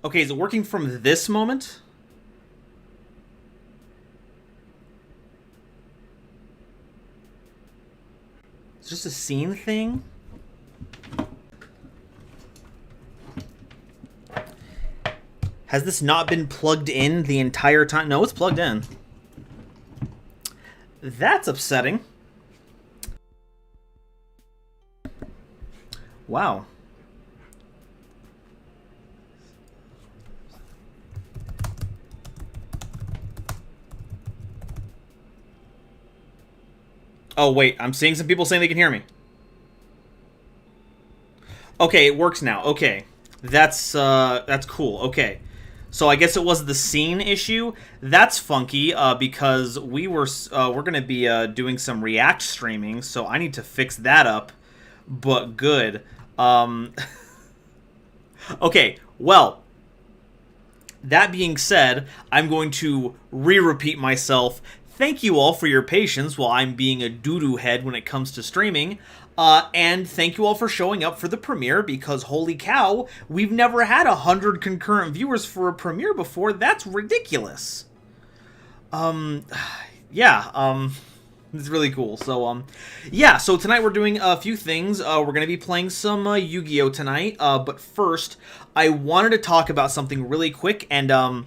Okay, is it working from this moment? It's just a scene thing? Has this not been plugged in the entire time? No, it's plugged in. That's upsetting. Wow. Oh, wait. I'm seeing some people saying they can hear me. Okay, it works now. Okay. That's cool. Okay. So I guess it was the scene issue. That's funky because we're gonna be doing some React streaming, so I need to fix that up. But good. Um, okay, well, that being said, I'm going to re-repeat myself. Thank you all for your patience while I'm being a doo-doo head when it comes to streaming. And thank you all for showing up for the premiere because holy cow, we've never had 100 concurrent viewers for a premiere before. That's ridiculous. Um, yeah, it's really cool. So, yeah, so tonight we're doing a few things. We're going to be playing some Yu-Gi-Oh! Tonight. But first, I wanted to talk about something really quick. And,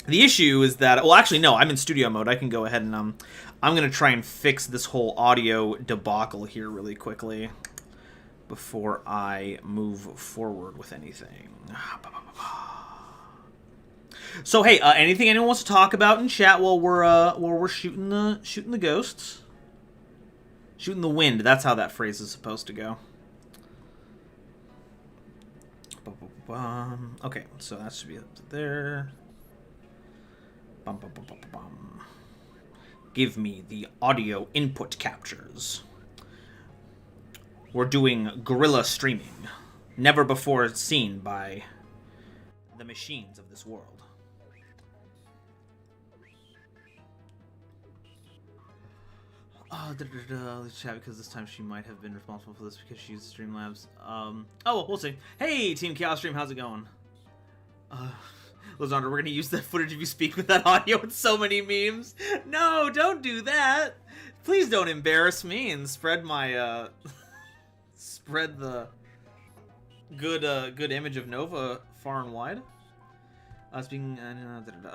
the issue is that... Well, actually, no, I'm in studio mode. I can go ahead and, I'm going to try and fix this whole audio debacle here really quickly before I move forward with anything. So hey, anything anyone wants to talk about in chat while we're shooting the ghosts, shooting the wind? That's how that phrase is supposed to go. Okay, so that should be up to there. Give me the audio input captures. We're doing guerrilla streaming, never before seen by the machines of this world. Let's chat because this time she might have been responsible for this because she's Streamlabs. Oh, we'll see. Hey, Team Chaos Stream, how's it going? Lizandra, we're gonna use that footage of you speak with that audio in so many memes. No, don't do that. Please don't embarrass me and spread my, spread the good image of Nova far and wide. Speaking,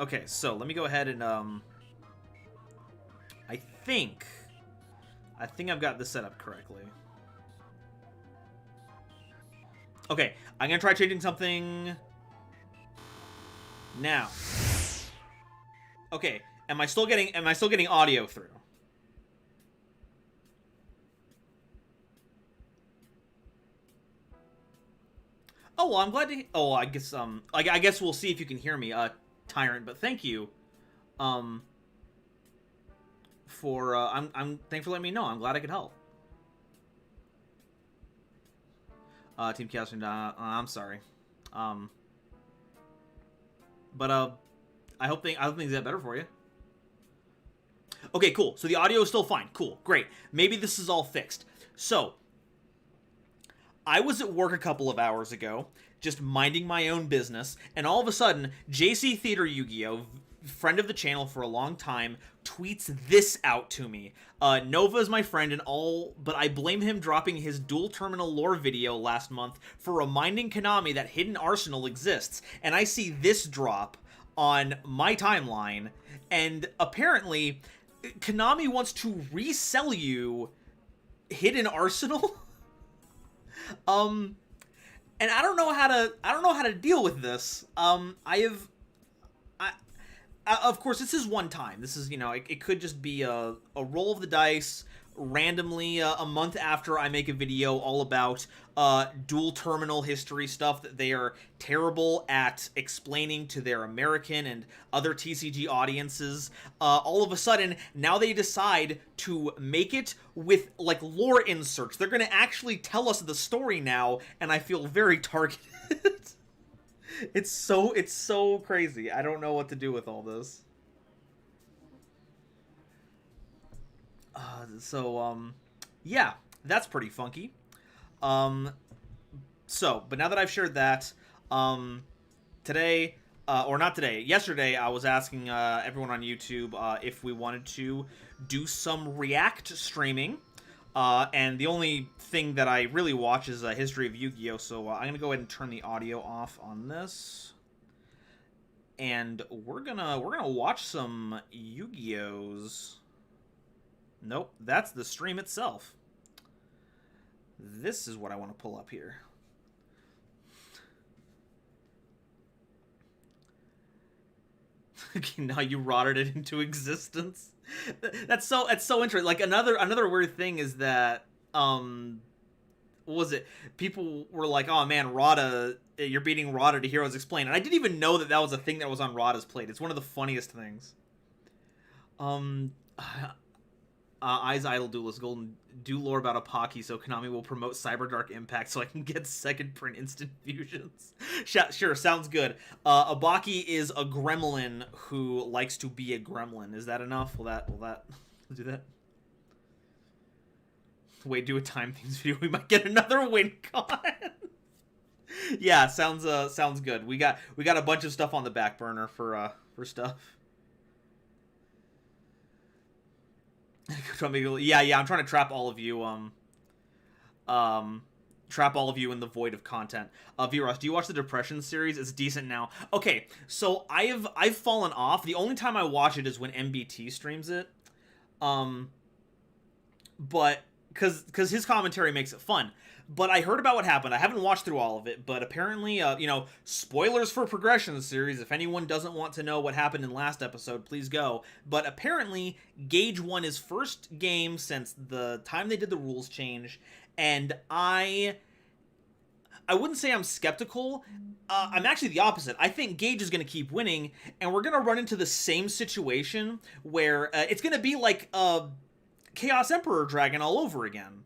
okay, so let me go ahead and, I think I've got this set up correctly. Okay, I'm gonna try changing something now. Okay, am I still getting audio through? Oh, well, I'm glad to. Oh, I guess I guess we'll see if you can hear me, Tyrant. But thank you, for thanks for letting me know. I'm glad I could help. Team Chaos, I'm sorry. But I hope things get better for you. Okay, cool. So the audio is still fine. Cool, great. Maybe this is all fixed. So I was at work a couple of hours ago, just minding my own business, and all of a sudden, JC Theater Yu-Gi-Oh, friend of the channel for a long time, tweets this out to me. Nova is my friend and all, but I blame him dropping his dual terminal lore video last month for reminding Konami that Hidden Arsenal exists. And I see this drop on my timeline, and apparently Konami wants to resell you Hidden Arsenal. And I don't know how to deal with this. Of course, this is one time. This is, it could just be a roll of the dice randomly a month after I make a video all about dual terminal history stuff that they are terrible at explaining to their American and other TCG audiences. All of a sudden, now they decide to make it with, like, lore inserts. They're going to actually tell us the story now, and I feel very targeted. It's so crazy. I don't know what to do with all this. Yeah, that's pretty funky. But now that I've shared that, today, or not today, yesterday, I was asking everyone on YouTube if we wanted to do some React streaming. And the only thing that I really watch is a history of Yu-Gi-Oh! So I'm gonna go ahead and turn the audio off on this, and we're gonna watch some Yu-Gi-Ohs. Nope, that's the stream itself. This is what I want to pull up here. Now you rotted it into existence. That's so interesting. Like another weird thing is that what was it? People were like, "Oh man, Rada, you're beating Rada to Heroes Explained," and I didn't even know that was a thing that was on Rada's plate. It's one of the funniest things. Eyes Idol Duelist Golden, do lore about Apaki so Konami will promote Cyberdark Impact so I can get second print instant fusions. Sure, sounds good. Abaki is a gremlin who likes to be a gremlin. Is that enough? Will that do that? Wait, do a time things video. We might get another win con. Yeah, sounds good. We got a bunch of stuff on the back burner for stuff. Yeah, I'm trying to trap all of you, trap all of you in the void of content. Viros, do you watch the Depression series? It's decent now. Okay, so I've fallen off. The only time I watch it is when MBT streams it. But because his commentary makes it fun. But I heard about what happened. I haven't watched through all of it, but apparently, spoilers for Progression series. If anyone doesn't want to know what happened in last episode, please go. But apparently, Gage won his first game since the time they did the rules change, and I wouldn't say I'm skeptical. I'm actually the opposite. I think Gage is going to keep winning, and we're going to run into the same situation where it's going to be like Chaos Emperor Dragon all over again.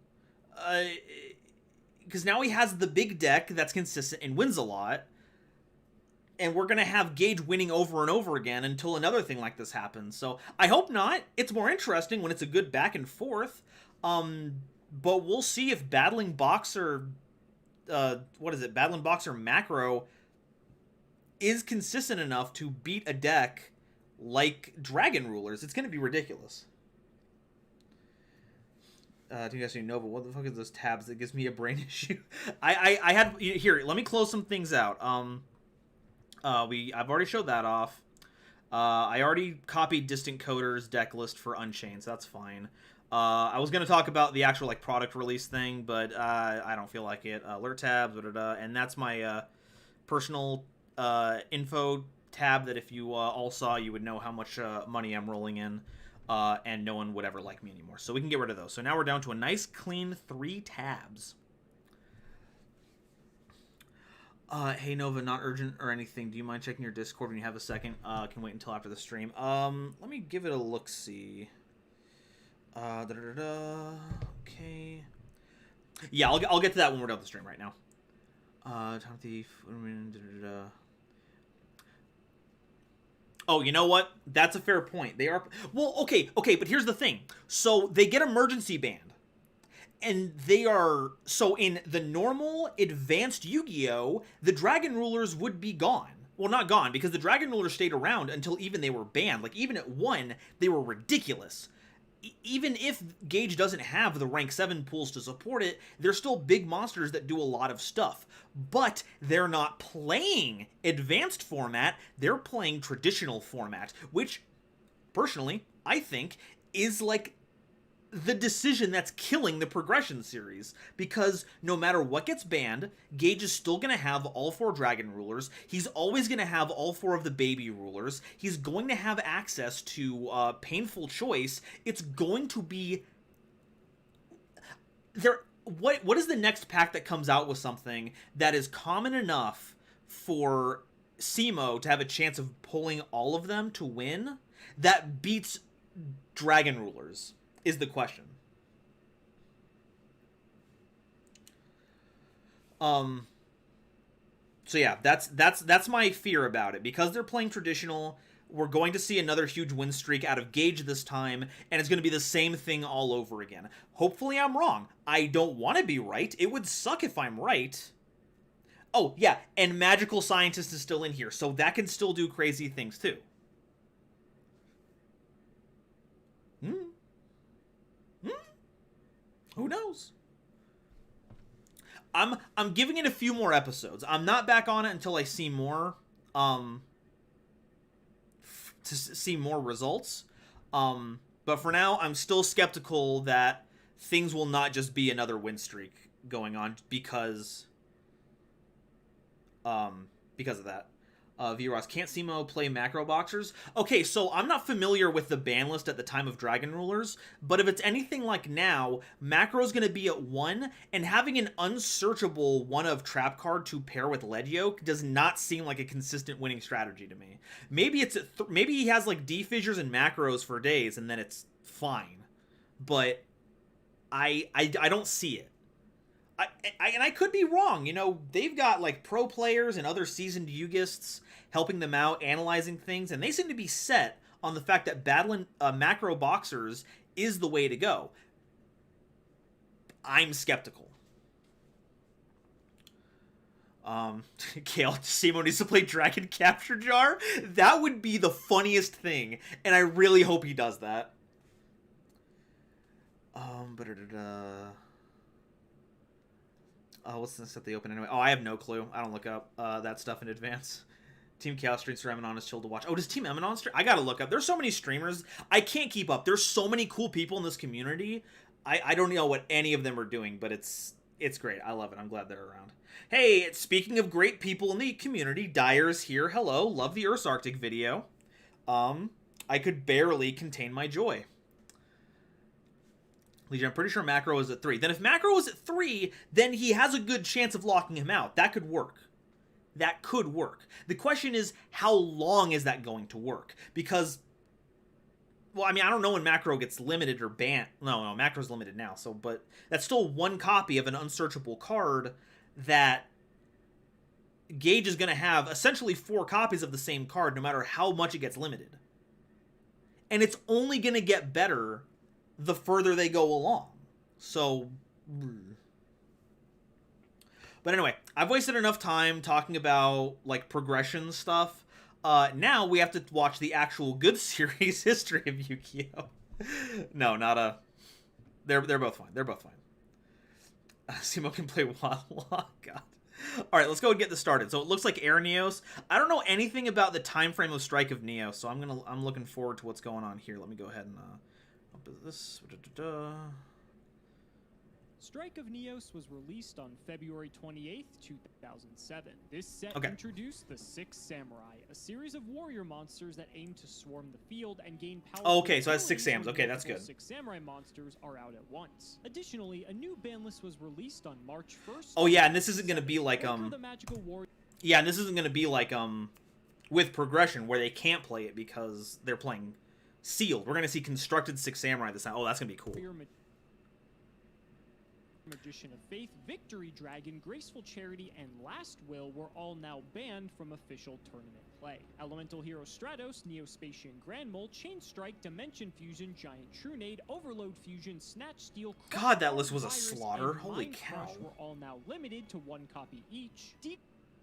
Because now he has the big deck that's consistent and wins a lot, and we're going to have Gage winning over and over again until another thing like this happens. So I hope not. It's more interesting when it's a good back and forth. But we'll see if Battling Boxer, Battling Boxer Macro is consistent enough to beat a deck like Dragon Rulers. It's going to be ridiculous. Do you guys see Nova? What the fuck is those tabs that gives me a brain issue? I had here. Let me close some things out. I've already showed that off. I already copied Distant Coder's deck list for Unchained, so that's fine. I was gonna talk about the actual product release thing, but I don't feel like it. Alert tabs, and that's my personal info tab. That if you all saw, you would know how much money I'm rolling in. And no one would ever like me anymore. So we can get rid of those. So now we're down to a nice, clean 3 tabs. Hey, Nova, not urgent or anything. Do you mind checking your Discord when you have a second? Can wait until after the stream. Let me give it a look-see. Okay. Yeah, I'll get to that when we're done with the stream right now. Time Thief. Oh, you know what? That's a fair point. They are... Well, okay, but here's the thing. So, they get emergency banned. And they are... So, in the normal, advanced Yu-Gi-Oh!, the Dragon Rulers would be gone. Well, not gone, because the Dragon Rulers stayed around until even they were banned. Like, even at 1, they were ridiculous. Even if Gage doesn't have the rank 7 pools to support it, they're still big monsters that do a lot of stuff. But they're not playing advanced format, they're playing traditional format, which, personally, I think is like the decision that's killing the Progression series, because no matter what gets banned, Gage is still going to have all 4 Dragon Rulers, he's always going to have all 4 of the Baby Rulers, he's going to have access to Painful Choice, it's going to be... What is the next pack that comes out with something that is common enough for Simo to have a chance of pulling all of them to win that beats Dragon Rulers? Is the question. So yeah, that's my fear about it. Because they're playing traditional, we're going to see another huge win streak out of Gage this time, and it's going to be the same thing all over again. Hopefully I'm wrong. I don't want to be right. It would suck if I'm right. Oh, yeah, and Magical Scientist is still in here, so that can still do crazy things, too. Hmm? Hmm? Who knows? I'm giving it a few more episodes. I'm not back on it until I see more, to see more results. But for now, I'm still skeptical that things will not just be another win streak going on because of that. V-Ross, can't Simo play macro boxers? Okay, so I'm not familiar with the ban list at the time of Dragon Rulers, but if it's anything like now, macro's going to be at 1, and having an unsearchable 1 of trap card to pair with lead yoke does not seem like a consistent winning strategy to me. Maybe it's maybe he has like defissures and macros for days, and then it's fine. But I don't see it. And I could be wrong. You know, they've got like pro players and other seasoned Yugists helping them out, analyzing things, and they seem to be set on the fact that battling macro boxers is the way to go. I'm skeptical. Kale, Simo needs to play Dragon Capture Jar? That would be the funniest thing, and I really hope he does that. What's this at the open anyway? Oh, I have no clue. I don't look up that stuff in advance. Team Chaos streams for Emanon is chill to watch. Oh, does Team Emanon stream? I gotta look up. There's so many streamers. I can't keep up. There's so many cool people in this community. I don't know what any of them are doing, but it's great. I love it. I'm glad they're around. Hey, speaking of great people in the community, Dyer's here. Hello. Love the Earth's Arctic video. I could barely contain my joy. Legion, I'm pretty sure Macro is at 3. Then if Macro is at 3, then he has a good chance of locking him out. That could work. That could work. The question is, how long is that going to work? Because, well, I mean, I don't know when Macro gets limited or banned. No, Macro's limited now. So, but that's still 1 copy of an unsearchable card that Gage is going to have essentially 4 copies of the same card no matter how much it gets limited. And it's only going to get better the further they go along. So, but anyway, I've wasted enough time talking about like progression stuff. Now we have to watch the actual good series history of Yu-Gi-Oh. No, not a. They're both fine. They're both fine. Simo can play Walla. God. All right, let's go and get this started. So it looks like Air Neos. I don't know anything about the time frame of Strike of Neo, so I'm looking forward to what's going on here. Let me go ahead and up this. Strike of Neos was released on February 28th, 2007. This set introduced the 6 Samurai, a series of warrior monsters that aim to swarm the field and gain power. Oh, okay, so that's 6 Sams. Okay, that's good. 6 Samurai monsters are out at once. Additionally, a new ban list was released on March 1st. Oh yeah, and this isn't going to be like Yeah, and this isn't going to be like with progression where they can't play it because they're playing sealed. We're going to see constructed 6 Samurai this time. Oh, that's going to be cool. Magician of Faith, Victory Dragon, Graceful Charity, and Last Will were all now banned from official tournament play. Elemental Hero Stratos, Neospatian Grand Mole, Chain Strike, Dimension Fusion, Giant Trunade, Overload Fusion, Snatch Steel, God, that list was a slaughter. Holy cow. Were all now limited to 1 copy each.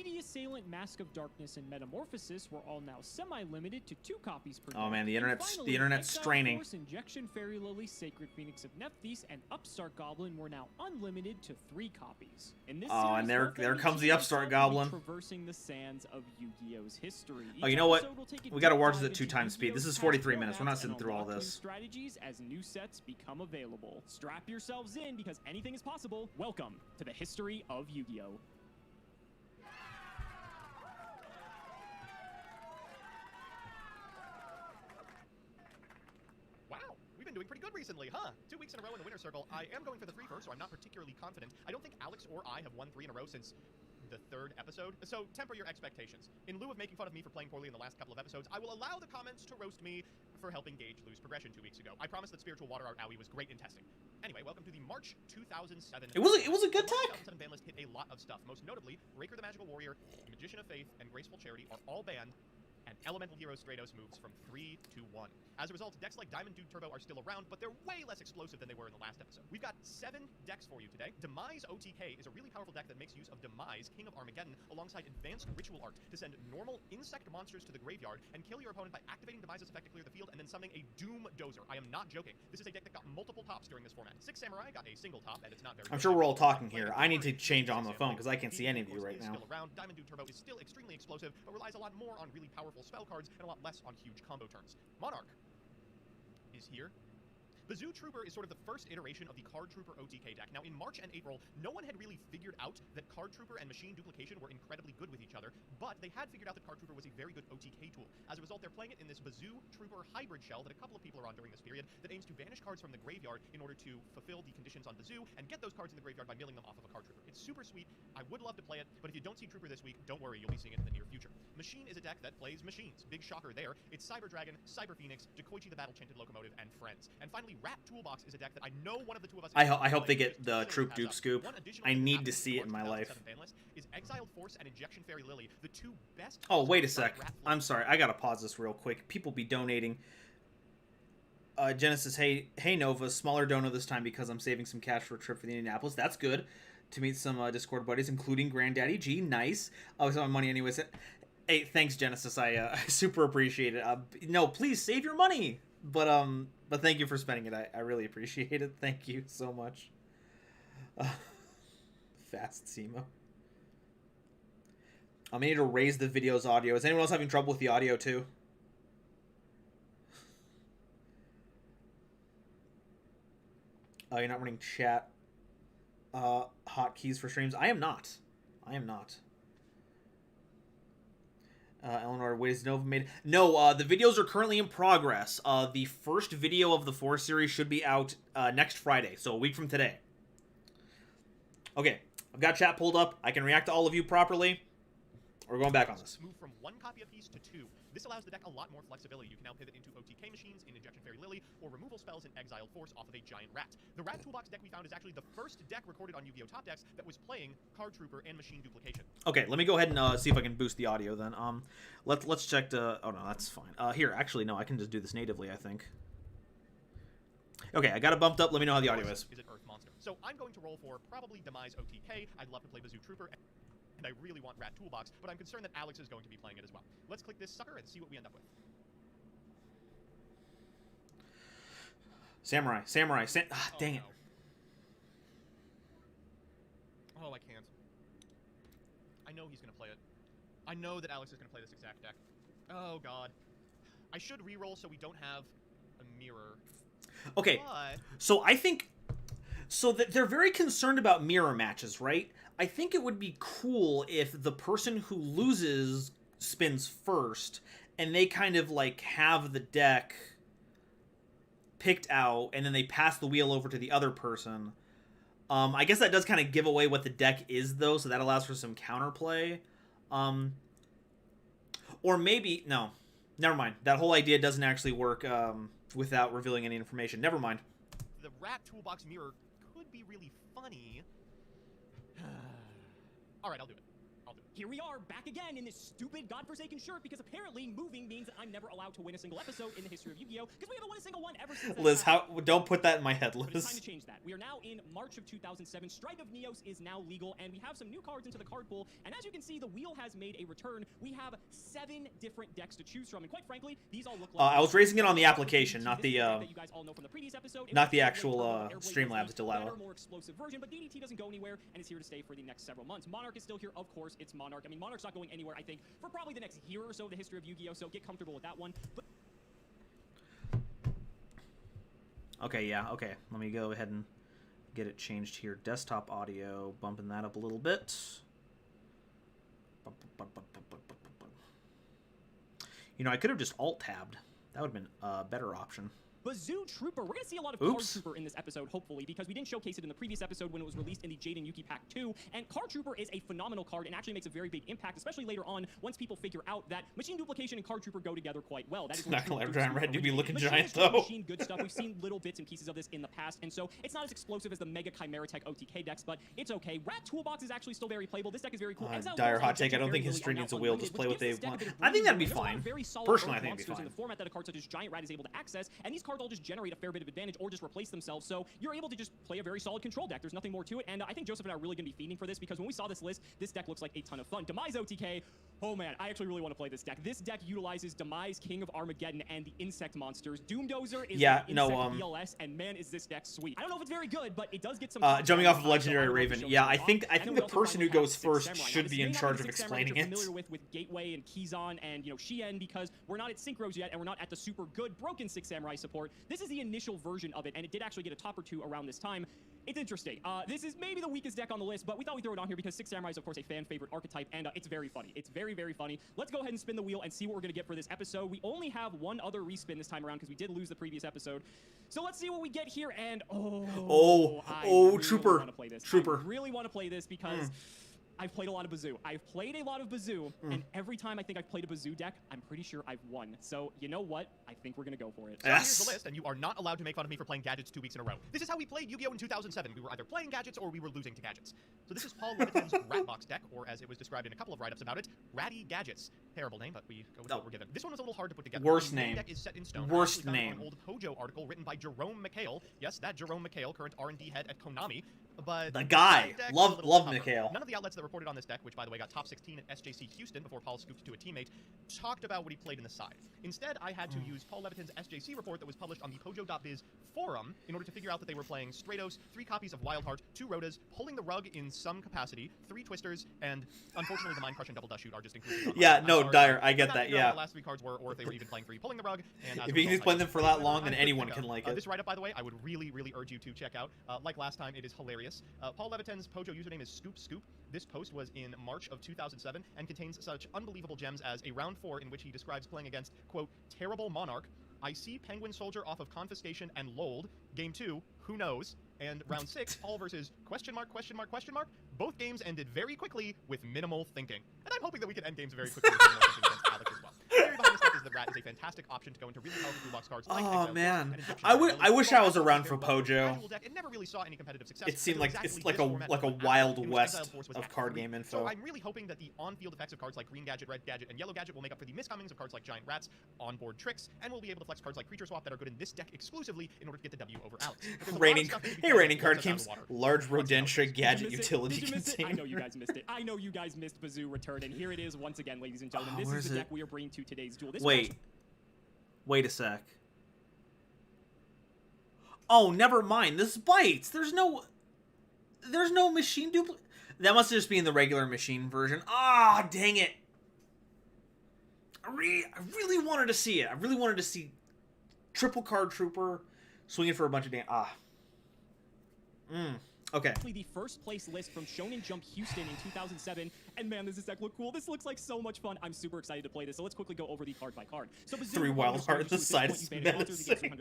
The Assailant, Mask of Darkness, and Metamorphosis were all now semi-limited to 2 copies per deck. Oh man, the internet's straining. Force, Injection, Fairy Lily, Sacred Phoenix of Nephthys, and Upstart Goblin were now unlimited to 3 copies. In this and there comes the Upstart Goblin. Traversing the sands of Yu-Gi-Oh's history. Oh, you know what? We gotta watch this at 2 times speed. This is 43 minutes. We're not sitting through all this. Strategies as new sets become available. Strap yourselves in because anything is possible. Welcome to the history of Yu-Gi-Oh. Wow, we've been doing pretty good recently, huh? 2 weeks in a row in the winner's circle. I am going for the 3 first, so I'm not particularly confident. I don't think Alex or I have won 3 in a row since the 3rd episode, so temper your expectations. In lieu of making fun of me for playing poorly in the last couple of episodes, I will allow the comments to roast me for helping Gage lose progression 2 weeks ago. I promise that Spiritual Water Art Owie was great in testing. Anyway, welcome to the March 2007. It was a good tech. 2007 ban list hit a lot of stuff. Most notably, Raker the Magical Warrior, Magician of Faith, and Graceful Charity are all banned and Elemental Hero Stratos moves from 3 to 1. As a result, decks like Diamond Dude Turbo are still around, but they're way less explosive than they were in the last episode. We've got 7 decks for you today. Demise OTK is a really powerful deck that makes use of Demise, King of Armageddon, alongside Advanced Ritual Art to send normal insect monsters to the graveyard and kill your opponent by activating Demise's effect to clear the field and then summoning a Doom Dozer. I am not joking. This is a deck that got multiple tops during this format. Six Samurai got a single top, and it's not very I'm good. sure we're all talking here. I need to change on the phone because I can't see any of you right now. Still around. Diamond Dude Turbo is still extremely explosive, but relies a lot more on really powerful spell cards and a lot less on huge combo turns. Monarch is here. The Zoo Trooper is sort of the first iteration of the Card Trooper OTK deck. Now, in March and April, no one had really figured out that Card Trooper and Machine Duplication were incredibly good with each other, but they had figured out that Card Trooper was a very good OTK tool. As a result, they're playing it in this Bazoo Trooper hybrid shell that a couple of people are on during this period that aims to banish cards from the graveyard in order to fulfill the conditions on Bazoo and get those cards in the graveyard by milling them off of a Card Trooper. It's super sweet. I would love to play it, but if you don't see Trooper this week, don't worry, you'll be seeing it in the near future. Machine is a deck that plays machines. Big shocker there. It's Cyber Dragon, Cyber Phoenix, Dekoichi the Battle Chanted Locomotive, and friends. And finally, Rat Toolbox is a deck that I know one of the two of us. I hope they get the Troop Dupe scoop. I need to see it in my life. Is Exiled Force and Injection Fairy Lily, the two best. Oh, wait a sec. I'm sorry. I gotta pause this real quick. People be donating. Genesis, hey Nova, smaller dono this time because I'm saving some cash for a trip for the Indianapolis. That's good. To meet some Discord buddies, including Granddaddy G. Nice. I was on money anyways. Hey, thanks Genesis. I super appreciate it. No, please save your money. But thank you for spending it. I really appreciate it. Thank you so much. Fast Semo. I'm gonna need to raise the video's audio. Is anyone else having trouble with the audio too? You're not running chat hotkeys for streams. I am not. I am not. Eleanor, what is Nova made? No, the videos are currently in progress. The first video of the 4 series should be out next Friday, so a week from today. Okay, I've got chat pulled up. I can react to all of you properly. We're going back on this. Move from 1 copy apiece to 2. This allows the deck a lot more flexibility. You can now pivot into OTK machines in Injection Fairy Lily, or removal spells in Exiled Force off of a giant rat. The Rat Toolbox deck we found is actually the first deck recorded on Yu-Gi-Oh! Top Decks that was playing Card Trooper and Machine Duplication. Okay, let me go ahead and see if I can boost the audio then. Let's check the... Oh, no, that's fine. Here, actually, no, I can just do this natively, I think. Okay, I got it bumped up. Let me know how the audio is. Is an Earth monster. So I'm going to roll for probably Demise OTK. I'd love to play Bazoo Trooper, and I really want Rat Toolbox, but I'm concerned that Alex is going to be playing it as well. Let's click this sucker and see what we end up with. Samurai. Dang it. No. Oh, I can't. I know he's going to play it. I know that Alex is going to play this exact deck. Oh, God. I should reroll so we don't have a mirror. Okay, But... so I think... So that they're very concerned about mirror matches, right? I think it would be cool if the person who loses spins first, and they kind of, like, have the deck picked out, and then they pass the wheel over to the other person. I guess that does kind of give away what the deck is, though, so that allows for some counterplay. Or maybe... No. Never mind. That whole idea doesn't actually work without revealing any information. Never mind. The Rat Toolbox mirror could be really funny. All right, I'll do it. Here we are, back again in this stupid godforsaken shirt, because apparently moving means that I'm never allowed to win a single episode in the history of Yu-Gi-Oh! Because we haven't won a single one ever since that Liz, happened. don't put that in my head, But it's time Liz. to change that. We are now in March of 2007. Strike of Neos is now legal, and we have some new cards into the card pool. And as you can see, the wheel has made a return. We have 7 different decks to choose from, and quite frankly, these all look like... I was raising it on the application, not the that you guys all know from the previous episode. not the actual Streamlabs Delilah. More explosive version, but DDT doesn't go anywhere, and is here to stay for the next several months. Monarch is still here, of course. It's Monarch. I mean, Monarch's not going anywhere, I think, for probably the next year or so of the history of Yu-Gi-Oh! So get comfortable with that one. But Okay, yeah, okay. Let me go ahead and get it changed here. Desktop audio, bumping that up a little bit. You know, I could have just alt-tabbed. That would have been a better option. Bazoo Trooper. We're going to see a lot of Oops. Card Trooper in this episode, hopefully, because we didn't showcase it in the previous episode when it was released in the Jade and Yuki Pack 2. And Card Trooper is a phenomenal card and actually makes a very big impact, especially later on once people figure out that Machine Duplication and Card Trooper go together quite well. That is Not gonna let Giant Red be looking Machine giant, is good though. Machine good stuff. We've seen little bits and pieces of this in the past, and so it's not as explosive as the Mega Chimera Tech OTK decks, but it's okay. Rat Toolbox is actually still very playable. This deck is very cool. Dire hot take. I don't think history needs a wheel. Just play what they want. I think that'd be fine. Personally, I think it'd be fine. In the format that a card such as Giant Rat is able to access, and these cards all just generate a fair bit of advantage or just replace themselves, so you're able to just play a very solid control deck. There's nothing more to it, and I think Joseph and I are really going to be fiending for this because when we saw this list, this deck looks like a ton of fun. Demise OTK, oh man, I actually really want to play this deck. This deck utilizes Demise, King of Armageddon, and the Insect Monsters. Doomdozer is the Insect BLS, and man, is this deck sweet. I don't know if it's very good, but it does get some... jumping off of Legendary Raven, yeah, I think the person who goes first should be in charge of explaining it. Familiar with Gateway and Kizan and, you know, Shien, because we're not at Synchros yet, and we're not at the super good Broken Six Samurai support. This is the initial version of it, and it did actually get a top or two around this time. It's interesting. This is maybe the weakest deck on the list, but we thought we'd throw it on here because Six Samurai is, of course, a fan favorite archetype, and it's very funny. It's very, very funny. Let's go ahead and spin the wheel and see what we're going to get for this episode. We only have one other respin this time around because we did lose the previous episode. So let's see what we get here, and I really Trooper. want to play this. Trooper. I really want to play this because... I've played a lot of Bazoo. And every time I think I've played a Bazoo deck, I'm pretty sure I've won. So, you know what? I think we're going to go for it. So here's the list, and you are not allowed to make fun of me for playing Gadgets 2 weeks in a row. This is how we played Yu-Gi-Oh! In 2007. We were either playing Gadgets or we were losing to Gadgets. So this is Paul Leviton's Ratbox deck, or as it was described in a couple of write-ups about it, Ratty Gadgets. Terrible name, but we go with what we're given. This one was a little hard to put together. Worst the name. Deck is set in stone. Worst I name. An old Hojo article written by Jerome McHale. Yes, that Jerome McHale, current R&D head at Konami. But the guy. Love McHale. None of the outlets that reported on this deck, which by the way got top 16 at SJC Houston before Paul scooped to a teammate, talked about what he played in the side. Instead, I had to use Paul Leviton's SJC report that was published on the Pojo.biz forum in order to figure out that they were playing Stratos, 3 copies of Wildheart, 2 Rotas, pulling the rug in some capacity, 3 Twisters, and unfortunately the Mind Crush and Double Dust Shoot are just included. Yeah, no, Dire, I get that, yeah. The last 3 cards were, or if they were even playing 3 pulling the rug. And if you can just play them for that long, then anyone can like it. This write-up, by the way, I would really, really urge you to check out. Like last time, it is hilarious. Paul Leviton's Pojo username is Scoop Scoop. This post was in March of 2007 and contains such unbelievable gems as a round 4 in which he describes playing against, quote, terrible Monarch. I see Penguin Soldier off of Confiscation and LOL'd. Game 2, who knows? And round 6, Paul versus question mark, question mark, question mark. Both games ended very quickly with minimal thinking. And I'm hoping that we can end games very quickly with minimal thinking against Alex as well. The theory behind this deck is that Rat is a fantastic option to go into really powerful toolbox cards like oh man, I wish I was around for Pojo. It never really saw any competitive success. It seemed like it's like a wild west of card game info. So I'm really hoping that the on-field effects of cards like Green Gadget, Red Gadget, and Yellow Gadget will make up for the miscomings of cards like Giant Rats, onboard tricks, and we'll be able to flex cards like Creature Swap that are good in this deck exclusively in order to get the W over Alex. Raining card games, large Rodentia Gadget utility container. I know you guys missed it. I know you guys missed Bazoo Return, and here it is once again, ladies and gentlemen. This is the deck we are bringing to today's duel. Wait a sec. Oh, never mind. This bites. There's no machine duplicate. That must just be in the regular machine version. Ah, dang it. I really wanted to see it. I really wanted to see triple card trooper swinging for a bunch of damage. Okay. The first place list from Shonen Jump Houston in 2007, and man, does this deck look cool. This looks like so much fun. I'm super excited to play this, so let's quickly go over the card by card. So 3 wild heart, the side is menacing.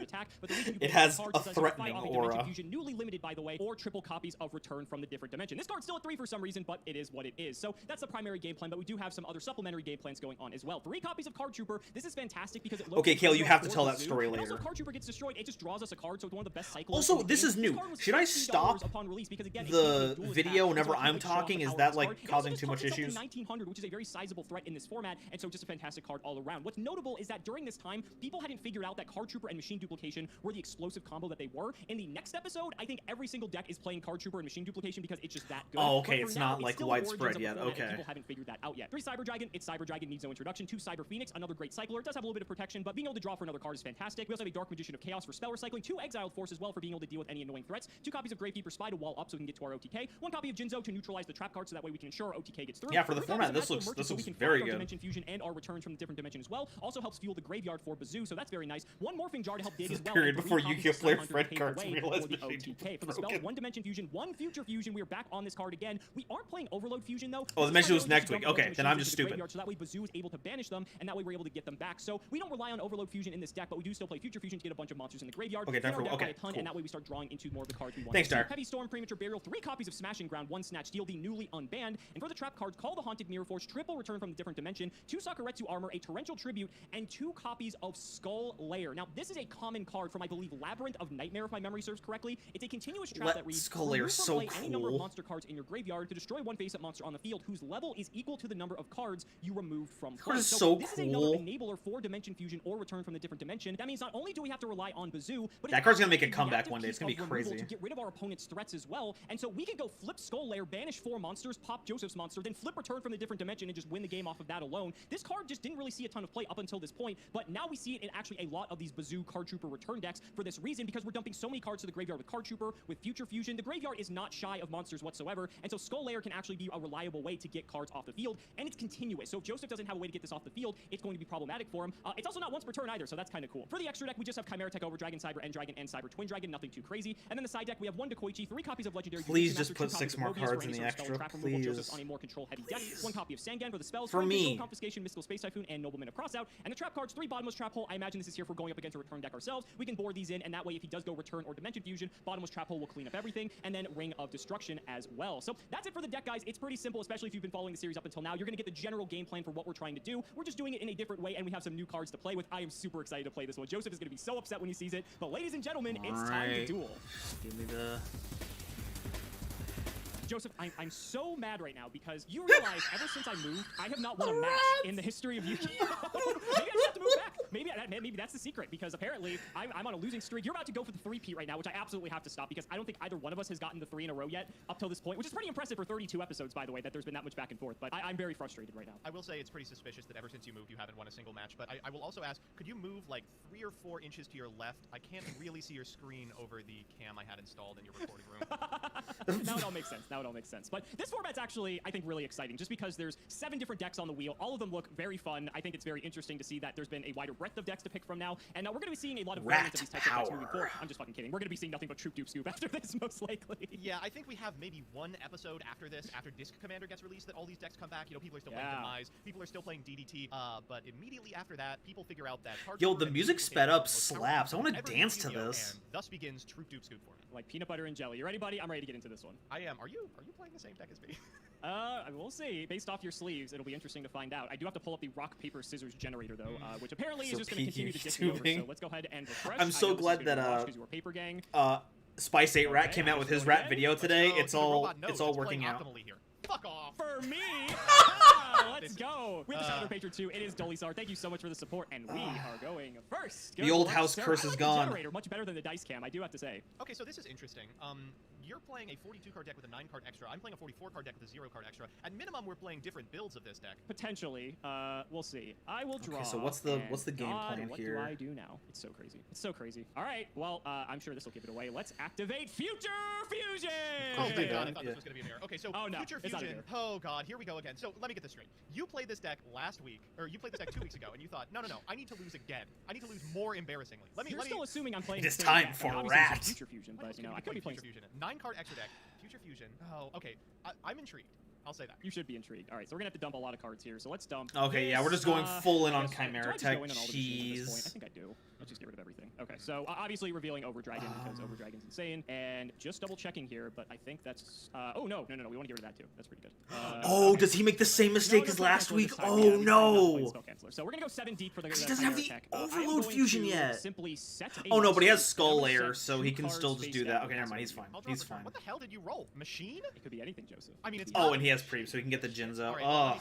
It has a threatening aura. Newly limited, by the way, or triple copies of Return from the Different Dimension. This card's still at 3 for some reason, but it is what it is. So that's the primary game plan, but we do have some other supplementary game plans going on as well. 3 copies of Card Trooper. This is fantastic because it looks okay, Kale, you have to tell that story later. Also, Card Trooper gets destroyed. It just draws us a card, so it's one of the best cycles. Also, this is new. Should I stop the video whenever I'm talking? Is that like causing too much issues? 1900, which is a very sizable threat in this format, and so just a fantastic card all around. What's notable is that during this time, people hadn't figured out that Card Trooper and Machine Duplication were the explosive combo that they were. In the next episode, I think every single deck is playing Card Trooper and Machine Duplication because it's just that good. Oh, okay, it's not like widespread yet. Okay. People haven't figured that out yet. 3 Cyber Dragon. It's Cyber Dragon, needs no introduction. 2 Cyber Phoenix, another great cycler. It does have a little bit of protection, but being able to draw for another card is fantastic. We also have a Dark Magician of Chaos for spell recycling. 2 Exiled Force as well for being able to deal with any annoying threats. 2 copies of Gravekeeper Spy to wall up so we can get to our OTK. 1 copy of Jinzo to neutralize the trap card so that way we can ensure our OTK gets gets through. Yeah, for the 3 format, copies this of looks Magical Merchant, so we can very find our good. Dimension Fusion and our returns from the different dimension as well. Also helps fuel the graveyard for Bazoo, so that's very nice. 1 morphing jar to help dig as well. Period and before 3 copies Yu-Gi-Oh! of player Sun Fred Hunter cards paved the realized way for the machine OTK. For the spell, broken. 1 Dimension Fusion, 1 Future Fusion. We are back on this card again. We aren't playing Overload Fusion though. Oh, the This is Dimension was primarily next just to week. dump a bunch Okay, of then I'm machines just into the stupid. graveyard, so that way Bazoo is able to banish them, and that way we're able to get them back. So we don't rely on Overload Fusion in this deck, but we do still play Future Fusion to get a bunch of monsters in the graveyard. Okay, time for- Fill our deck okay, by a ton, cool. and that way we start drawing into more of the cards we want. Thanks, Dark. Heavy Storm, Premature Burial, 3 copies of Smashing Ground, 1 Snatch Steal, the newly unbanned. And for the trap cards, Call the Haunted Mirror Force, triple return from the different dimension, 2 Sakuretsu Armor, a Torrential Tribute, and 2 copies of Skull Lair. Now, this is a common card from, I believe, Labyrinth of Nightmare, if my memory serves correctly. It's a continuous trap that reads, Skull Lair remove is from so play any number of cool. monster cards in your graveyard to destroy 1 face-up monster on the field whose level is equal to the number of cards you removed from play. Card is so this is another cool. enabler for Dimension Fusion or return from the different dimension. That means not only do we have to rely on Bazoo, but That it's card's gonna make a actually comeback reactive one day. It's piece gonna be of removal crazy. to get rid of our opponent's threats as well. And so we can go flip Skull Lair, banish 4 monsters, pop Joseph's monster, then flip return from the different dimension and just win the game off of that alone. This card just didn't really see a ton of play up until this point, but now we see it in actually a lot of these Bazoo Card Trooper return decks for this reason, because we're dumping so many cards to the graveyard with Card Trooper, with Future Fusion. The graveyard is not shy of monsters whatsoever, and so Skull Lair can actually be a reliable way to get cards off the field, and it's continuous. So if Joseph doesn't have a way to get this off the field, it's going to be problematic for him. It's also not once per turn either, so that's kind of cool. For the extra deck, we just have Chimera Tech over Dragon, Cyber End Dragon, and Cyber Twin Dragon, nothing too crazy. And then the side deck, we have 1 Dekoichi, 3 copies of Legendary. Please Jujutsu just Master, put 2 6 copies more of Mobius cards for in any the sort of spell extra, trap removal. Joseph's please. on a more control-heavy deck. 1 copy of Sangan for the spells. For me. Confiscation, Mystical Space Typhoon, and Nobleman of Crossout. And the trap cards, 3 Bottomless Trap Hole. I imagine this is here for going up against a return deck ourselves. We can board these in, and that way, if he does go return or Dimension Fusion, Bottomless Trap Hole will clean up everything, and then Ring of Destruction as well. So that's it for the deck, guys. It's pretty simple, especially if you've been following the series up until now. You're going to get the general game plan for what we're trying to do. We're just doing it in a different way, and we have some new cards to play with. I am super excited to play this one. Joseph is going to be so upset when he sees it. But ladies and gentlemen, it's time to duel. Give me the... Joseph, I'm so mad right now because you realize ever since I moved, I have not won a match in the history of Yu-Gi-Oh! Maybe I just have to move back. Maybe that's the secret, because apparently I'm on a losing streak. You're about to go for the 3-peat right now, which I absolutely have to stop because I don't think either one of us has gotten the 3 in a row yet up till this point, which is pretty impressive for 32 episodes, by the way, that there's been that much back and forth. But I'm very frustrated right now. I will say it's pretty suspicious that ever since you moved, you haven't won a single match. But I will also ask, could you move like 3 or 4 inches to your left? I can't really see your screen over the cam I had installed in your recording room. Now it all makes sense. Now it all makes sense. But this format's actually, I think, really exciting, just because there's 7 different decks on the wheel. All of them look very fun. I think it's very interesting to see that there's been a wider breadth of decks to pick from now. And now we're going to be seeing a lot of variants of these types of decks moving forward. I'm just fucking kidding. We're going to be seeing nothing but Troop Dupe Scoop after this, most likely. Yeah, I think we have maybe 1 episode after this, after Disc Commander gets released, that all these decks come back. You know, people are still playing Demise, people are still playing DDT, but immediately after that, people figure out that... Yo, the music sped up slaps. I want to dance to this. And thus begins Troop Dupe Scoop for me. Like peanut butter and jelly. You ready, buddy? I'm ready to get into this one. I am. Are you playing the same deck as me? We'll see. Based off your sleeves, it'll be interesting to find out. I do have to pull up the rock, paper, scissors generator, though, which apparently is just going to continue to dip me over. So let's go ahead and refresh. I'm so glad that you were Paper Gang. Spice 8 Rat came out with his rat video today. It's all working out. Here. Fuck off. For me. Let's go. We have the Shadow Patron too. It is Dolisar. Thank you so much for the support, and we are going first. The old house curse is gone. Generator, much better than the dice cam, I do have to say. Okay, so this is interesting. You're playing a 42 card deck with a 9 card extra. I'm playing a 44 card deck with a 0 card extra. At minimum, we're playing different builds of this deck. Potentially. We'll see. I will draw. Okay, so what's the game plan what here? What do I do now? It's so crazy. It's so crazy. All right. Well, I'm sure this will give it away. Let's activate Future Fusion. Oh my god, I thought this was going to be an error. Okay, so no, Future Fusion. Oh god, here we go again. So let me get this straight. You played this deck last week, or you played this deck 2 weeks ago, and you thought, no, I need to lose again. I need to lose more embarrassingly. You're still assuming I'm playing. It is time for Rat. Future Fusion, but I could be playing Future Fusion. 9 card extra deck. Future Fusion. Oh, okay. I'm intrigued. I'll say that. You should be intrigued. All right, so we're gonna have to dump a lot of cards here. So let's dump. Okay, yeah, we're just going full in on Chimera Tech. I think I do. Let's just get rid of everything. Okay, so obviously revealing Over Dragon because Over Dragon's insane, and just double checking here, but I think that's. Oh no, we want to get rid of that too. That's pretty good. Oh, does he make the same mistake as last week? Oh no! So we're gonna go 7 deep for the. He doesn't have the Overload Fusion yet. Simply set. Oh no, but he has Skull Lair, so he can still just do that. Okay, never mind. He's fine. He's fine. What the hell did you roll? Machine? It could be anything, Joseph. I mean, it's. Oh, and he has Preep, so he can get the Jins out. Oh.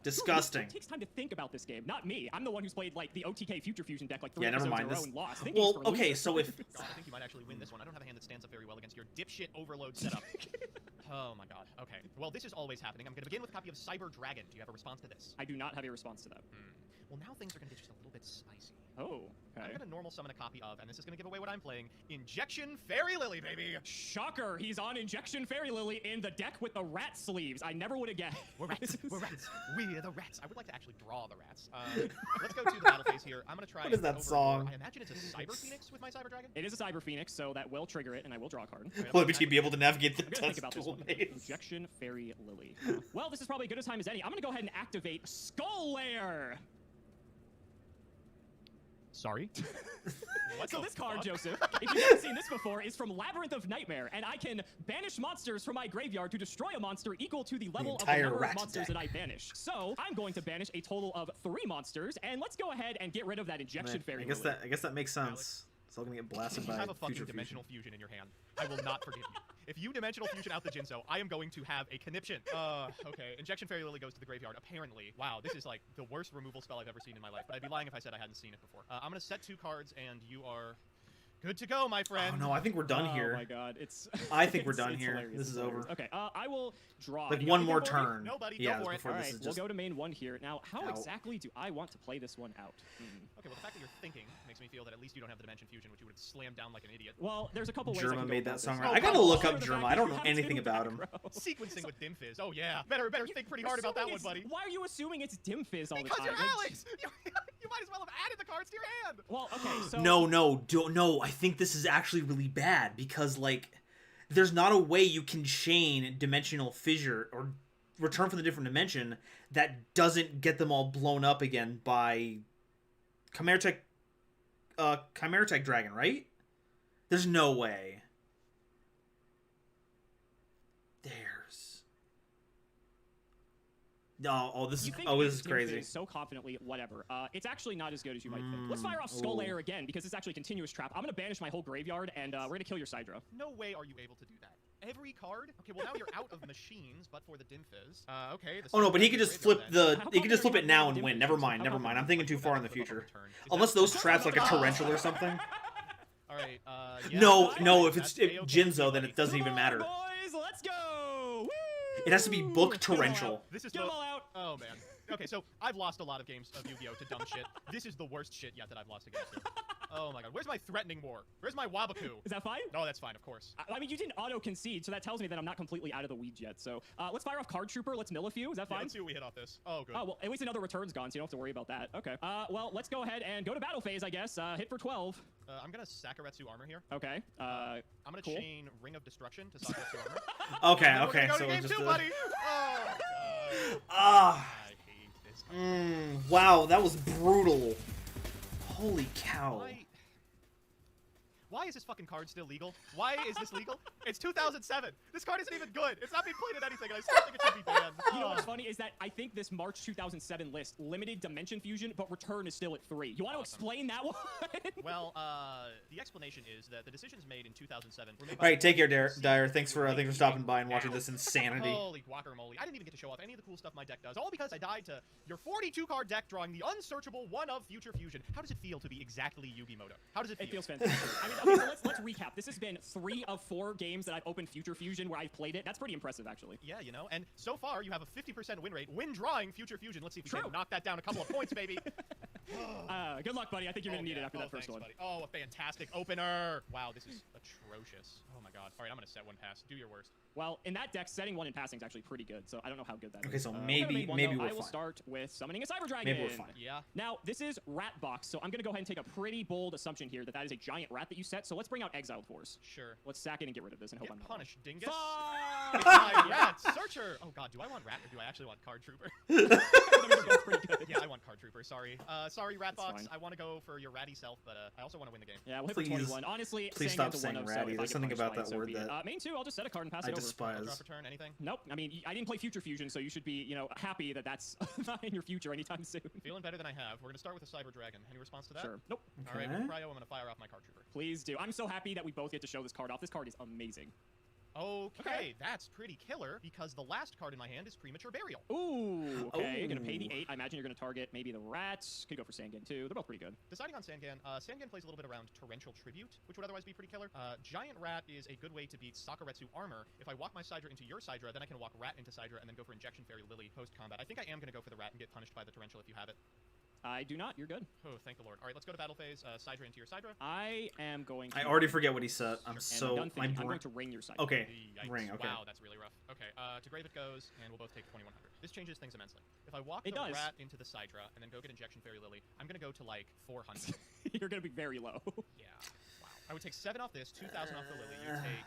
Disgusting. It takes time to think about this game, not me. I'm the one who's played like the OTK Future Fusion deck like 3 never episodes mind. in a row and lost. Well, okay, so if God, I think you might actually win this one. I don't have a hand that stands up very well against your dipshit overload setup. Oh my god. Okay. Well, this is always happening. I'm going to begin with a copy of Cyber Dragon. Do you have a response to this? I do not have a response to that. Well, now things are going to get just a little bit spicy. Oh, I'm okay. going to normal summon a copy of, and this is going to give away what I'm playing, Injection Fairy Lily, baby! Shocker! He's on Injection Fairy Lily in the deck with the rat sleeves. I never would have guessed. We're rats. We're rats. We're the rats. I would like to actually draw the rats. Let's go to the battle phase here. I'm going to try. What is that over song? I imagine it's a Cyber Phoenix with my Cyber Dragon. It is a Cyber Phoenix, so that will trigger it, and I will draw a card. Will it be able to navigate the I'm gonna think test about this tool one. maze? Injection Fairy Lily. Well, this is probably as good a time as any. I'm gonna go ahead and activate Skull Lair. Sorry. What So the this card, fuck? Joseph, if you've never seen this before, is from Labyrinth of Nightmare, and I can banish monsters from my graveyard to destroy a monster equal to the level of the entire number of rat monsters deck. that I banish. So I'm going to banish a total of 3 monsters, and let's go ahead and get rid of that Injection Fairy I guess Lily. that makes sense. It's all gonna get blasted If you by have a fucking future Dimensional fusion. Fusion in your hand, I will not forgive you. If you Dimensional Fusion out the Jinzo, I am going to have a conniption. Okay. Injection Fairy Lily goes to the graveyard, apparently. Wow, this is like the worst removal spell I've ever seen in my life, but I'd be lying if I said I hadn't seen it before. I'm gonna set 2 cards, and you are good to go, my friend. Oh no, I think we're done here. Oh my god, it's. I think we're it's- done it's here. hilarious, This it's is over. hilarious. Okay, I will draw. Like You one got more anything for me? turn. Nobody, go yeah, for it. before All this right, is we'll just. go to main 1 here. Now, how Out. exactly do I want to play this one out? Okay, well, the fact that you're thinking makes me feel that at least you don't have the Dimension Fusion, which you would have slammed down like an idiot. Well, there's a couple ways I Germa can go made about that this. song right. right. I gotta Oh, look also up the Germa. fact I that don't you know have anything two about him. back row. Sequencing with Dim Fizz. Oh, yeah. Better think pretty hard about that one, buddy. Why are you assuming it's Dim Fizz all Because the you're time? Alex! You might as well have added the cards to your hand! Well, okay, so No. I think this is actually really bad because like, there's not a way you can chain Dimensional Fissure or Return from the Different Dimension that doesn't get them all blown up again by Chimera Tech Dragon, right? There's no way. There's. This you is think this it's is Dim crazy. Fizz so confidently, whatever. It's actually not as good as you might think. Let's fire off Skull ooh. Lair again because it's actually a continuous trap. I'm gonna banish my whole graveyard and we're gonna kill your Sidra. No way are you able to do that. Every card? Okay, well now you're out of machines, but for the Dim Fizz. Okay. Oh no, but he could just flip graveyard the he could just flip it now and win. Never mind. I'm thinking too far in the future. Unless those traps like a torrential or something. Alright, yeah. No. If it's That's A-okay with Jinzo, me, then buddy. it doesn't even matter. Boys, let's go! Woo! It has to be book Get 'em all torrential. out. This is Get 'em all out. Oh man. Okay, so I've lost a lot of games of Yu-Gi-Oh to dumb shit. This is the worst shit yet that I've lost against you. Oh my god. Where's my threatening war? Where's my Wabaku? Is that fine? No, that's fine, of course. I mean, you didn't auto-concede, so that tells me that I'm not completely out of the weeds yet. So let's fire off Card Trooper. Let's mill a few. Is that Yeah, fine? let's see what we hit off this. Oh, good. Oh, well, at least another return's gone, so you don't have to worry about that. Okay. Well, let's go ahead and go to battle phase, I guess. Hit for 12. I'm gonna Sakuretsu armor here. Okay. I'm gonna cool. chain Ring of Destruction to Sakuretsu armor. Okay, And then we're gonna go to so game just 2, buddy. Oh, God. ah, I hate this card. wow, that was brutal. Holy cow. Why is this fucking card still legal? Why is this legal? It's 2007. This card isn't even good. It's not being played in anything, and I still think it should be banned. You know what's funny is that I think this March 2007 list limited Dimension Fusion, but Return is still at 3. You want to explain that one? Well, the explanation is that the decisions made in 2007 were made All by right, take care, Dyer. Thanks for stopping by and watching this insanity. Holy guacamole. I didn't even get to show off any of the cool stuff my deck does, all because I died to your 42-card deck drawing the unsearchable one of Future Fusion. How does it feel to be exactly Yugi Moto? How does it feel? It feels fantastic. I mean, okay, so let's recap. This has been 3 of 4 games that I've opened Future Fusion where I've played it. That's pretty impressive, actually. Yeah, you know, and so far you have a 50% win rate when drawing Future Fusion. Let's see if we True. can knock that down a couple of points, baby. Good luck, buddy. I think you're going to need it after that first thanks, one. buddy. Oh, a fantastic opener. Wow, this is atrocious. Oh my god. All right, I'm going to set 1 pass. Do your worst. Well, in that deck, setting 1 in passing is actually pretty good, so I don't know how good that is. Okay, so we're maybe- gonna make one, maybe though. we're I will fine. start with summoning a Cyber Dragon. Maybe we're fine. Yeah. Now, this is Rat Box, so I'm going to go ahead and take a pretty bold assumption here that that is a giant rat that you set, so let's bring out Exiled Force. Sure. Let's sack it and get rid of this and hope Get I'm not punished, dingus. wrong. It's my rat searcher. Oh god, do I want rat or do I actually want card trooper? That's pretty good. Yeah, I want card trooper. Sorry. Sorry, rat That's box. fine. I want to go for your ratty self, but I also want to win the game. Yeah, we'll hit for Please. 21. Honestly, Please Sangan's stop a 1 saying of, ratty. so if I There's get something punished about by it, that so word be it. that Main 2, I'll just set a card and pass I it over. despise. Drop return anything. Nope. I mean, I didn't play Future Fusion, so you should be, you know, happy that that's not in your future anytime soon. Feeling better than I have. We're gonna start with a cyber dragon. Any response to that? Sure. Nope. All right, Okay. with Cryo, I'm gonna fire off my card trooper. Please do. I'm so happy that we both get to show this card off. This card is amazing. Okay, that's pretty killer because the last card in my hand is Premature Burial. Ooh, okay. You're gonna pay the Ooh. 8. I imagine you're gonna target maybe the rats. Could go for Sangan too. They're both pretty good. Deciding on Sangan, Sangan plays a little bit around Torrential Tribute, which would otherwise be pretty killer. Giant Rat is a good way to beat Sakuretsu Armor. If I walk my Sidra into your Sidra, then I can walk Rat into Sidra and then go for Injection Fairy Lily post-combat. I think I am going to go for the Rat and get punished by the Torrential if you have it. I do not. You're good. Oh, thank the Lord. All right, let's go to battle phase. Sidra into your Sidra. I am going to... I already forget what he said. I'm And so... done thinking. I'm going to ring your side. Okay. Yikes. Ring, okay. Wow, that's really rough. Okay, to Grave it goes, and we'll both take 2100. This changes things immensely. If I walk It the does. rat into the Sidra and then go get Injection Fairy Lily, I'm gonna go to like 400. You're going to be very low. Yeah. Wow. I would take 7 off this, 2000 off the Lily. You take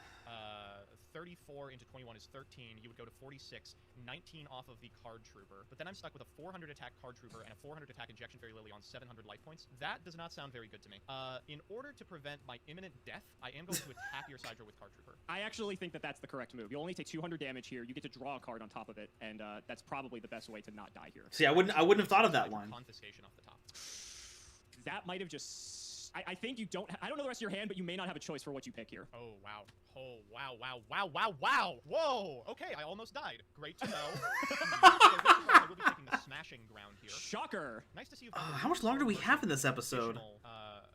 34 into 21 is 13. You would go to 46, 19 off of the Card Trooper. But then I'm stuck with a 400 attack Card Trooper and a 400 attack Injection Fairy Lily on 700 life points. That does not sound very good to me. In order to prevent my imminent death, I am going to attack your Sidra with Card Trooper. I actually think that that's the correct move. You only take 200 damage here. You get to draw a card on top of it, and that's probably the best way to not die here. See, I wouldn't have thought of that line. Confiscation off the top. That might have just... I think you don't... I don't know the rest of your hand, but you may not have a choice for what you pick here. Oh, wow. Oh, wow, wow, wow, wow, wow! Whoa! Okay, I almost died. Great to know. I will be taking the smashing ground here. Shocker! Nice to see you. How much longer do we have in this episode?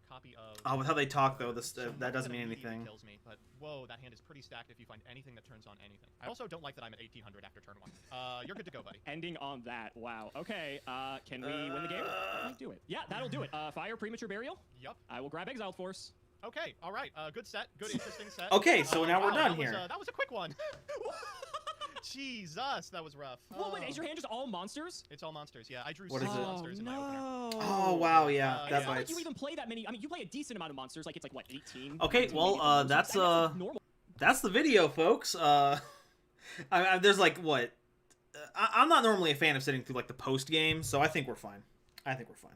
Copy of... Oh, with how they talk, though, this that doesn't mean anything. Kills me, but whoa, that hand is pretty stacked if you find anything that turns on anything. I also don't like that I'm at 1800 after turn 1. You're good to go, buddy. Ending on that. Wow. Okay, can we win the game? That might do it. Yeah, that'll do it. Fire Premature Burial. Yup. I will grab Exiled Force. Okay, all right. Good set. Good, interesting set. Okay, so now we're done that here. That was a quick one. Jesus, that was rough. Well, wait, is your hand just all monsters? It's all monsters, yeah. I drew What 6 is it? monsters in my opener. Oh, wow, yeah. It's That not like bites. you even play that many. I mean, you play a decent amount of monsters. Like, it's like, what, 18? Okay, 19, well, maybe? that's, normal. That's the video, folks. There's, like, what? I'm not normally a fan of sitting through, like, the post-game, so I think we're fine. I think we're fine.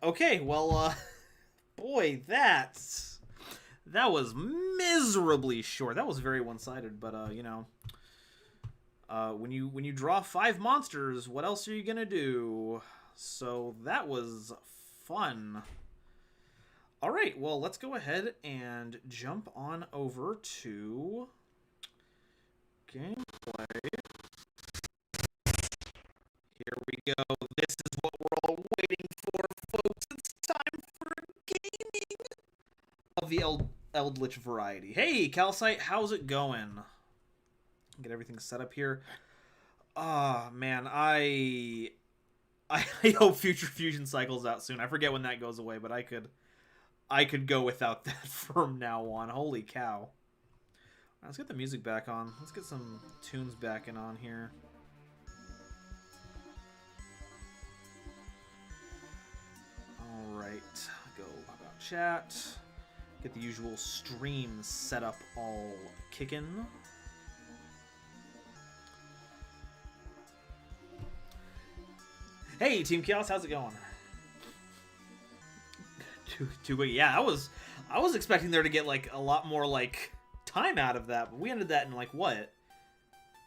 Okay, well, boy, that was miserably short. That was very one-sided, but, you know, when you draw 5 monsters, what else are you gonna do? So that was fun. All right, well, let's go ahead and jump on over to gameplay. Here we go. This is what we're all waiting for, folks. It's time for gaming of the Eldritch variety. Hey, Calcite, how's it going? Get everything set up here. Ah, man, I hope Future Fusion cycles out soon. I forget when that goes away, but I could go without that from now on. Holy cow. Let's get the music back on. Let's get some tunes back in on here. Alright, go about chat. Get the usual stream setup all kicking. Hey, Team Chaos, how's it going? Too quick. Yeah, I was expecting there to get like a lot more like time out of that, but we ended that in like what?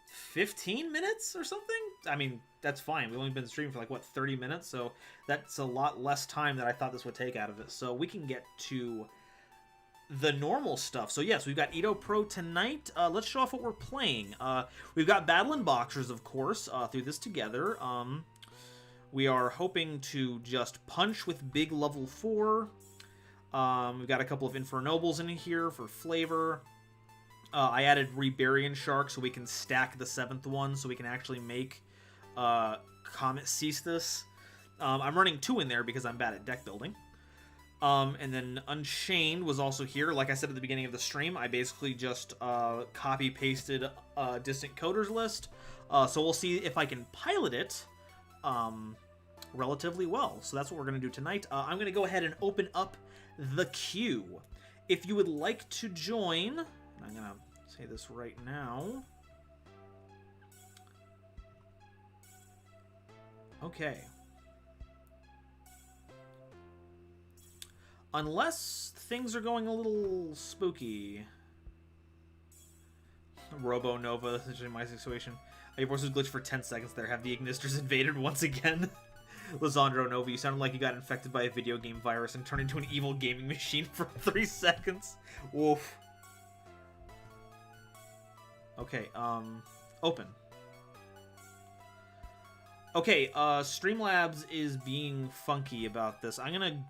15 minutes or something? I mean, that's fine. We've only been streaming for like, what, 30 minutes? So that's a lot less time than I thought this would take out of it. So we can get to the normal stuff. So yes, we've got Edo Pro tonight. Let's show off what we're playing. We've got Battle and Boxers, of course, through this together. We are hoping to just punch with big level 4. We've got a couple of Infernobles in here for flavor. I added Rebarian Shark so we can stack the 7th one so we can actually make Comet Ceastus. I'm running 2 in there because I'm bad at deck building. And then Unchained was also here. Like I said at the beginning of the stream, I basically just copy-pasted Distant Coders list. So we'll see if I can pilot it relatively well. So that's what we're going to do tonight. I'm going to go ahead and open up the queue. If you would like to join, I'm going to say this right now. Okay. Unless things are going a little spooky. GoldenNova, this is my situation. Your voice was glitched for 10 seconds there. Have the Ignisters invaded once again? Lizandro Nova, you sounded like you got infected by a video game virus and turned into an evil gaming machine for 3 seconds. Woof. Okay, open. Okay, Streamlabs is being funky about this. I'm gonna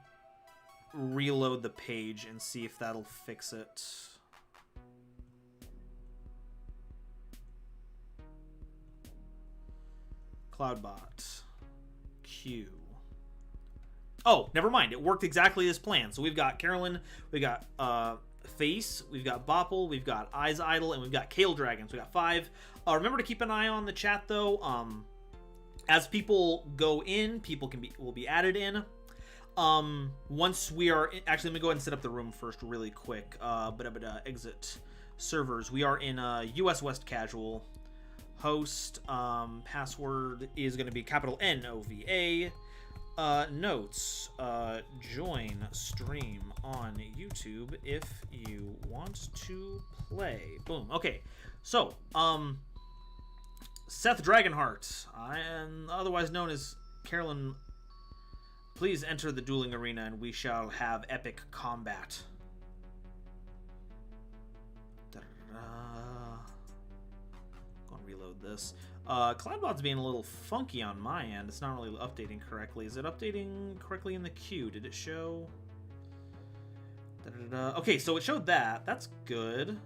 reload the page and see if that'll fix it. Cloudbot. Q. Oh, never mind. It worked exactly as planned. So we've got Carolyn, we got Face, we've got Bopple, we've got Eyes Idle, and we've got Kale Dragons. We got 5. Remember to keep an eye on the chat though. As people go in, people will be added in. Once we are actually, let me go ahead and set up the room first, really quick. Exit servers. We are in US West Casual. Host. Password is going to be capital NOVA. Notes, join stream on YouTube if you want to play. Boom. Okay, so, Seth Dragonheart, I am otherwise known as Carolyn. Please enter the dueling arena and we shall have epic combat. Go and reload this. Cloudbot's being a little funky on my end. It's not really updating correctly. Is it updating correctly in the queue? Did it show? Okay, so it showed that. That's good.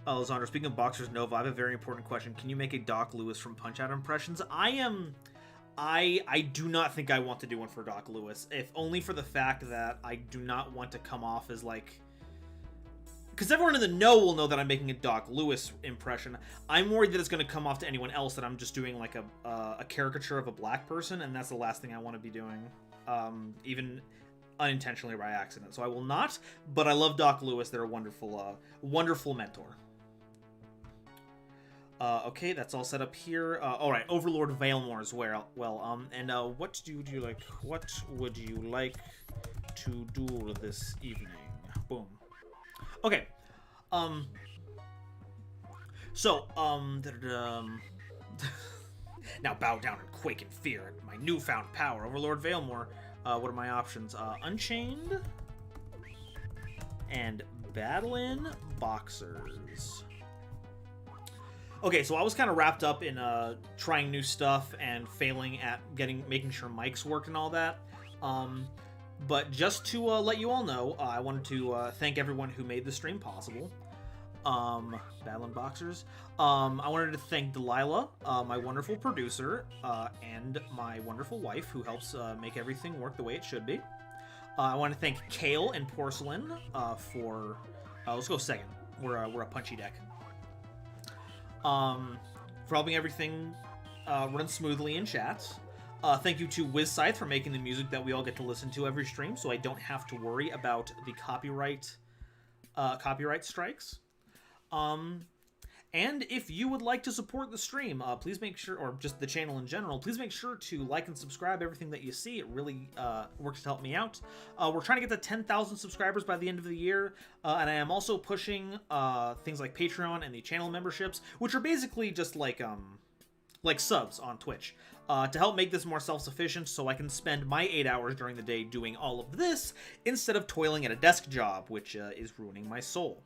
Alessandro, speaking of Boxers Nova, I have a very important question. Can you make a Doc Lewis from Punch-Out impressions? I do not think I want to do one for Doc Lewis, if only for the fact that I do not want to come off as like... Because everyone in the know will know that I'm making a Doc Lewis impression. I'm worried that it's going to come off to anyone else that I'm just doing like a caricature of a black person, and that's the last thing I want to be doing, even unintentionally or by accident. So I will not, but I love Doc Lewis. They're a wonderful, wonderful mentor. Okay, that's all set up here. All right, Overlord Valemore as well. And what would you like? What would you like to do this evening? Boom. Okay. Now bow down and quake in fear at my newfound power, Overlord Valemore. What are my options? Unchained and Battlin' Boxers. Okay, so I was kind of wrapped up in trying new stuff and failing at making sure mics worked and all that. But just to let you all know, I wanted to thank everyone who made the stream possible. Battlin' Boxers. I wanted to thank Delilah, my wonderful producer, and my wonderful wife who helps make everything work the way it should be. I want to thank Kale and Porcelain for... let's go second. We're a punchy deck. For helping everything run smoothly in chat. Thank you to WizScythe for making the music that we all get to listen to every stream, so I don't have to worry about the copyright strikes. And if you would like to support the stream, please make sure, or just the channel in general, please make sure to like and subscribe everything that you see. It really works to help me out. We're trying to get to 10,000 subscribers by the end of the year, and I am also pushing things like Patreon and the channel memberships, which are basically just like subs on Twitch, to help make this more self-sufficient so I can spend my 8 hours during the day doing all of this instead of toiling at a desk job, which is ruining my soul.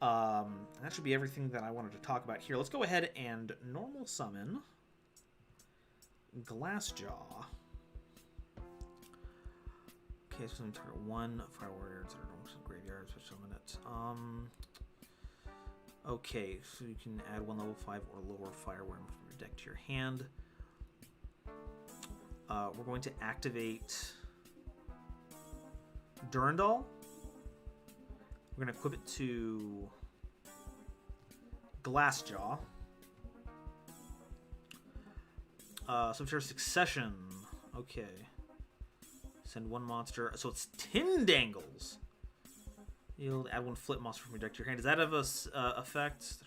That should be everything that I wanted to talk about here. Let's go ahead and normal summon Glassjaw. Okay, so I'm target 1 Fire Warriors that are normal graveyard, special summon it. Okay, so you can add 1 level 5 or lower Fire Warrior from your deck to your hand. We're going to activate Durandal. We're going to equip it to Glassjaw. Subterranean Succession. Okay. Send 1 monster. So it's Tindangles. Yield, add 1 flip monster from your deck to your hand. Does that have a effect?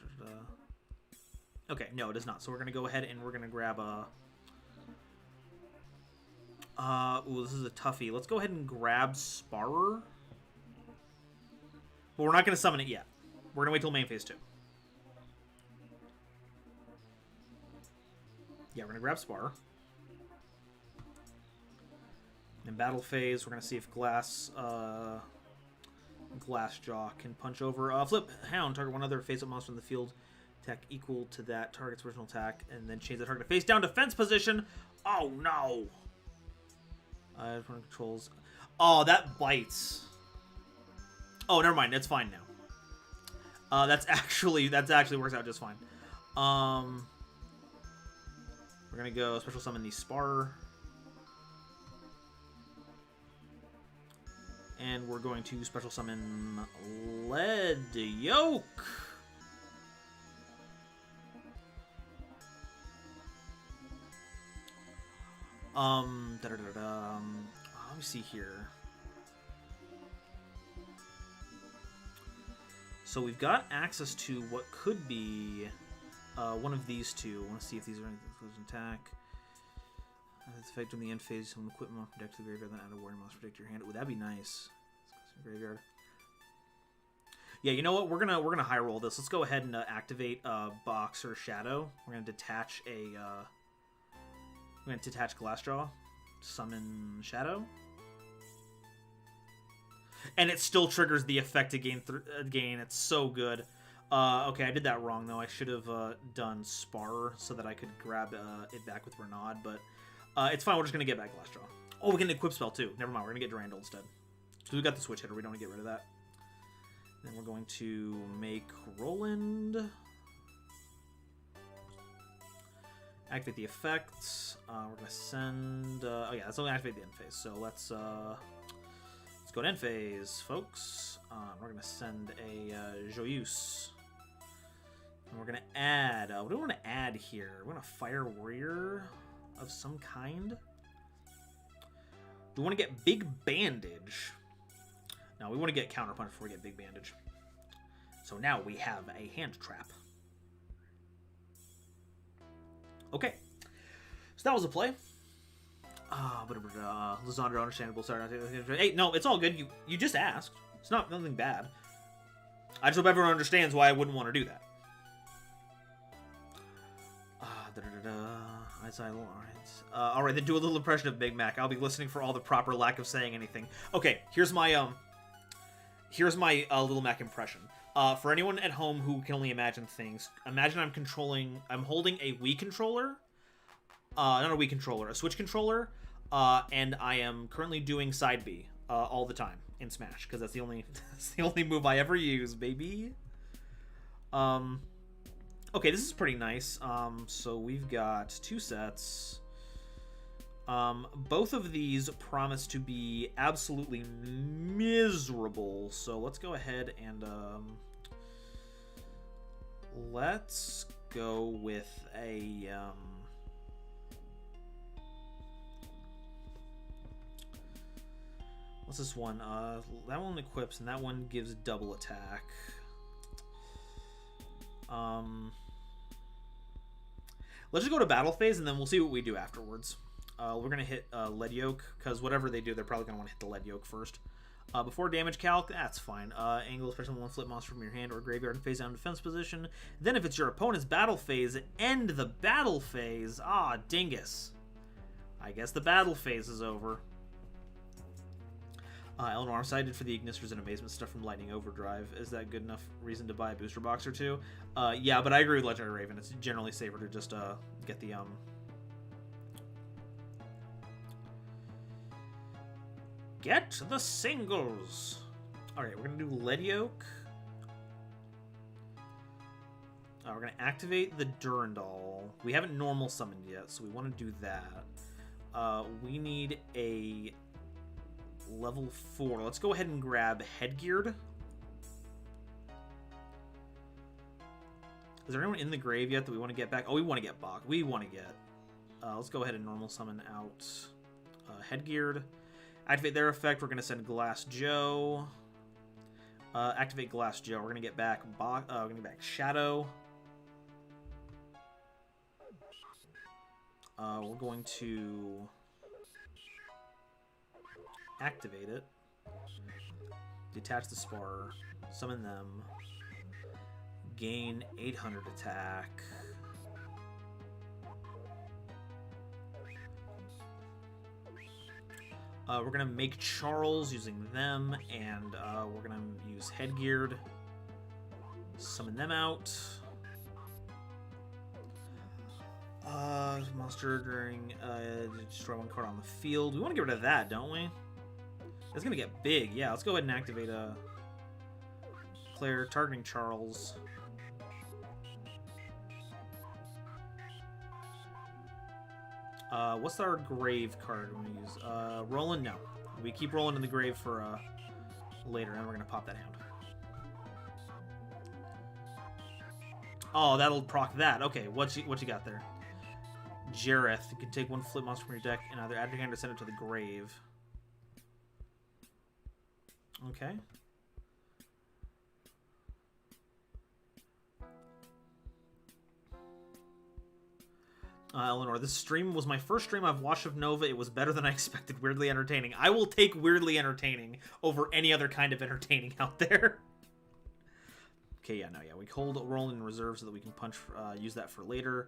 Okay, no, it does not. So we're going to go ahead and we're going to grab a... ooh, this is a toughie. Let's go ahead and grab Sparer. But we're not going to summon it yet. We're going to wait till main phase 2. Yeah, we're going to grab Sparer. In battle phase, we're going to see if Glassjaw can punch over. Flip Hound, target 1 other face-up monster in the field. Attack equal to that target's original attack, and then change the target to face-down defense position. Oh, no! Controls. Oh, that bites. Oh, never mind. It's fine That's actually works out just fine. We're gonna go special summon the Spar. And we're going to special summon Lead Yoke. Let me see here. So we've got access to what could be one of these two. I want to see if these are anything attack. It's effect on the end phase. Some equipment must protect the graveyard, then add a warrior must protect your hand. Ooh, that'd be nice. Let's go to graveyard. Yeah, you know what? We're gonna high roll this. Let's go ahead and activate Boxer Shadow. We're gonna detach Glassjaw, summon Shadow, and it still triggers the effect again. It's so good. Okay, I did that wrong though. I should have done Spar so that I could grab it back with Renaud, but it's fine. We're just gonna get back Glassjaw. Oh, we get an equip spell too. Never mind. We're gonna get Durandal instead. So we got the switch hitter. We don't want to get rid of that. Then we're going to make Roland. Activate the effects. We're gonna send. Oh yeah, that's only activate the end phase. So let's go to end phase, folks. We're gonna send a Joyeuse. And we're gonna add. What do we want to add here? We're gonna Fire Warrior of some kind. Do we want to get Big Bandage? No, we want to get Counterpunch before we get Big Bandage. So now we have a hand trap. Okay. So that was a play. Lysandra, understandable. Sorry. Hey, no, it's all good. You just asked. It's nothing bad. I just hope everyone understands why I wouldn't want to do that. Alright, then do a little impression of Big Mac. I'll be listening for all the proper lack of saying anything. Okay, here's my Little Mac impression. For anyone at home who can only imagine things, imagine I'm holding a Wii controller, not a Wii controller, a Switch controller, and I am currently doing side B all the time in Smash because that's the only move I ever use, baby. Okay, this is pretty nice. So we've got 2 sets. Both of these promise to be absolutely miserable. So let's go ahead and let's go with a what's this one? That one equips and that one gives double attack. Let's just go to battle phase and then we'll see what we do afterwards. We're going to hit Lead Yoke, because whatever they do, they're probably going to want to hit the Lead Yoke first. Before damage calc, that's fine. Angle special one flip monster from your hand or graveyard and phase down defense position. Then if it's your opponent's battle phase, end the battle phase. Ah, dingus. I guess the battle phase is over. Eleanor, I'm excited for the Ignisters and Amazement stuff from Lightning Overdrive. Is that good enough reason to buy a booster box or two? Yeah, but I agree with Legendary Raven. It's generally safer to just get the Get the singles! Alright, we're going to do Lead Yoke. We're going to activate the Durandal. We haven't normal summoned yet, so we want to do that. We need a level 4. Let's go ahead and grab Headgeared. Is there anyone in the grave yet that we want to get back? Oh, we want to get Bach. We want to get... let's go ahead and normal summon out Headgeared. Activate their effect. We're going to send Glass Joe. Activate Glass Joe. We're going to get back Bach. We're going to get back Shadow. We're going to activate it. Detach the Spar. Summon them. Gain 800 attack. We're going to make Charles using them, and we're going to use Headgeared. Summon them out. Monster during destroy one card on the field. We want to get rid of that, don't we? It's going to get big. Yeah, let's go ahead and activate player targeting Charles. What's our grave card we want to use? Roland? No. We keep Roland in the grave for later, and we're going to pop that hound. Oh, that'll proc that. Okay, what you got there? Jareth. You can take one flip monster from your deck and either add to your hand or send it to the grave. Okay. Eleanor, this stream was my first stream I've watched of Nova. It was better than I expected. Weirdly entertaining. I will take weirdly entertaining over any other kind of entertaining out there. Okay, yeah, no, yeah. We hold Roland in reserve so that we can punch, use that for later.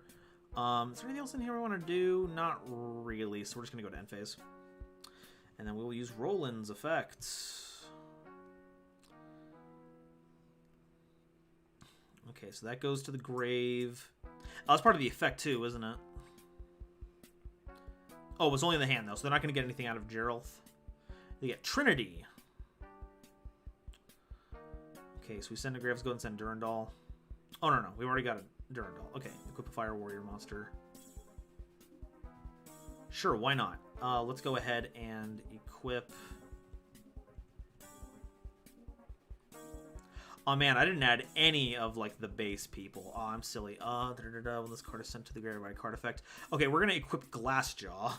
Is there anything else in here we want to do? Not really, so we're just going to go to end phase. And then we will use Roland's effect. Okay, so that goes to the grave. Oh, that's part of the effect too, isn't it? Oh, it was only in the hand, though, so they're not going to get anything out of Gerald. They get Trinity. Okay, so we send a Graves, go and send Durandal. Oh, no, we already got a Durandal. Okay, equip a Fire Warrior monster. Sure, why not? Let's go ahead and equip... Oh man, I didn't add any of like the base people. Oh, I'm silly. When this card is sent to the grave by a card effect. Okay, we're gonna equip Glassjaw.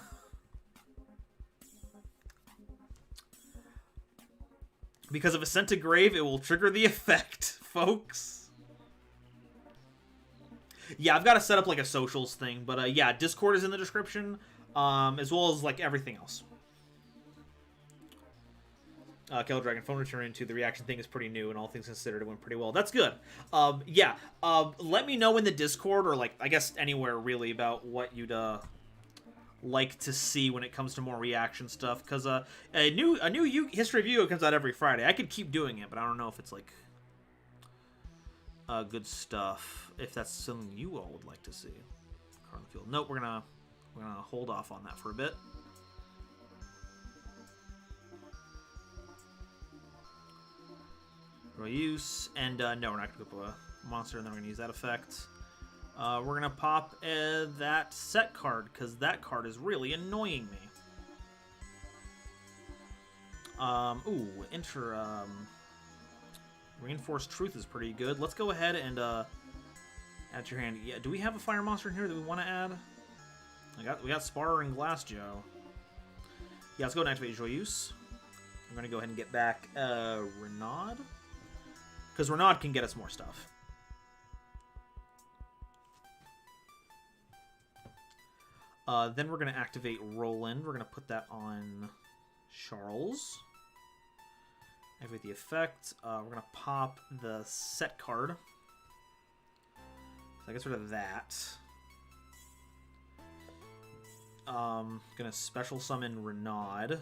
Because if it's sent to grave, it will trigger the effect, folks. Yeah, I've got to set up like a socials thing, but yeah, Discord is in the description, as well as like everything else. Kill Dragon Phone returning to the reaction thing is pretty new, and all things considered, it went pretty well. That's good. Yeah, let me know in the Discord, or like I guess anywhere really, about what you'd like to see when it comes to more reaction stuff. Because a new History of Yu-Gi-Oh! Comes out every Friday. I could keep doing it, but I don't know if it's like good stuff. If that's something you all would like to see. Card on the field. Nope, we're gonna hold off on that for a bit. Use and no, we're not gonna go a monster, and then we're gonna use that effect. We're gonna pop that set card because that card is really annoying me. Reinforced Truth is pretty good. Let's go ahead and add to your hand. Yeah, do we have a fire monster in here that we want to add? We got Sparer and Glassjaw. Yeah, let's go and activate Joyeuse. I'm gonna go ahead and get back Renaud. Because Renaud can get us more stuff. Then we're going to activate Roland. We're going to put that on Charles. Activate the effect. We're going to pop the set card. So I get rid of that. Going to special summon Renaud.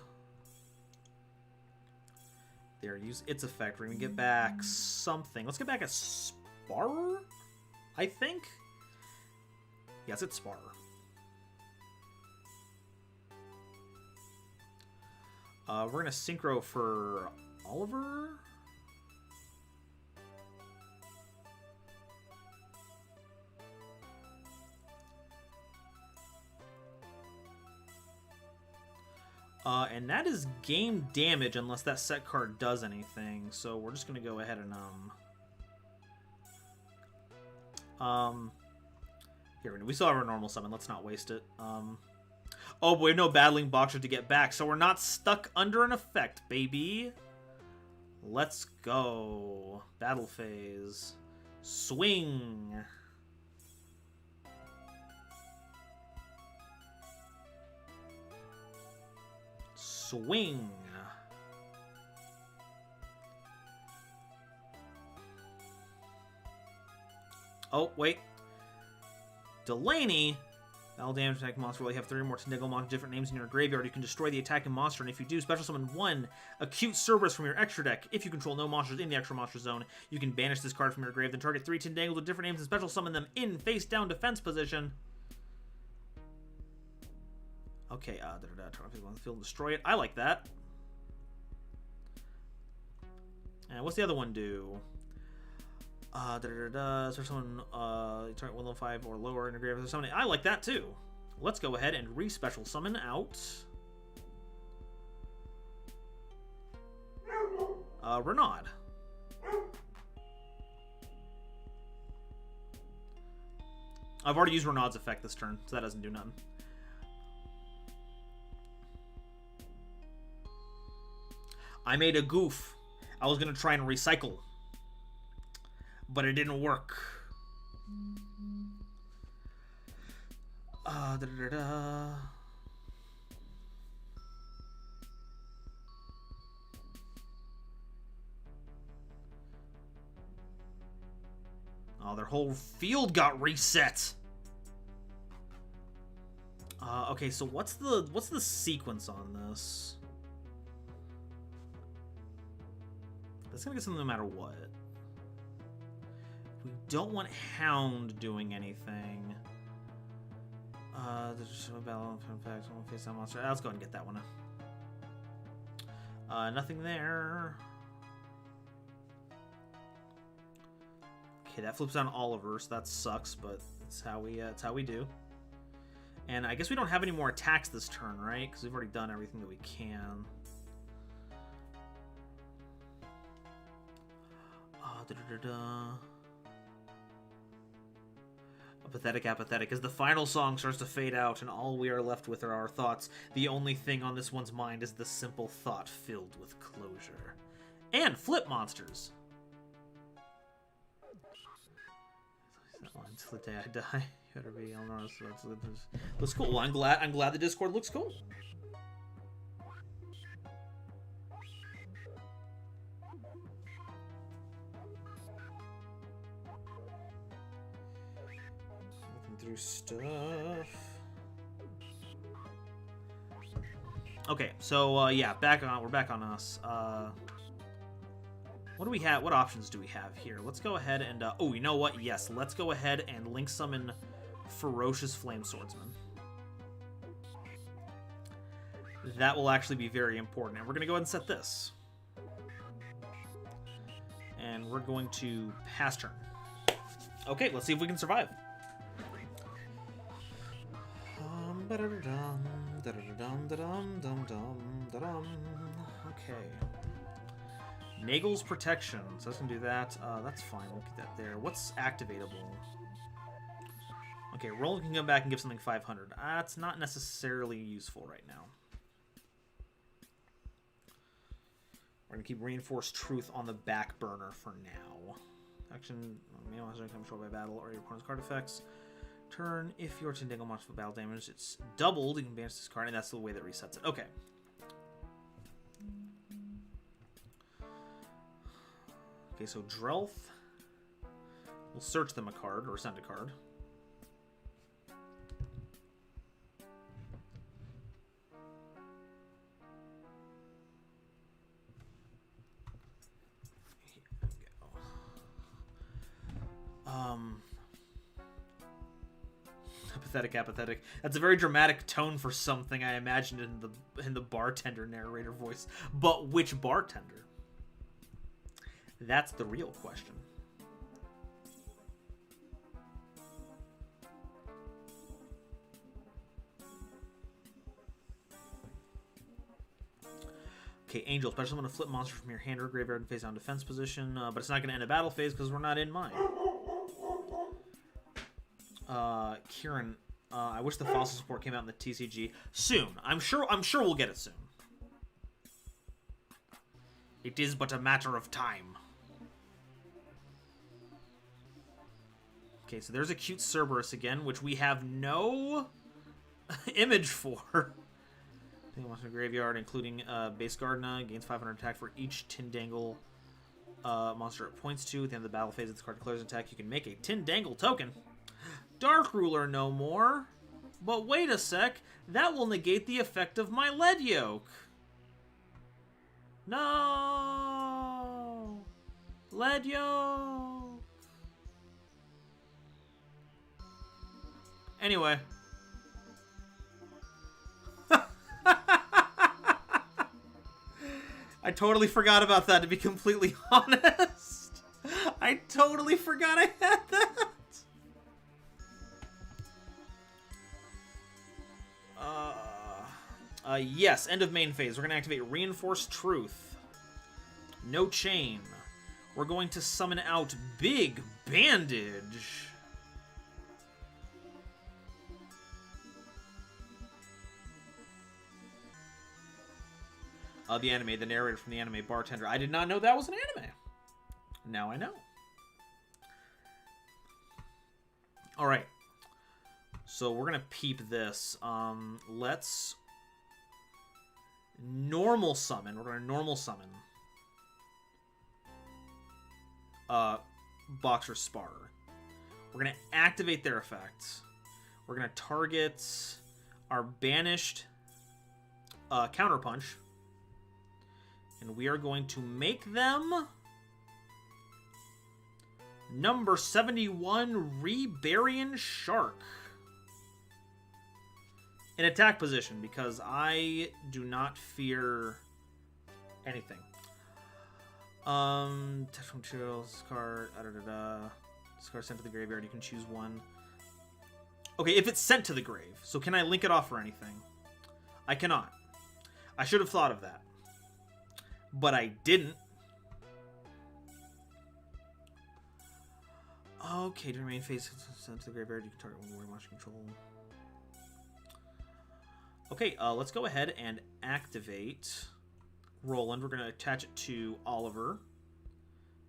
There, use its effect. We're going to get back something. Let's get back a Sparer, I think? Yes, it's Sparer. We're going to synchro for Oliver. And that is game damage unless that set card does anything. So we're just going to go ahead and here, we still have our normal summon. Let's not waste it. Oh, we have no battling boxer to get back, so we're not stuck under an effect, baby. Let's go. Battle phase. Swing. Swing. Oh, wait. Delaney. Battle damage attacking monster. Well, you have 3 more Tentacle monsters, different names in your graveyard. You can destroy the attacking monster, and if you do, special summon 1 Acute Cerberus from your extra deck. If you control no monsters in the extra monster zone, you can banish this card from your grave, then target 3 Tentacles with different names and special summon them in face-down defense position. Okay, turn off on the field and destroy it. I like that. And what's the other one do? Is there someone turn 105 or lower in a grave? Is there someone? I like that too. Let's go ahead and re-special summon out Renaud. I've already used Renaud's effect this turn, so that doesn't do nothing. I made a goof. I was gonna try and recycle, but it didn't work. Oh, their whole field got reset. Okay, so what's the sequence on this? That's gonna get something no matter what. We don't want Hound doing anything. There's a battle facts. We'll face that monster. Let's go ahead and get that one. Nothing there. Okay, that flips on Oliver, so that sucks, but it's how we do. And I guess we don't have any more attacks this turn, right? Because we've already done everything that we can. Apathetic. As the final song starts to fade out and all we are left with are our thoughts, the only thing on this one's mind is the simple thought filled with closure. And flip monsters. Until the day I die. Better be honest. Looks cool. Well, I'm glad the Discord looks cool. Looking through stuff. Okay, so yeah, we're back on us. What do we have? What options do we have here? Let's go ahead and oh, you know what? Yes, let's go ahead and link summon Ferocious Flame Swordsman. That will actually be very important. And we're gonna go ahead and set this. And we're going to pass turn. Okay, let's see if we can survive. Okay. Nagel's Protection. So that's gonna do that. That's fine. We'll get that there. What's activatable? Okay, Roll can come back and give something 500. That's not necessarily useful right now. We're gonna keep Reinforced Truth on the back burner for now. Action. Main monster controlled by battle or your opponent's card effects. Turn. If your Tindangle monster for battle damage, it's doubled. You can banish this card, and that's the way that resets it. Okay. Okay, so Drelth. We'll search them a card, or send a card. Here we go. Apathetic. That's a very dramatic tone for something I imagined in the bartender narrator voice. But which bartender? That's the real question. Okay, Angel. Special summon a flip monster from your hand or graveyard and face down defense position, but it's not going to end a battle phase because we're not in mine. Kieran. I wish the fossil support came out in the TCG soon. I'm sure we'll get it soon. It is but a matter of time. Okay, so there's a cute Cerberus again, which we have no image for. Take monster graveyard, including base Gardena, gains 500 attack for each Tindangle monster it points to. At the end of the battle phase, if this card declares an attack, you can make a Tindangle token. Dark Ruler no more. But wait a sec, that will negate the effect of my Lead Yoke. No! Lead Yoke! Anyway. I totally forgot about that, to be completely honest. I I totally forgot I had that. Yes, end of main phase. We're going to activate Reinforced Truth. No chain. We're going to summon out Big Bandage. The anime, the narrator from the anime, Bartender. I did not know that was an anime. Now I know. Alright. So we're going to peep this. Let's normal summon. We're going to normal summon Boxer Sparer. We're going to activate their effects. We're going to target our banished Counterpunch. And we are going to make them number 71 Rebarian Shark. In attack position, because I do not fear anything. Touch materials, card, discard sent to the graveyard, you can choose one. Okay, if it's sent to the grave, so can I link it off or anything? I cannot. I should have thought of that. But I didn't. Okay, during main phase, sent to the graveyard, you can target one warrior monster control. Okay, let's go ahead and activate Roland. We're going to attach it to Oliver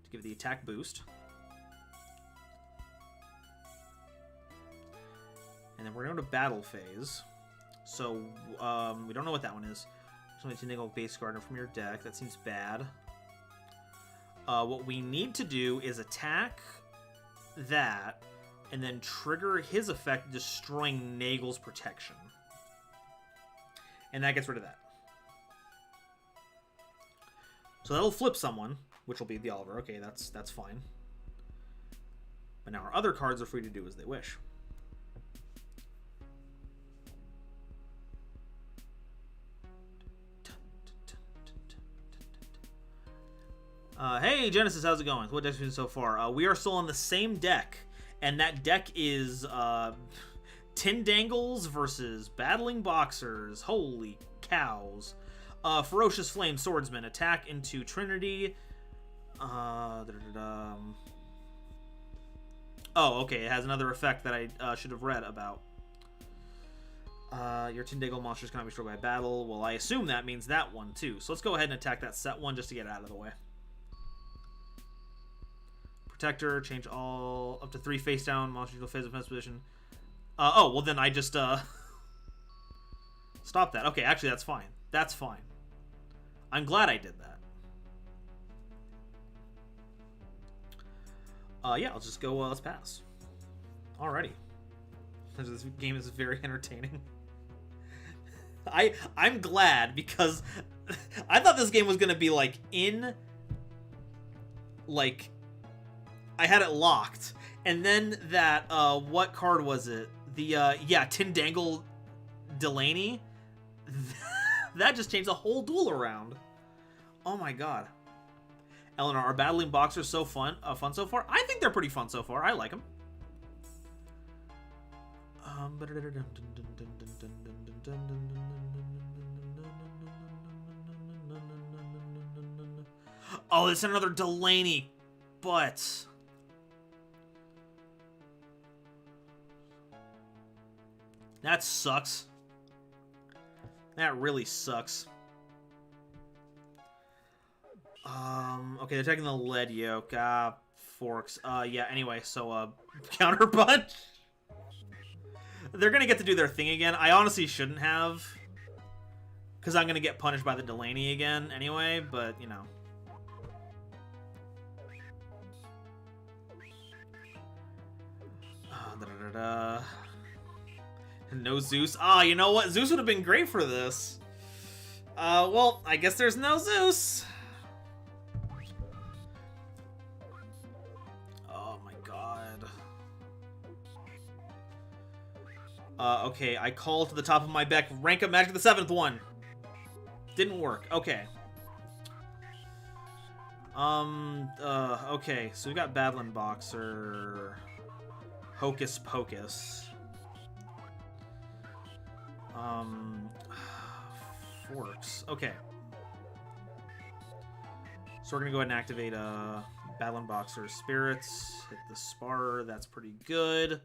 to give it the attack boost. And then we're going to battle phase. So, we don't know what that one is. Somebody to nickel base gardener from your deck. That seems bad. What we need to do is attack that and then trigger his effect, destroying Nagel's protection. And that gets rid of that. So that'll flip someone, which will be the Oliver. Okay, that's fine. But now our other cards are free to do as they wish. Hey, Genesis, how's it going? What deck's been so far? We are still on the same deck, and that deck is Tindangles versus Battling Boxers. Holy cows. Ferocious Flame Swordsman. Attack into Trinity. Oh, okay. It has another effect that I should have read about. Your Tindangle monsters cannot be destroyed by battle. Well, I assume that means that one, too. So let's go ahead and attack that set one just to get it out of the way. Protector. Change all up to 3 face down. Monsters to phase of defense position. Oh, well then I just, stop that. Okay, actually that's fine. That's fine. I'm glad I did that. Yeah, I'll just go, let's pass. Alrighty. This game is very entertaining. I'm glad because I thought this game was gonna be like I had it locked. And then that, what card was it? The, yeah, Tindangle Delaney. That just changed the whole duel around. Oh my god. Eleanor, are Battling Boxers so fun so far? I think they're pretty fun so far. I like them. Oh, it's another Delaney, but... That sucks. That really sucks. Okay, they're taking the lead yoke. Forks. Yeah, anyway, so, counter punch. They're gonna get to do their thing again. I honestly shouldn't have. Because I'm gonna get punished by the Delaney again anyway, but, you know. No Zeus. Ah, you know what? Zeus would have been great for this. Well, I guess there's no Zeus. Oh my god. Okay, I call to the top of my deck, rank up Magic the 7th one. Didn't work. Okay. Okay, so we got Battling Boxer. Hocus Pocus. Forks. Okay. So we're gonna go ahead and activate Battling Boxer Spirits. Hit the Spar. That's pretty good.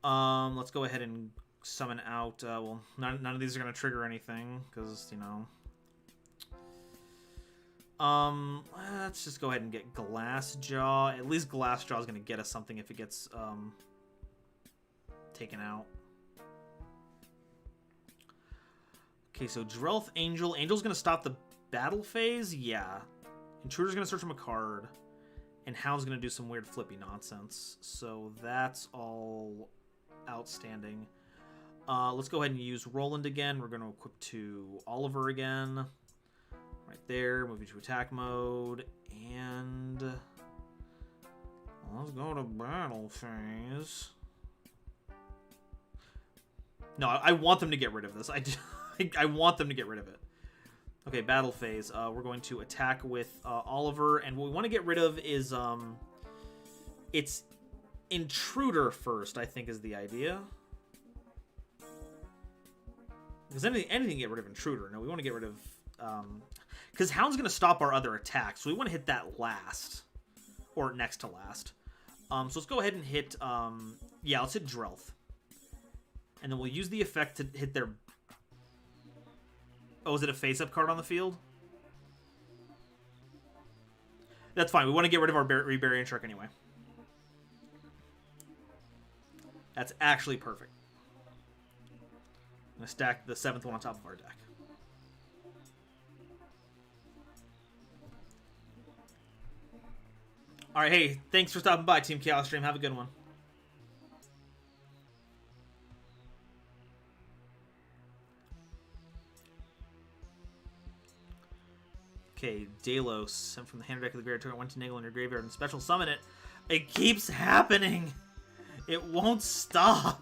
Let's go ahead and summon out. Well, none of these are gonna trigger anything because, you know. Let's just go ahead and get Glassjaw. At least Glassjaw is gonna get us something if it gets taken out. Okay, so Drelth Angel. Angel's gonna stop the battle phase? Yeah. Intruder's gonna search from a card. And Hound's gonna do some weird flippy nonsense. So that's all outstanding. Let's go ahead and use Roland again. We're gonna equip to Oliver again. Right there, move you to attack mode. And let's go to battle phase. No, I want them to get rid of this. I want them to get rid of it. Okay, battle phase. We're going to attack with Oliver, and what we want to get rid of is it's Intruder first, I think, is the idea. Because anything get rid of Intruder. No, we want to get rid of because Hound's going to stop our other attacks, so we want to hit that last or next to last. So let's go ahead and hit yeah, let's hit Drelth. And then we'll use the effect to hit their... Oh, is it a face-up card on the field? That's fine. We want to get rid of our Reburying Shark anyway. That's actually perfect. I'm going to stack the 7th one on top of our deck. Alright, hey, thanks for stopping by, Team Chaos Stream. Have a good one. Okay, Delos, sent from the hand deck of the graveyard. Target 1 to Niggle in your graveyard and special summon it. It keeps happening. It won't stop.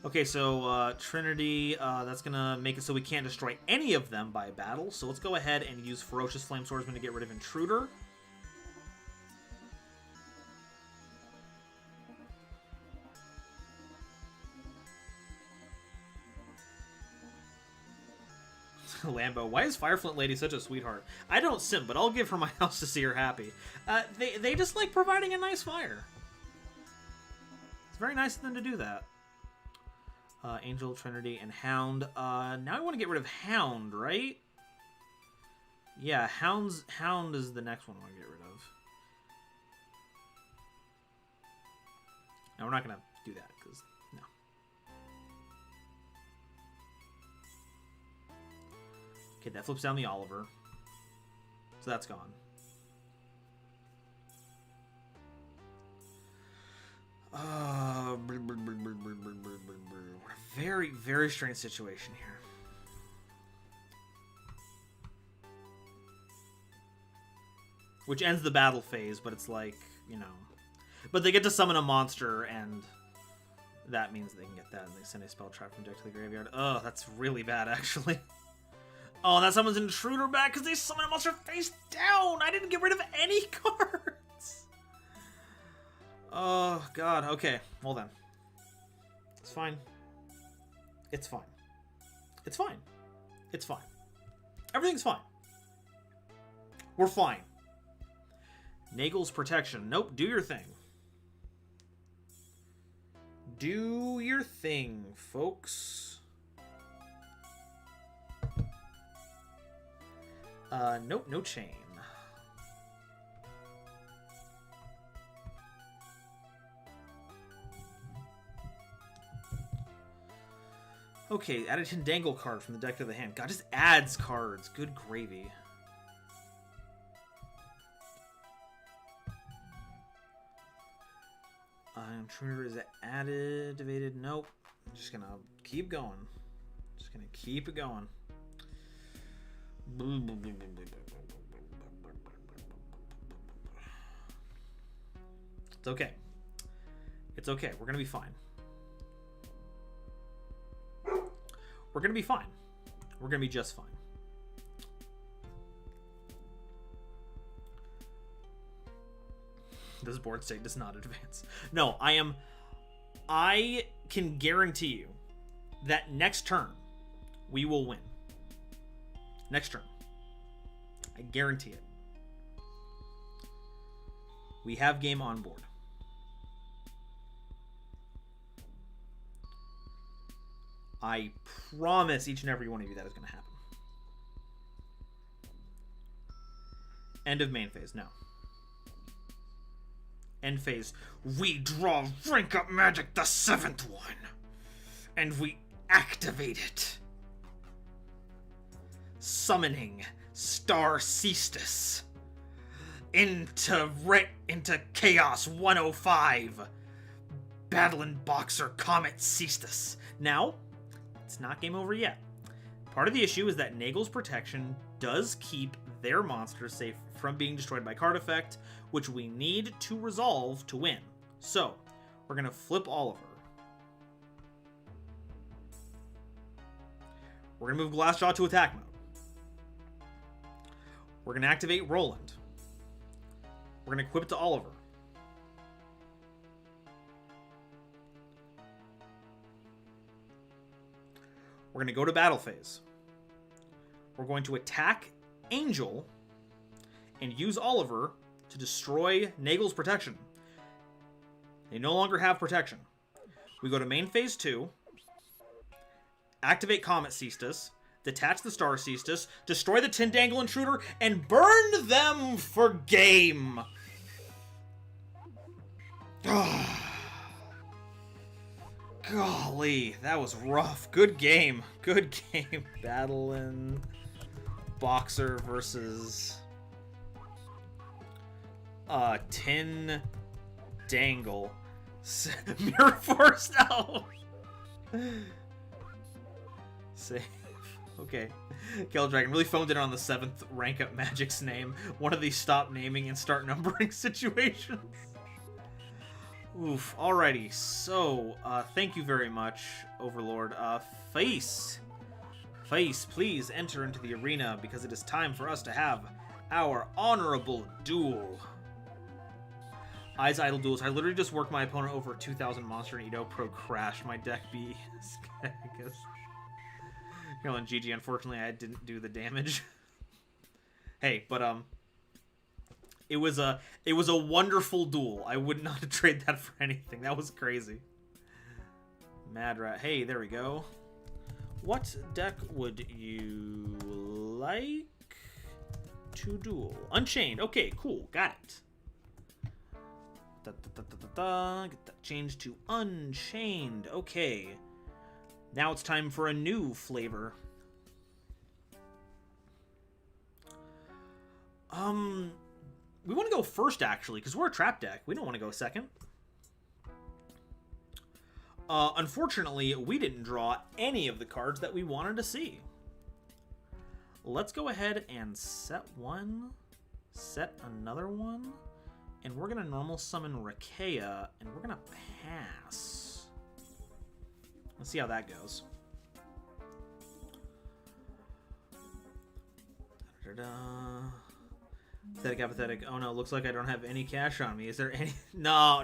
Okay, so Trinity, that's gonna make it so we can't destroy any of them by battle. So let's go ahead and use Ferocious Flame Swordsman to get rid of Intruder. Lambo, why is Fireflint Lady such a sweetheart? I don't simp, but I'll give her my house to see her happy. They just like providing a nice fire. It's very nice of them to do that. Angel, Trinity, and Hound. Now I want to get rid of Hound, right? Yeah, Hound is the next one I want to get rid of. Now we're not going to do that, because, no. Okay, that flips down the Oliver. So that's gone. We're a very, very strange situation here. Which ends the battle phase, but it's like, you know. But they get to summon a monster, and that means they can get that, and they send a spell trap from deck to the graveyard. Oh, that's really bad, actually. Oh, and that summons Intruder back because they summon a monster face down! I didn't get rid of any cards! Oh, God. Okay, hold on. It's fine. It's fine. It's fine. It's fine. Everything's fine. We're fine. Nagel's Protection. Nope, do your thing. Do your thing, folks. Nope, no chain. Okay, add a Tindangle card from the deck to the hand. God, just adds cards. Good gravy. Intruder is activated. Nope. I'm just gonna keep going. Just gonna keep it going. It's okay. It's okay. We're gonna be fine. We're gonna be fine. We're going to be just fine. This board state does not advance. No, I can guarantee you that next turn we will win. Next turn. I guarantee it. We have game on board. I promise each and every one of you that is going to happen. End of main phase. No. End phase. We draw Rank Up Magic, the 7th one. And we activate it. Summoning Star Cestus into Chaos 105. Battling Boxer Comet Cestus. Now, it's not game over yet. Part of the issue is that Nagel's protection does keep their monsters safe from being destroyed by card effect, which we need to resolve to win. So, we're going to flip Oliver. We're going to move Glassjaw to attack mode. We're going to activate Roland. We're going to equip it to Oliver. We're going to go to battle phase. We're going to attack Angel and use Oliver to destroy Nagel's protection. They no longer have protection. We go to main phase 2, activate Comet Cestus, detach the Star Cestus, destroy the Tindangle Intruder, and burn them for game. Golly, that was rough. Good game. Good game. Battling Boxer versus Tin Dangle. Mirror Force, no! Save. Okay. Dragon really phoned it on the 7th Rank Up Magic's name. One of these stop naming and start numbering situations. Oof. Alrighty. So, thank you very much, Overlord. Face, please enter into the arena because it is time for us to have our honorable duel. Eyes Idle Duels. I literally just worked my opponent over 2,000 Monster and Edo Pro Crash. My deck B. I guess. On GG, unfortunately, I didn't do the damage. Hey, but it was a wonderful duel. I would not trade that for anything. That was crazy. Mad Rat. Hey, there we go. What deck would you like to duel? Unchained. Okay, cool. Got it. Get that changed to Unchained. Okay. Now it's time for a new flavor. We want to go first, actually, because we're a trap deck. We don't want to go second. Unfortunately, we didn't draw any of the cards that we wanted to see. Let's go ahead and set one, set another one, and we're going to normal summon Rakea, and we're going to pass. Let's see how that goes. Pathetic, apathetic. Oh no, looks like I don't have any cash on me. Is there any? No.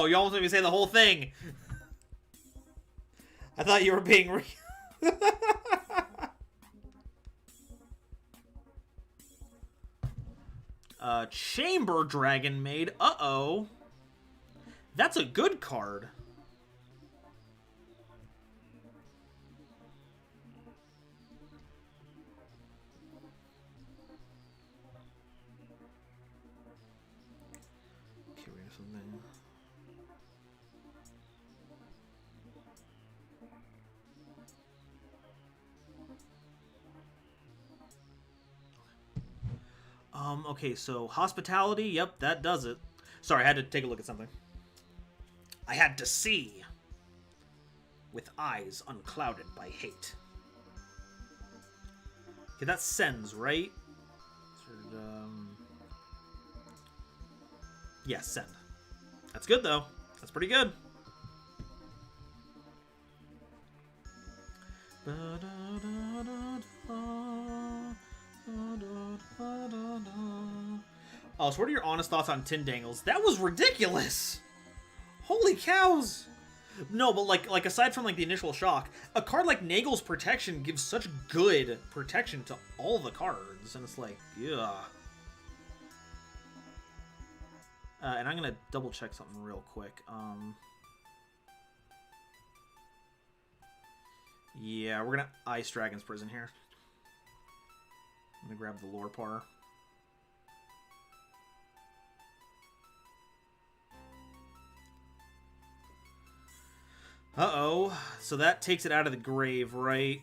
You almost made me say the whole thing. I thought you were being Chamber Dragon Maid. Uh-oh. That's a good card. Okay, so hospitality, yep, that does it. Sorry, I had to take a look at something. I had to see with eyes unclouded by hate. Okay, that sends, right? Yeah, send. That's good, though. That's pretty good. So what are your honest thoughts on Tindangles? That was ridiculous! Holy cows! No, but like aside from like the initial shock, a card like Nagel's Protection gives such good protection to all the cards, and it's like, yeah. And I'm gonna double check something real quick. Yeah, we're gonna Ice Dragon's Prison here. I'm gonna grab the lore par. Uh-oh. So that takes it out of the grave, right?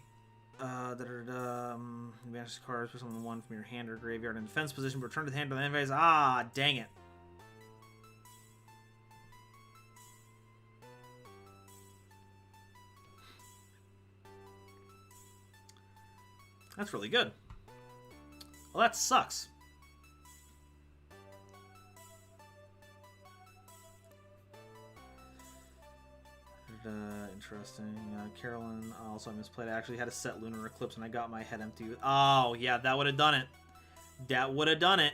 Banish cards, put something one from your hand or graveyard in defense position, but return to the hand of the enemies. Ah, dang it. That's really good. Well, that sucks. Interesting. Carolyn, also I misplayed. I actually had a set Lunar Eclipse and I got my head empty. Oh, yeah, that would have done it. That would have done it.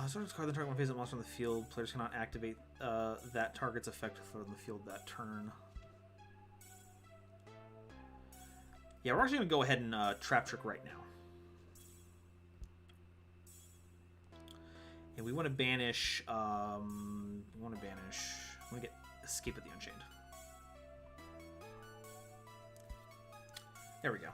Sort of card the target one phase of monster on the field. Players cannot activate that target's effect from the field that turn. Yeah, we're actually going to go ahead and Trap Trick right now. And we want to banish... we want to get Escape at the Unchained. There we go.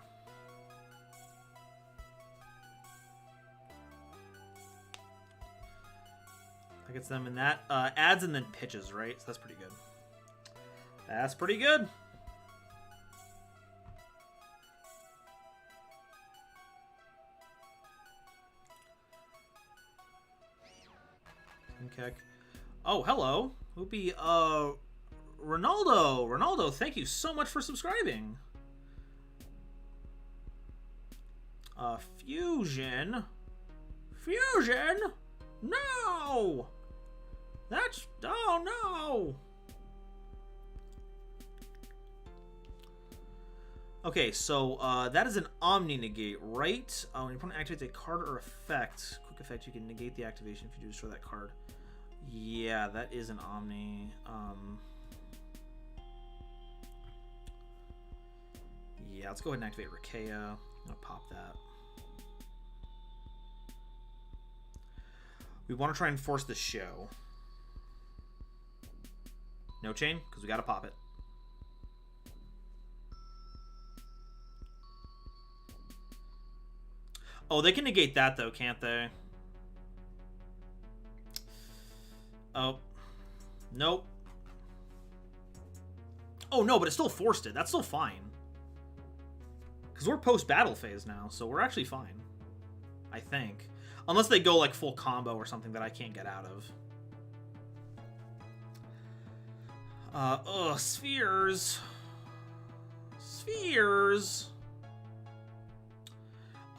That gets them in that. Adds and then pitches, right? So that's pretty good. That's pretty good. Okay. Oh, hello. Hoopy, Ronaldo. Ronaldo, thank you so much for subscribing. Fusion. Fusion? No! That's... Oh, no! Okay, so that is an Omni Negate, right? When your opponent activates a card or effect, quick effect, you can negate the activation if you do destroy that card. Yeah, that is an Omni. Yeah, let's go ahead and activate Rakea. I'm gonna pop that. We want to try and force the show. No chain, because we gotta pop it. Oh, they can negate that though, can't they? Oh. Nope. Oh, no, but it still forced it. That's still fine. Because we're post-battle phase now, so we're actually fine. I think. Unless they go, like, full combo or something that I can't get out of. Spheres. Spheres.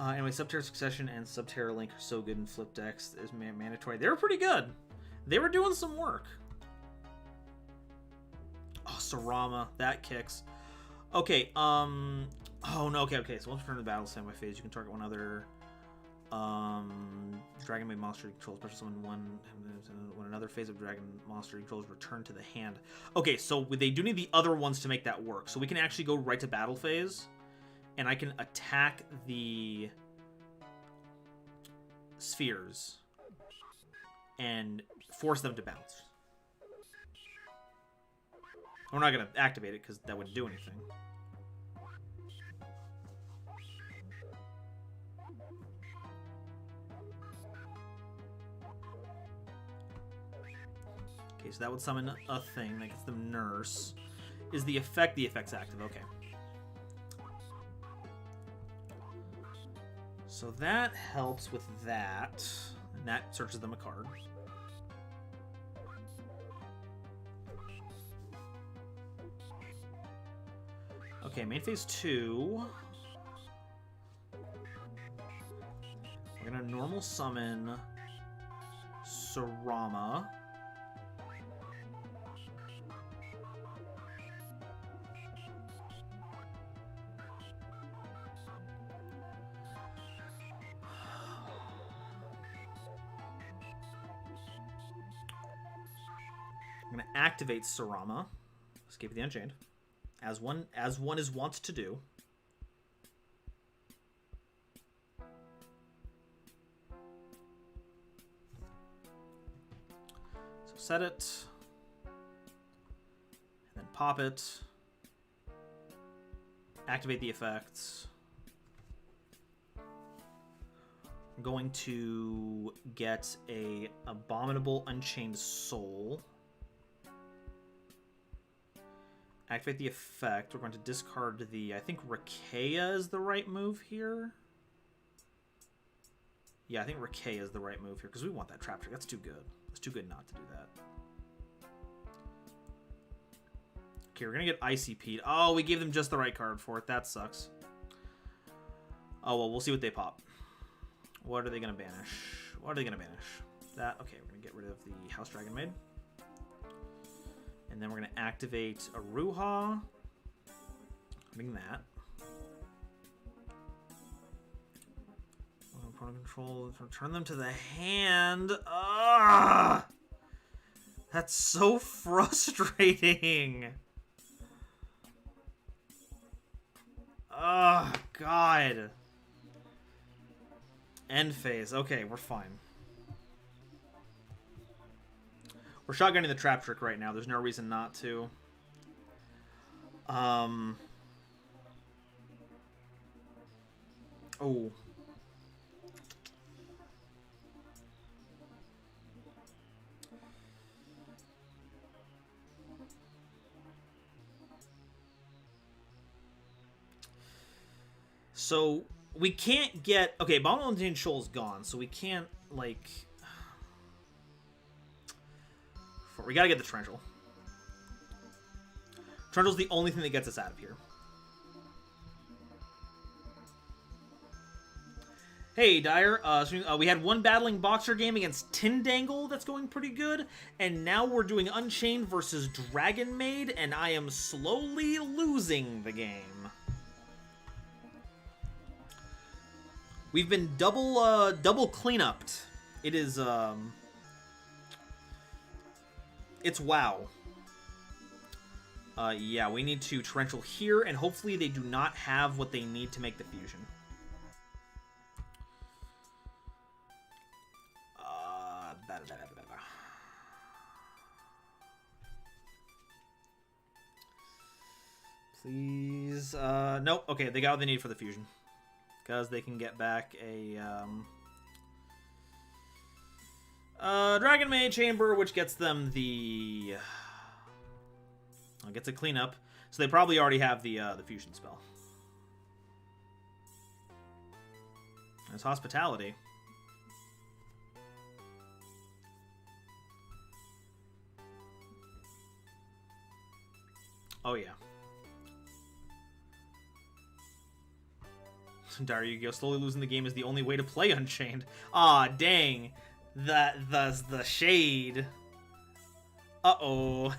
Anyway, Subterra Succession and Subterra Link are so good in flip decks. Is mandatory. They were pretty good. They were doing some work. Oh, Sarama. That kicks. Okay, oh, no, okay. So once return to the battle, standby phase, you can target one other Dragon Maid monster you control, special summon one when another phase of Dragon monster you control is returned to the hand. Okay, so they do need the other ones to make that work. So we can actually go right to battle phase, and I can attack the spheres and force them to bounce. We're not going to activate it because that wouldn't do anything. Okay, so that would summon a thing that gets them Nurse. Is the effect's active? Okay. So that helps with that. And that searches them a card. Okay, main phase 2. We're gonna normal summon Sarama. I'm gonna activate Sarama, Escape of the Unchained, as one is wont to do. So set it, and then pop it. Activate the effects. I'm going to get a Abominable Unchained Soul. Activate the effect. We're going to discard the... I think Rikeya is the right move here. Yeah, I think Rikeya is the right move here, because we want that trap trick. That's too good. It's too good not to do that. Okay, we're going to get Icy Pete. Oh, we gave them just the right card for it. That sucks. Oh, well, we'll see what they pop. What are they going to banish? What are they going to banish? That. Okay, we're going to get rid of the House Dragon Maid. And then we're going to activate a Ruha. Bring that. Opponent control. Return them to the hand. Ah! That's so frustrating. Oh, God. End phase. Okay, we're fine. We're shotgunning the trap trick right now. There's no reason not to. Oh. So we can't get... Okay, Abominable Unchained Soul's gone, so we can't, like... We gotta get the Torrential. Torrential's the only thing that gets us out of here. Hey, Dyer. We had one Battling Boxer game against Tindangle that's going pretty good, and now we're doing Unchained versus Dragon Maid, and I am slowly losing the game. We've been double cleanupped. It is, it's WoW. Yeah, we need to Torrential here, and hopefully they do not have what they need to make the fusion. Please, nope. Okay, they got what they need for the fusion. Because they can get back a, Dragon Maid Chamber, which gets them the... gets a cleanup. So they probably already have the fusion spell. There's Hospitality. Oh, yeah. GoldenNovaYugioh, slowly losing the game is the only way to play Unchained. Ah, dang. The shade. Uh-oh. And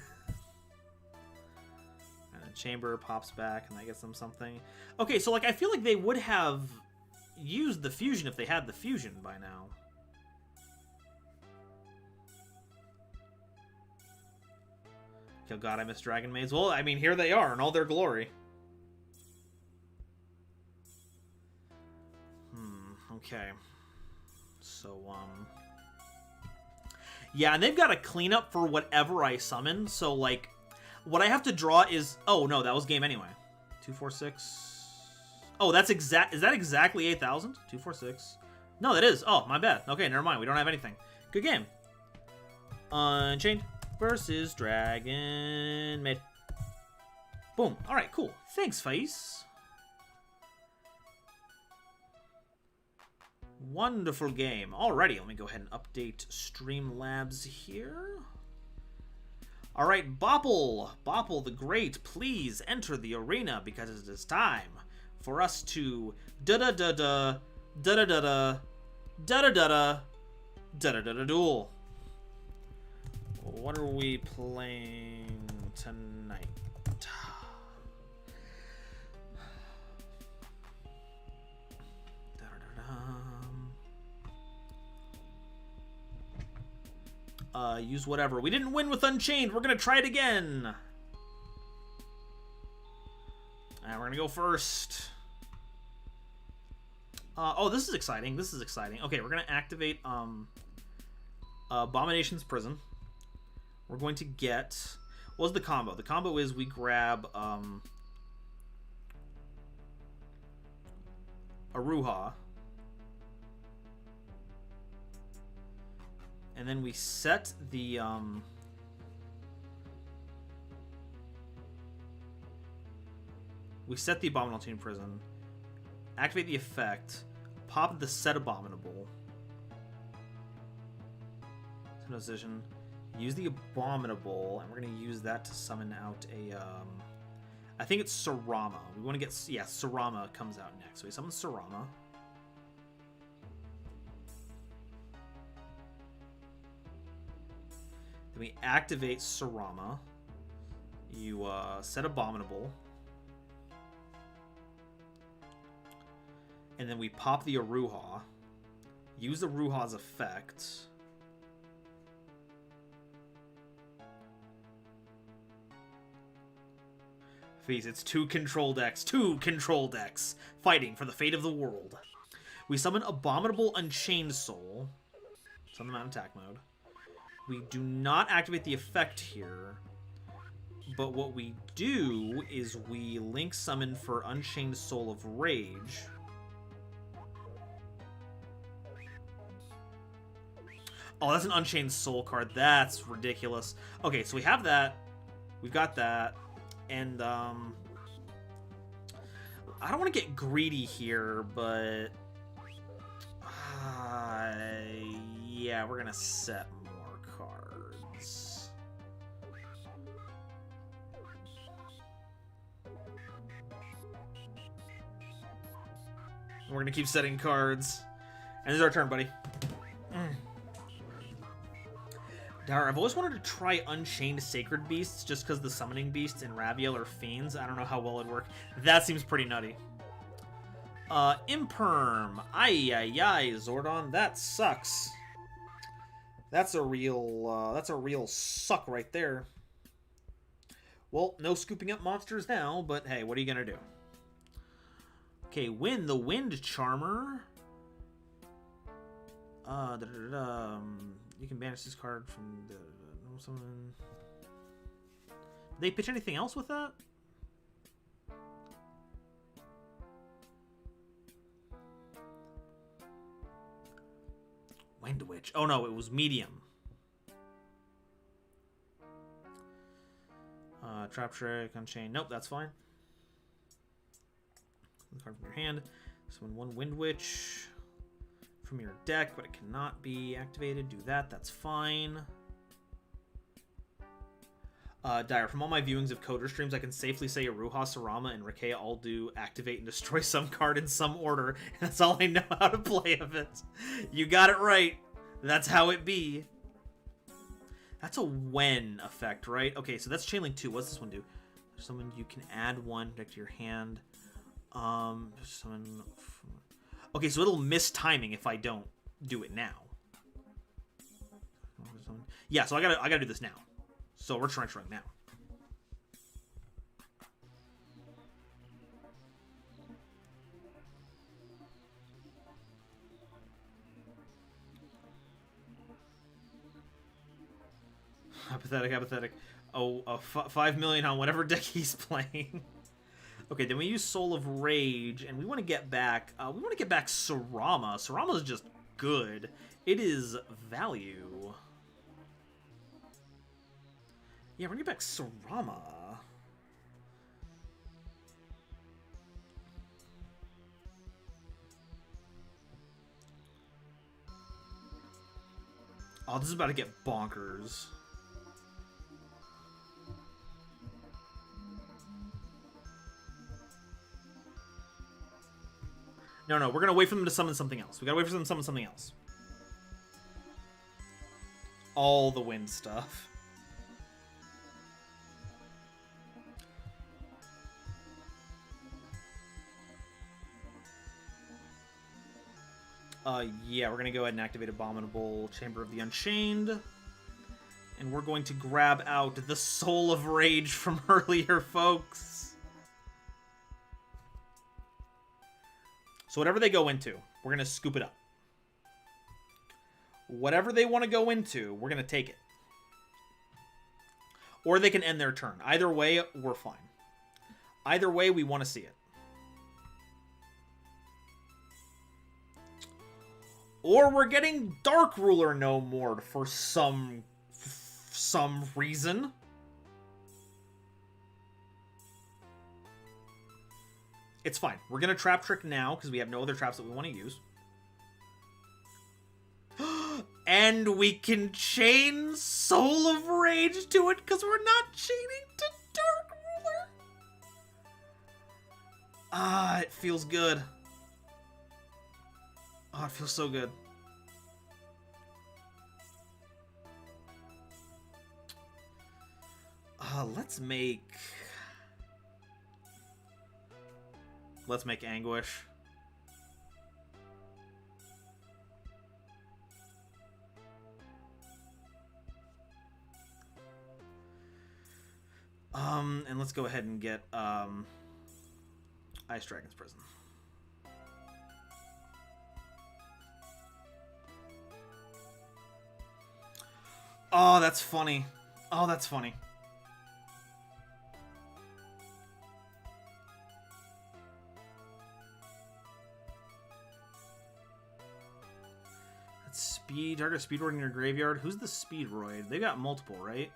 the chamber pops back, and that gets them something. Okay, so, like, I feel like they would have used the fusion if they had the fusion by now. Oh, God, I miss Dragon Maids. Well, I mean, here they are in all their glory. Okay. So, yeah, and they've got a cleanup for whatever I summon, so, like, what I have to draw is... Oh, no, that was game anyway. 2, 4, 6... Oh, that's exact... Is that exactly 8,000? 2, 4, 6... No, that is. Oh, my bad. Okay, never mind. We don't have anything. Good game. Unchained versus Dragon Maid. Boom. Alright, cool. Thanks, Face. Wonderful game. Alrighty, let me go ahead and update Streamlabs here. Alright, Bopple. Bopple the Great, please enter the arena because it is time for us to da-da-da-da, da-da-da-da, da-da-da-da, da-da-da-da duel. What are we playing tonight? Use whatever. We didn't win with Unchained. We're going to try it again. And we're going to go first. Oh, this is exciting. This is exciting. Okay, we're going to activate Abomination's Prison. We're going to get... What's the combo? The combo is we grab Aruha. And then we set the... we set the Abominable Prison. Activate the effect. Pop the set Abominable. Decision. Use the Abominable, and we're going to use that to summon out a, I think it's Sarama. We want to get, yeah, Sarama comes out next. So we summon Sarama. Then we activate Sarama. You set Abominable. And then we pop the Aruha. Use the Aruha's effect. It's two control decks fighting for the fate of the world. We summon Abominable Unchained Soul. Summon them out in attack mode. We do not activate the effect here, but what we do is we link summon for Unchained Soul of Rage. Oh, that's an Unchained Soul card. That's ridiculous. Okay, so we have that. We've got that. And, I don't want to get greedy here, but... yeah, we're going to set more cards. We're going to keep setting cards. And this is our turn, buddy. Dar, I've always wanted to try Unchained Sacred Beasts just because the Summoning Beasts in Raviel are Fiends. I don't know how well it'd work. That seems pretty nutty. Imperm. Ay, Zordon. That sucks. That's a real suck right there. Well, no scooping up monsters now, but hey, what are you gonna do? Okay, Win the Wind Charmer. You can banish this card from the normal summon. Did they pitch anything else with that? Wind Witch. Oh no, it was medium. Trap Trick, Unchained. Nope, that's fine. The card from your hand. Summon one Wind Witch from your deck, but it cannot be activated. Do that. That's fine. Dire, from all my viewings of Coder streams, I can safely say Aruha, Sarama, and Rikea all do activate and destroy some card in some order. And that's all I know how to play of it. You got it right. That's how it be. That's a when effect, right? Okay, so that's Chainlink 2. What's this one do? Summon, you can add one deck to your hand. Summon... Okay, so it'll miss timing if I don't do it now. Yeah, so I gotta do this now. So we're trying now. Apathetic. Oh, 5 million on whatever deck he's playing. Okay, then we use Soul of Rage, and we want to get back... we want to get back Sarama. Sarama's just good. It is value. Yeah, we're going to get back Sarama. Oh, this is about to get bonkers. No, we're going to wait for them to summon something else. We got to wait for them to summon something else. All the wind stuff. Yeah, we're going to go ahead and activate Abominable Chamber of the Unchained. And we're going to grab out the Soul of Rage from earlier, folks. So whatever they go into, we're going to scoop it up. Whatever they want to go into, we're going to take it. Or they can end their turn. Either way, we're fine. Either way, we want to see it. Or we're getting Dark Ruler no more for some reason. It's fine. We're going to Trap Trick now because we have no other traps that we want to use. And we can chain Soul of Rage to it because we're not chaining to Dark Ruler. Ah, it feels good. Oh, it feels so good. Let's make Anguish. And let's go ahead and get Ice Dragon's Prison. Oh, that's funny. Oh, that's funny. That's speed. Target Speedroid in your graveyard. Who's the Speedroid? They got multiple, right?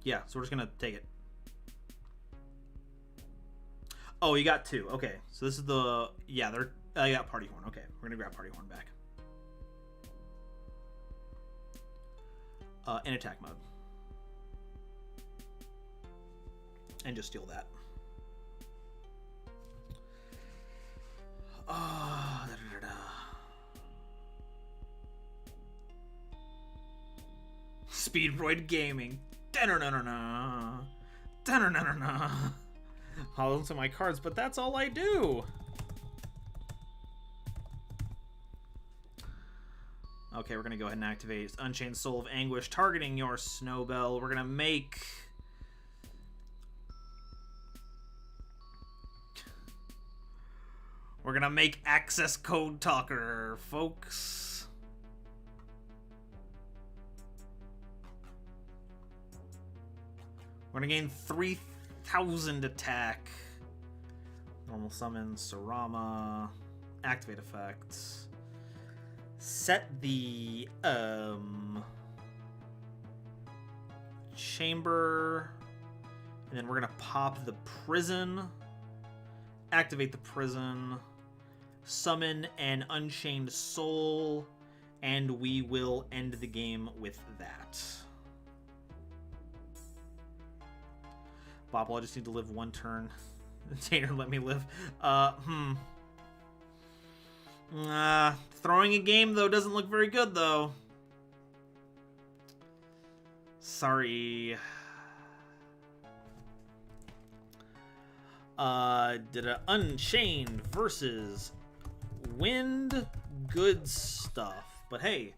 Yeah, so we're just gonna take it. Oh, you got two. Okay, so this is the... Yeah, they're... I got Party Horn. Okay, we're gonna grab Party Horn back. In attack mode. And just steal that. Oh, Speedroid Gaming. I'll listen to my cards, but that's all I do. Okay, we're gonna go ahead and activate Unchained Soul of Anguish, targeting your Snowbell. We're gonna make... We're gonna make Access Code Talker, folks. We're gonna gain 3,000 attack. Normal summon, Sarama. Activate effects. Set the chamber. And then we're gonna pop the prison. Activate the prison. Summon an Unchained Soul. And we will end the game with that. Bopple, I just need to live one turn. Tater, let me live. Throwing a game, though, doesn't look very good, though. Sorry. Did a Unchained versus Wind. Good stuff. But hey,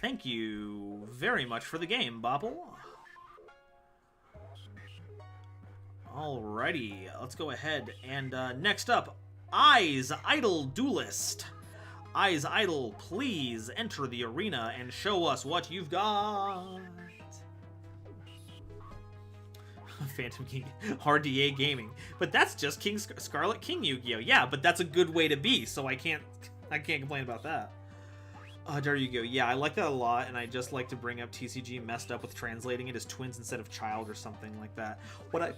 thank you very much for the game, Bopple. Alrighty, let's go ahead and next up, Eyes Idol Duelist. Eyes Idol, please enter the arena and show us what you've got. Phantom King, RDA Gaming, but that's just King Scarlet King Yu-Gi-Oh. Yeah, but that's a good way to be, so I can't complain about that. There you go. Yeah, I like that a lot, and I just like to bring up TCG messed up with translating it as twins instead of child or something like that. What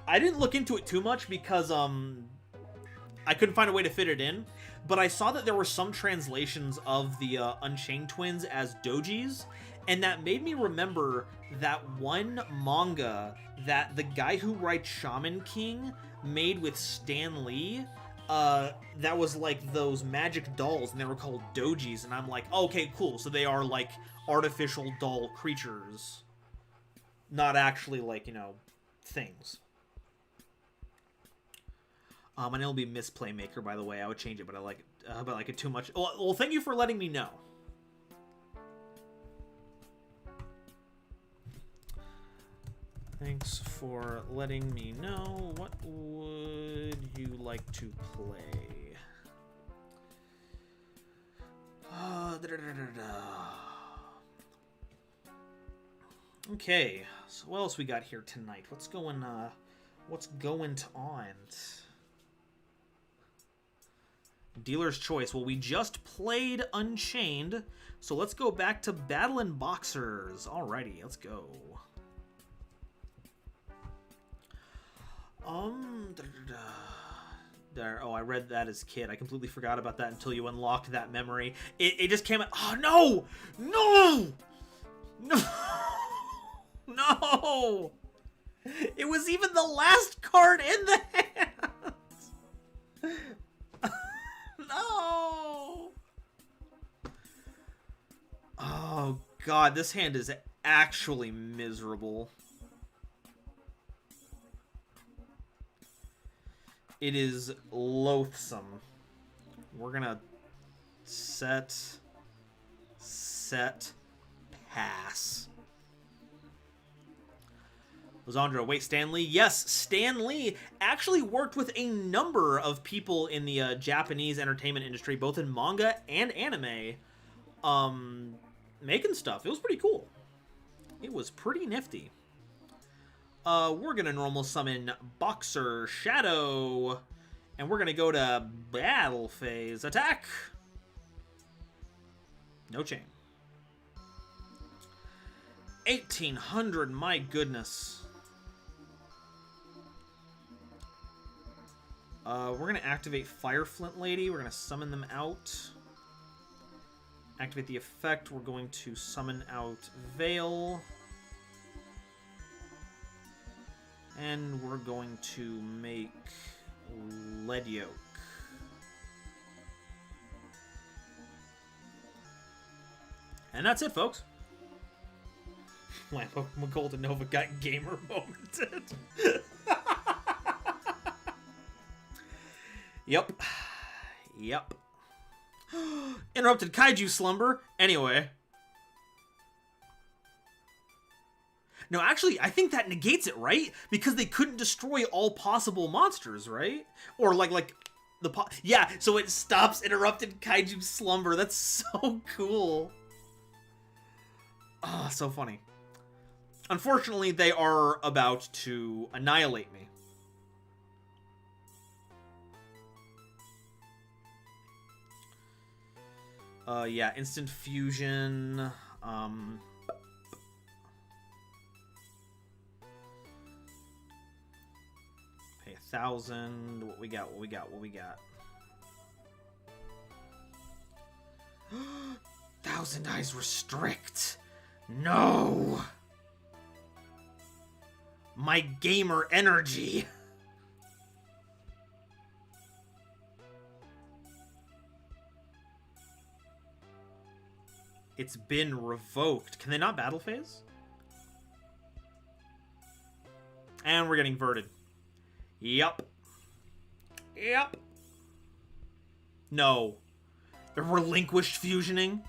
I didn't look into it too much because I couldn't find a way to fit it in, but I saw that there were some translations of the Unchained twins as dojis, and that made me remember that one manga that the guy who writes Shaman King made with Stan Lee, that was like those magic dolls, and they were called dojis, and I'm like, okay, cool, so they are like artificial doll creatures, not actually like, you know, things. My name will be Miss Playmaker, by the way. I would change it, but I like it too much. Well, thank you for letting me know. Thanks for letting me know. What would you like to play? Okay, so what else we got here tonight? What's going on? Dealer's Choice. Well, we just played Unchained, so let's go back to Battlin' Boxers. Alrighty, let's go. There. Oh, I read that as kid. I completely forgot about that until you unlocked that memory. It just came out. Oh, no! No! No! No! It was even the last card in the hand! No! Oh, God. This hand is actually miserable. It is loathsome. We're gonna set, pass. Lizandra, wait, Stan Lee? Yes, Stan Lee actually worked with a number of people in the Japanese entertainment industry, both in manga and anime, making stuff. It was pretty cool. It was pretty nifty. We're gonna normal summon Boxer Shadow, and we're gonna go to battle phase. Attack! No chain. 1800, my goodness. We're gonna activate Fire Flint Lady. We're gonna summon them out. Activate the effect. We're going to summon out Veil. And we're going to make Lead Yolk. And that's it, folks. Lampo GoldenNova got gamer momented. Yep. Interrupted Kaiju slumber. Anyway. No, actually, I think that negates it, right? Because they couldn't destroy all possible monsters, right? Or like yeah, so it stops interrupted Kaiju slumber. That's so cool. Oh, so funny. Unfortunately, they are about to annihilate me. Yeah, instant fusion. Pay 1,000. What we got? 1,000 eyes restrict. No. My gamer energy. It's been revoked. Can they not battle phase? And we're getting verted. Yup. No. They're relinquished fusioning.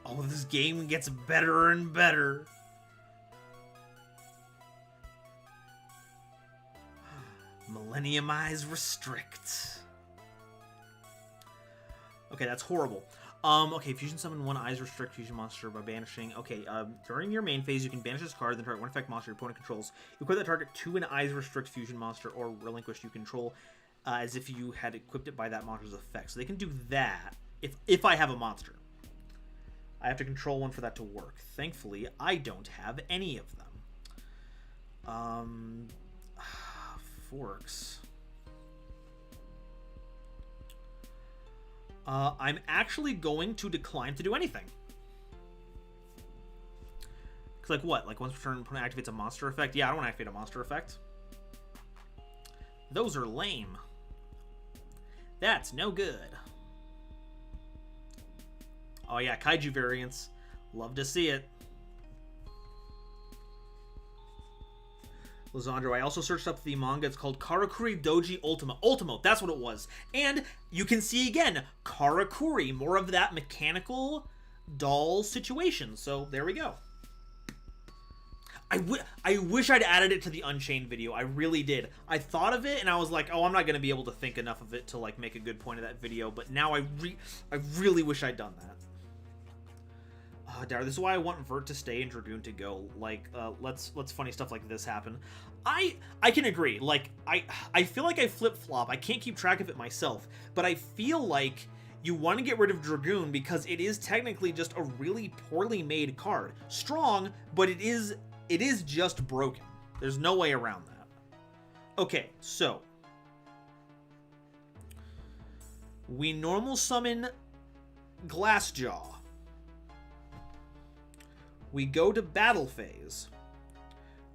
Oh, this game gets better and better. Millennium Eyes restrict. Okay, that's horrible. Okay, fusion summon one Eyes restrict fusion monster by banishing. Okay, during your main phase, you can banish this card, then target one effect monster your opponent controls. You equip that target to an Eyes restrict fusion monster or relinquish you control as if you had equipped it by that monster's effect. So they can do that if I have a monster. I have to control one for that to work. Thankfully, I don't have any of them. Forks. I'm actually going to decline to do anything. Like what? Like once per turn, opponent activates a monster effect? Yeah, I don't want to activate a monster effect. Those are lame. That's no good. Oh yeah, Kaiju variants. Love to see it. Lizandro, I also searched up the manga. It's called Karakuri Doji Ultimo. Ultimo, that's what it was. And you can see again, Karakuri, more of that mechanical doll situation. So there we go. I wish I'd added it to the Unchained video. I really did. I thought of it and I was like, oh, I'm not going to be able to think enough of it to like make a good point of that video. But now I really wish I'd done that. Dar, this is why I want Vert to stay and Dragoon to go. Like, let's funny stuff like this happen. I can agree. Like, I feel like I flip-flop. I can't keep track of it myself. But I feel like you want to get rid of Dragoon because it is technically just a really poorly made card. Strong, but it is just broken. There's no way around that. Okay, so we normal summon Glassjaw. We go to battle phase.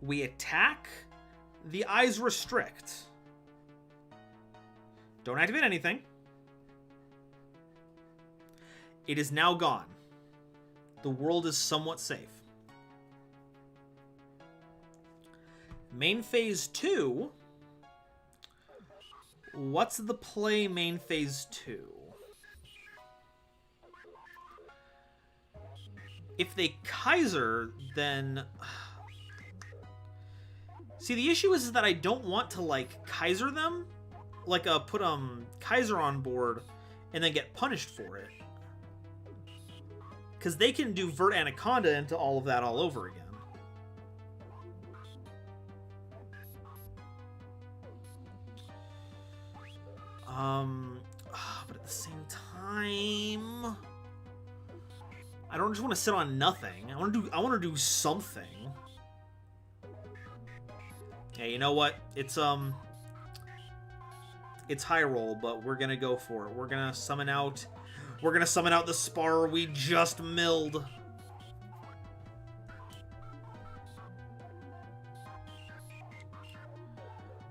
We attack. The eyes restrict. Don't activate anything. It is now gone. The world is somewhat safe. Main phase 2. What's the play main phase 2? If they Kaiser, then... See, the issue is that I don't want to, like, Kaiser them. Like, put, Kaiser on board and then get punished for it. Because they can do Vert Anaconda into all of that all over again. But at the same time... I don't just want to sit on nothing. I want to do something. Hey, you know what? It's high roll, but we're gonna go for it. We're gonna summon out the spar we just milled.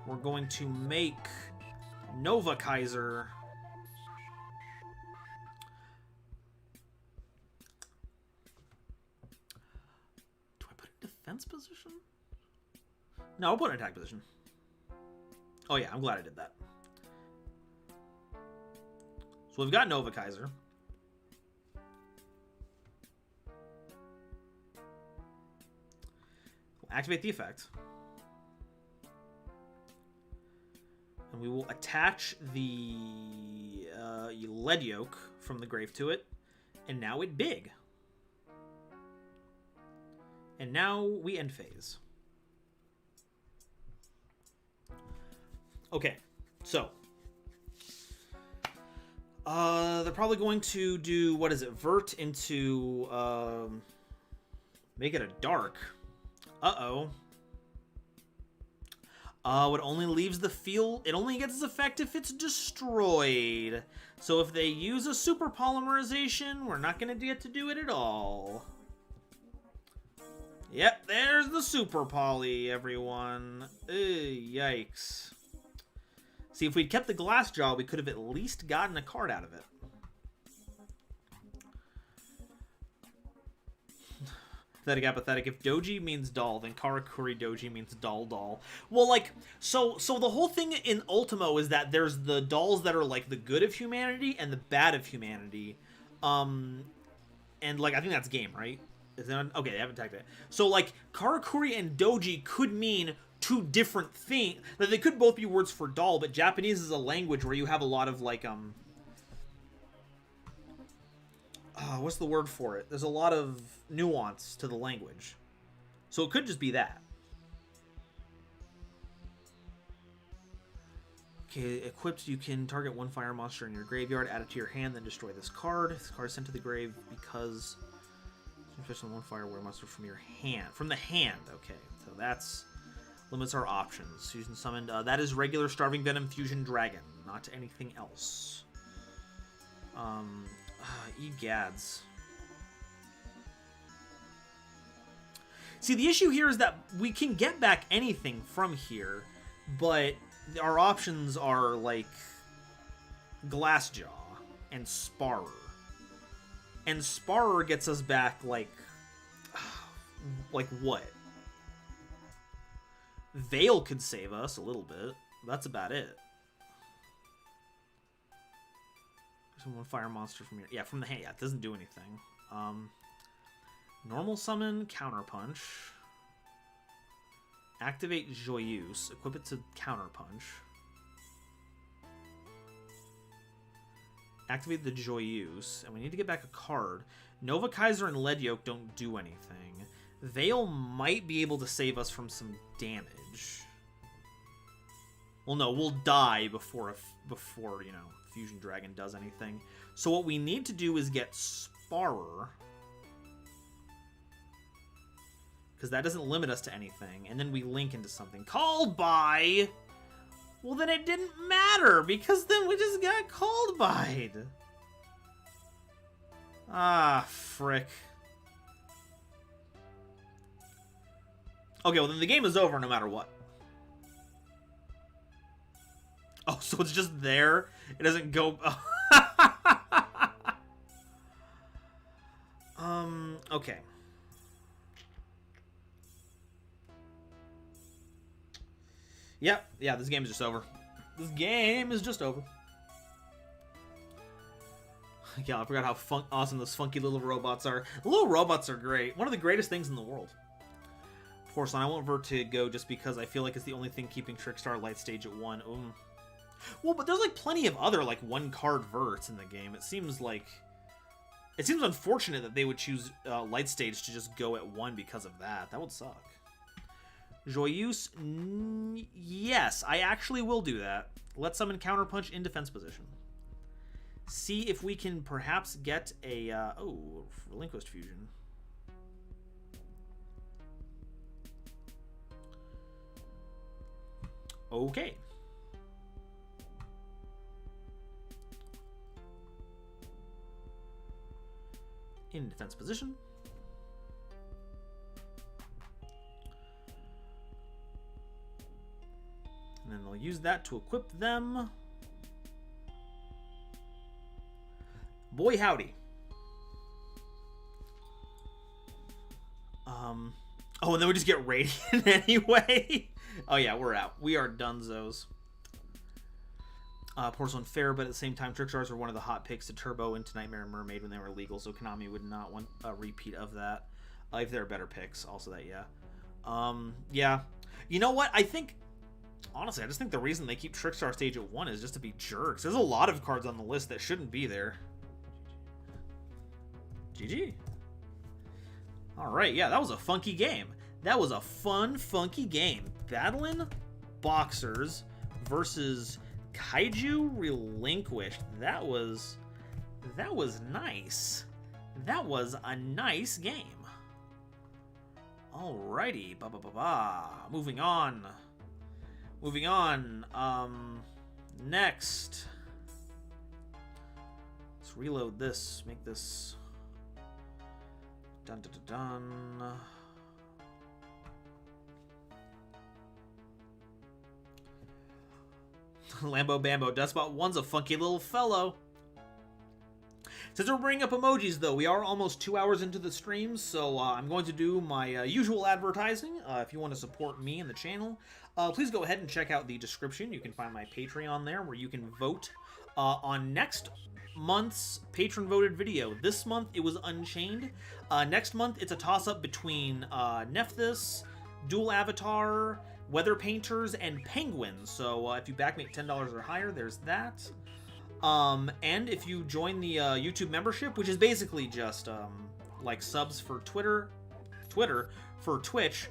We're going to make Nova Kaiser. Defense position? No, I'll put in attack position. Oh yeah, I'm glad I did that. So we've got Nova Kaiser. We'll activate the effect. And we will attach the lead yoke from the grave to it. And now it big. And now we end phase. Okay, so they're probably going to do, what is it, Vert into make it a dark. Uh-oh. It only leaves the field. It only gets its effect if it's destroyed. So if they use a super polymerization, we're not going to get to do it at all. Yep, there's the super poly, everyone. Yikes. See, if we'd kept the Glassjaw, we could have at least gotten a card out of it. Pathetic, apathetic. If Doji means doll, then Karakuri Doji means doll. Well, like, so the whole thing in Ultimo is that there's the dolls that are, like, the good of humanity and the bad of humanity. And, like, I think that's game, right? Is it on? Okay, they haven't tagged it. So, like, Karakuri and Doji could mean two different things. Like, they could both be words for doll, but Japanese is a language where you have a lot of, like, what's the word for it? There's a lot of nuance to the language. So it could just be that. Okay, equipped, you can target one fire monster in your graveyard, add it to your hand, then destroy this card. This card is sent to the grave because... Especially one fire were monster from your hand. From the hand, okay. So that's limits our options. Fusion summoned. That is regular Starving Venom Fusion Dragon, not anything else. Egads. See, the issue here is that we can get back anything from here, but our options are like Glassjaw and Sparer. And Sparer gets us back, like what? Veil could save us a little bit. That's about it. There's one fire monster from here. Yeah, from the hand. Yeah, it doesn't do anything. Normal summon, counterpunch. Activate Joyeuse. Equip it to counterpunch. Activate the Joyeuse. And we need to get back a card. Nova Kaiser and Lead Yoke don't do anything. Veil might be able to save us from some damage. Well, no, we'll die before, you know, Fusion Dragon does anything. So what we need to do is get Sparer. Because that doesn't limit us to anything. And then we link into something. Called by... Well, then it didn't matter, because then we just got called by'd. Ah, frick. Okay, well, then the game is over no matter what. Oh, so it's just there? It doesn't go... Okay. Yep, yeah, this game is just over. This game is just over. Yeah, I forgot how awesome those funky little robots are. The little robots are great. One of the greatest things in the world. Porcelain, I want Vert to go just because I feel like it's the only thing keeping Trickstar Light Stage at 1. Well, but there's like plenty of other like one-card Verts in the game. It seems like... It seems unfortunate that they would choose Light Stage to just go at 1 because of that. That would suck. Joyeuse, yes, I actually will do that. Let's summon Counterpunch in defense position. See if we can perhaps get a, Relinquished Fusion. Okay. In defense position. And then they'll use that to equip them. Boy howdy. Oh, and then we just get Radiant anyway. Oh yeah, we're out. We are dunzos. Porcelain fair, but at the same time, Trickstars were one of the hot picks to turbo into Nightmare and Mermaid when they were legal, so Konami would not want a repeat of that. If there are better picks, also that, yeah. Yeah. You know what? I think... Honestly, I just think the reason they keep Trickstar Stage at 1 is just to be jerks. There's a lot of cards on the list that shouldn't be there. GG. Alright, yeah, that was a funky game. That was a fun, funky game. Battling Boxers versus Kaiju Relinquished. That was nice. That was a nice game. Alrighty, moving on. Moving on. Next. Let's reload this. Make this. Dun dun dun dun. Lambo Bambo Dustbot 1's a funky little fellow. Since we're bringing up emojis, though, we are almost 2 hours into the stream, so I'm going to do my usual advertising. If you want to support me and the channel, please go ahead and check out the description. You can find my Patreon there, where you can vote on next month's patron-voted video. This month, it was Unchained. Next month, it's a toss-up between Nephthys, Dual Avatar, Weather Painters, and Penguins. So if you back me at $10 or higher, there's that. And if you join the YouTube membership, which is basically just like subs for Twitter for Twitch,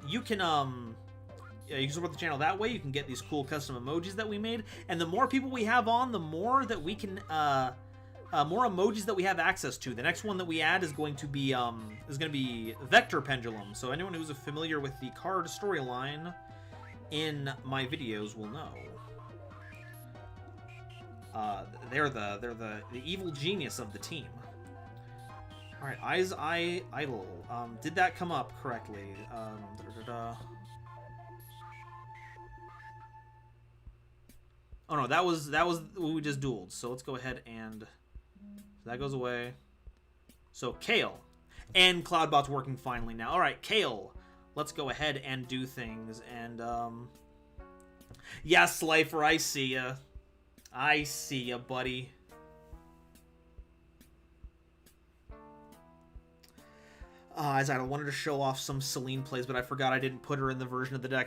you can support the channel that way. You can get these cool custom emojis that we made, and the more people we have on, the more that we can more emojis that we have access to. The next one that we add is going to be Vector Pendulum. So anyone who's familiar with the card storyline in my videos will know. They're the evil genius of the team. All right, Eyes Eye Idol. Did that come up correctly? Oh no, that was what we just dueled. So let's go ahead and that goes away. So Kale and Cloudbot's working finally now. All right, Kale. let's go ahead and do things. And, yeah, Slifer, I see ya. I see ya, buddy. As I wanted to show off some Celine plays, but I forgot I didn't put her in the version of the deck.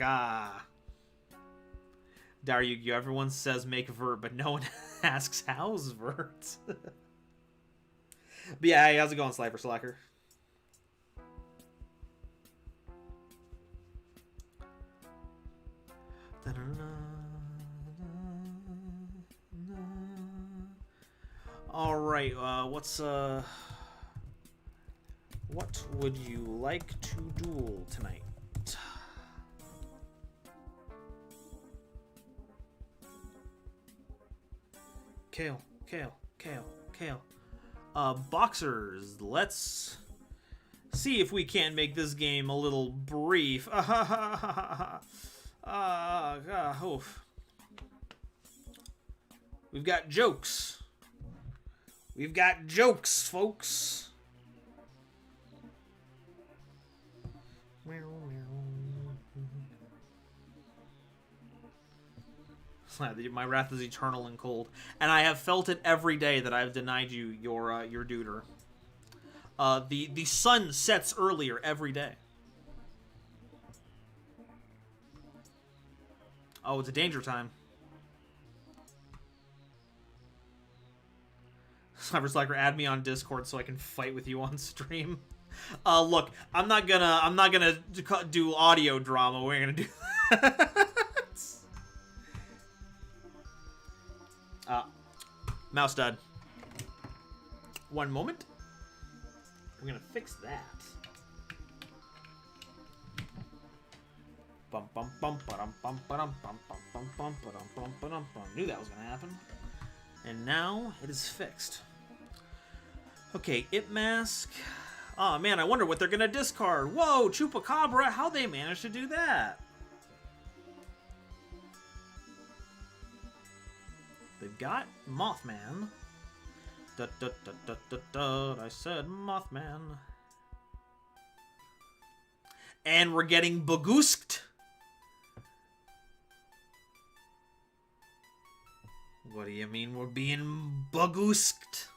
Yu-Gi-Oh! Everyone says make vert, but no one asks how's vert. But yeah, hey, how's it going, Slifer Slacker? Alright, what would you like to duel tonight? Kale. Boxers, let's see if we can't make this game a little brief. Oof. We've got jokes. We've got jokes, folks. My wrath is eternal and cold, and I have felt it every day that I have denied you your duder. The sun sets earlier every day. Oh, it's a danger time. Cyber Slacker, add me on Discord so I can fight with you on stream. Look, I'm not gonna do audio drama. We're gonna do that. Mouse dud. One moment. We're gonna fix that. Bum bum bum ba-dum bum ba-dum bum bum bum bum ba-dum bum ba-dum bum. Knew that was gonna happen. And now it is fixed. Okay, It Mask. Oh man, I wonder what they're gonna discard. Whoa, Chupacabra, how'd they manage to do that? They've got Mothman. I said Mothman. And we're getting Bagoosked. What do you mean we're being Bagoosked?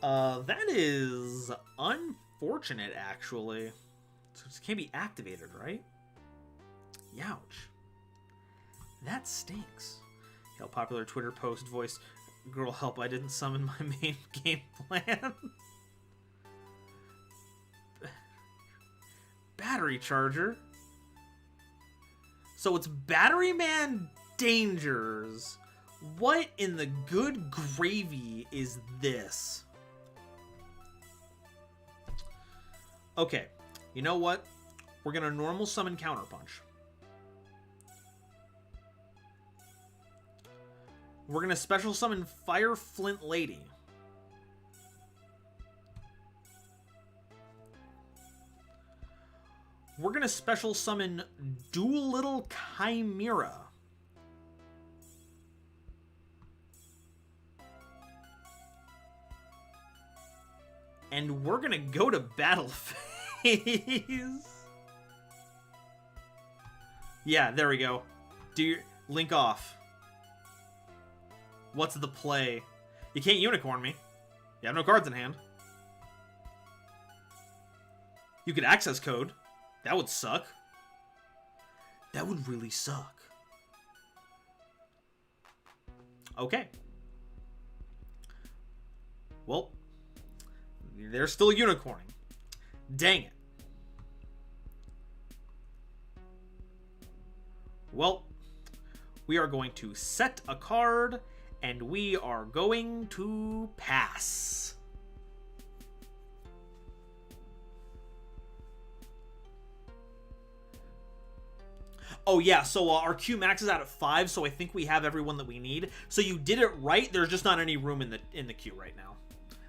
That is unfortunate, actually. So it can't be activated, right? Youch. That stinks. How popular Twitter post voice, girl help, I didn't summon my main game plan. Battery charger. So it's Battery Man Dangers. What in the good gravy is this? Okay, you know what? We're gonna normal summon Counterpunch. We're gonna special summon Fire Flint Lady. We're gonna special summon Doolittle Chimera. And we're gonna go to battle phase. Yeah, there we go. Do your link off. What's the play? You can't unicorn me. You have no cards in hand. You could access code. That would suck. That would really suck. Okay. Well, they're still unicorning. Dang it. Well, we are going to set a card, and we are going to pass. Oh yeah, so our Q max is out at 5, so I think we have everyone that we need. So you did it right. There's just not any room in the queue right now.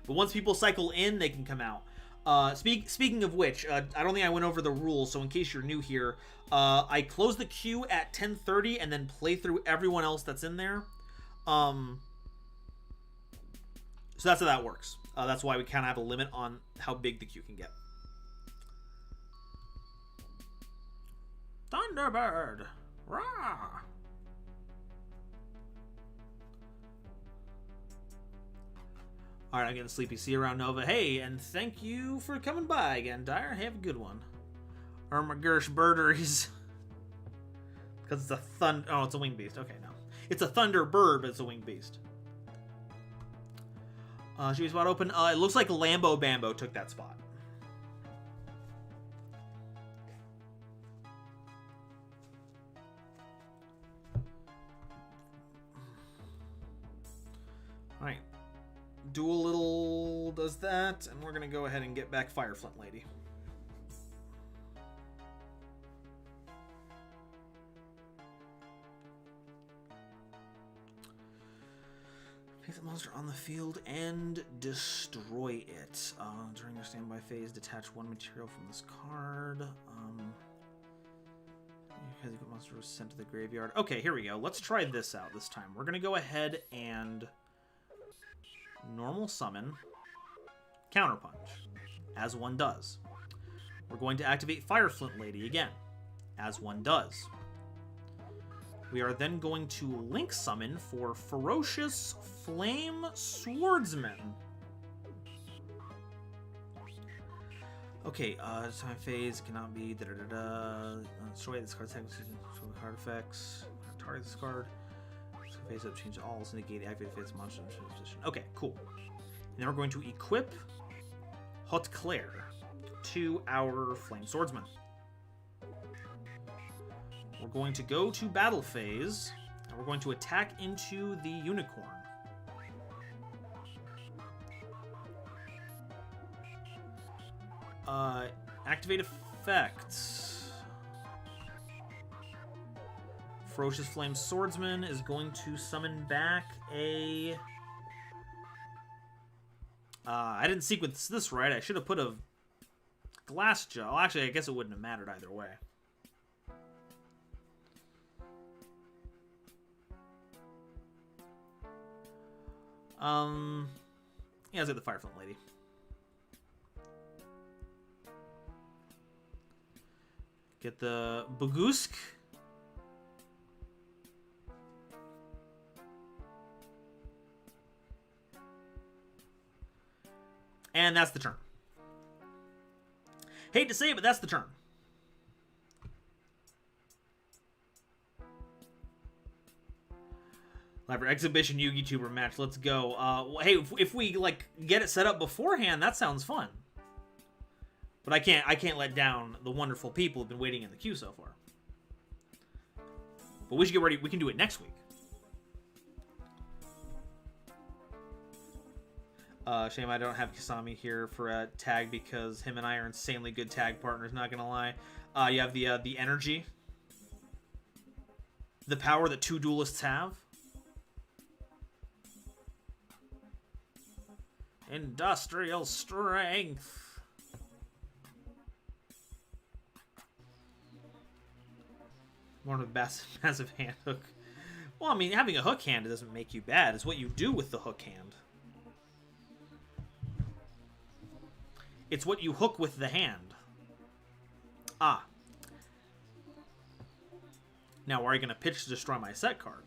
But once people cycle in, they can come out. Speaking of which, I don't think I went over the rules, so in case you're new here, I close the queue at 10:30 and then play through everyone else that's in there. So that's how that works. That's why we kind of have a limit on how big the queue can get. Thunderbird! Rah! Alright, I'm getting sleepy. See you around, Nova. Hey, and thank you for coming by again, Dyer. Have a good one. Gersh birderies. Because it's a oh, it's a winged beast. Okay, no. It's a thunderbird, but it's a winged beast. She was spot open. It looks like Lambo Bambo took that spot. Alright. Duel Little does that, and we're going to go ahead and get back Fireflint Lady. Place the monster on the field and destroy it. During your standby phase, detach one material from this card. Because the monster was sent to the graveyard. Okay, here we go. Let's try this out this time. We're going to go ahead and normal summon Counterpunch, as one does. We're going to activate Fireflint Lady again, as one does. We are then going to Link Summon for Ferocious Flame Swordsman. Okay, time phase cannot be destroy this card's card effects. Target this card. Phase up, change all, negate, activate phase monster position. Okay, cool. And then we're going to equip Haute Claire to our Flame Swordsman. We're going to go to battle phase, and we're going to attack into the unicorn. Activate effects. Ferocious Flame Swordsman is going to summon back a... I didn't sequence this right. I should have put a glass jaw. Actually, I guess it wouldn't have mattered either way. Yeah, let's get the Fireflint Lady. Get the Bugusk. And that's the turn. Hate to say it, but that's the turn. Live Exhibition Yu-Gi-Tuber match. Let's go. Hey, if we like get it set up beforehand, that sounds fun. But I can't let down the wonderful people who've been waiting in the queue so far. But we should get ready. We can do it next week. Shame I don't have Kasami here for a tag because him and I are insanely good tag partners, not gonna lie. You have the energy. The power that two duelists have. Industrial strength. More of a massive hand hook. Well, I mean, having a hook hand doesn't make you bad. It's what you do with the hook hand. It's what you hook with the hand. Ah. Now, are you going to pitch to destroy my set card?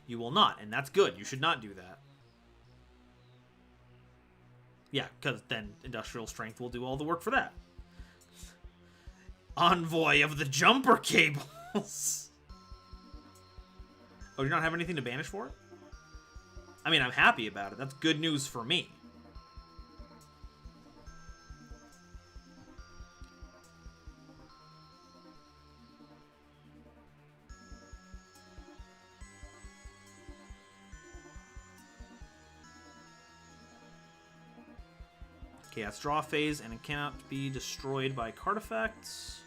You will not, and that's good. You should not do that. Yeah, because then Industrial Strength will do all the work for that. Envoy of the Jumper Cables! Oh, you don't have anything to banish for it? I mean, I'm happy about it. That's good news for me. Okay, that's draw phase, and it cannot be destroyed by card effects.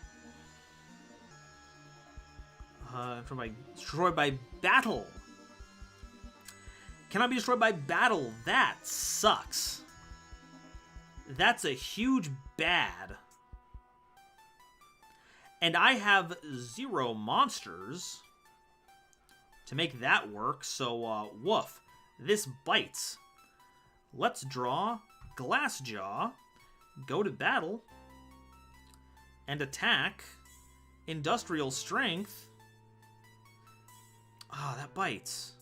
Destroyed by battle. Cannot be destroyed by battle. That sucks. That's a huge bad. And I have 0 monsters to make that work. So, woof. This bites. Let's draw Glassjaw, go to battle, and attack Industrial Strength. Ah, that bites.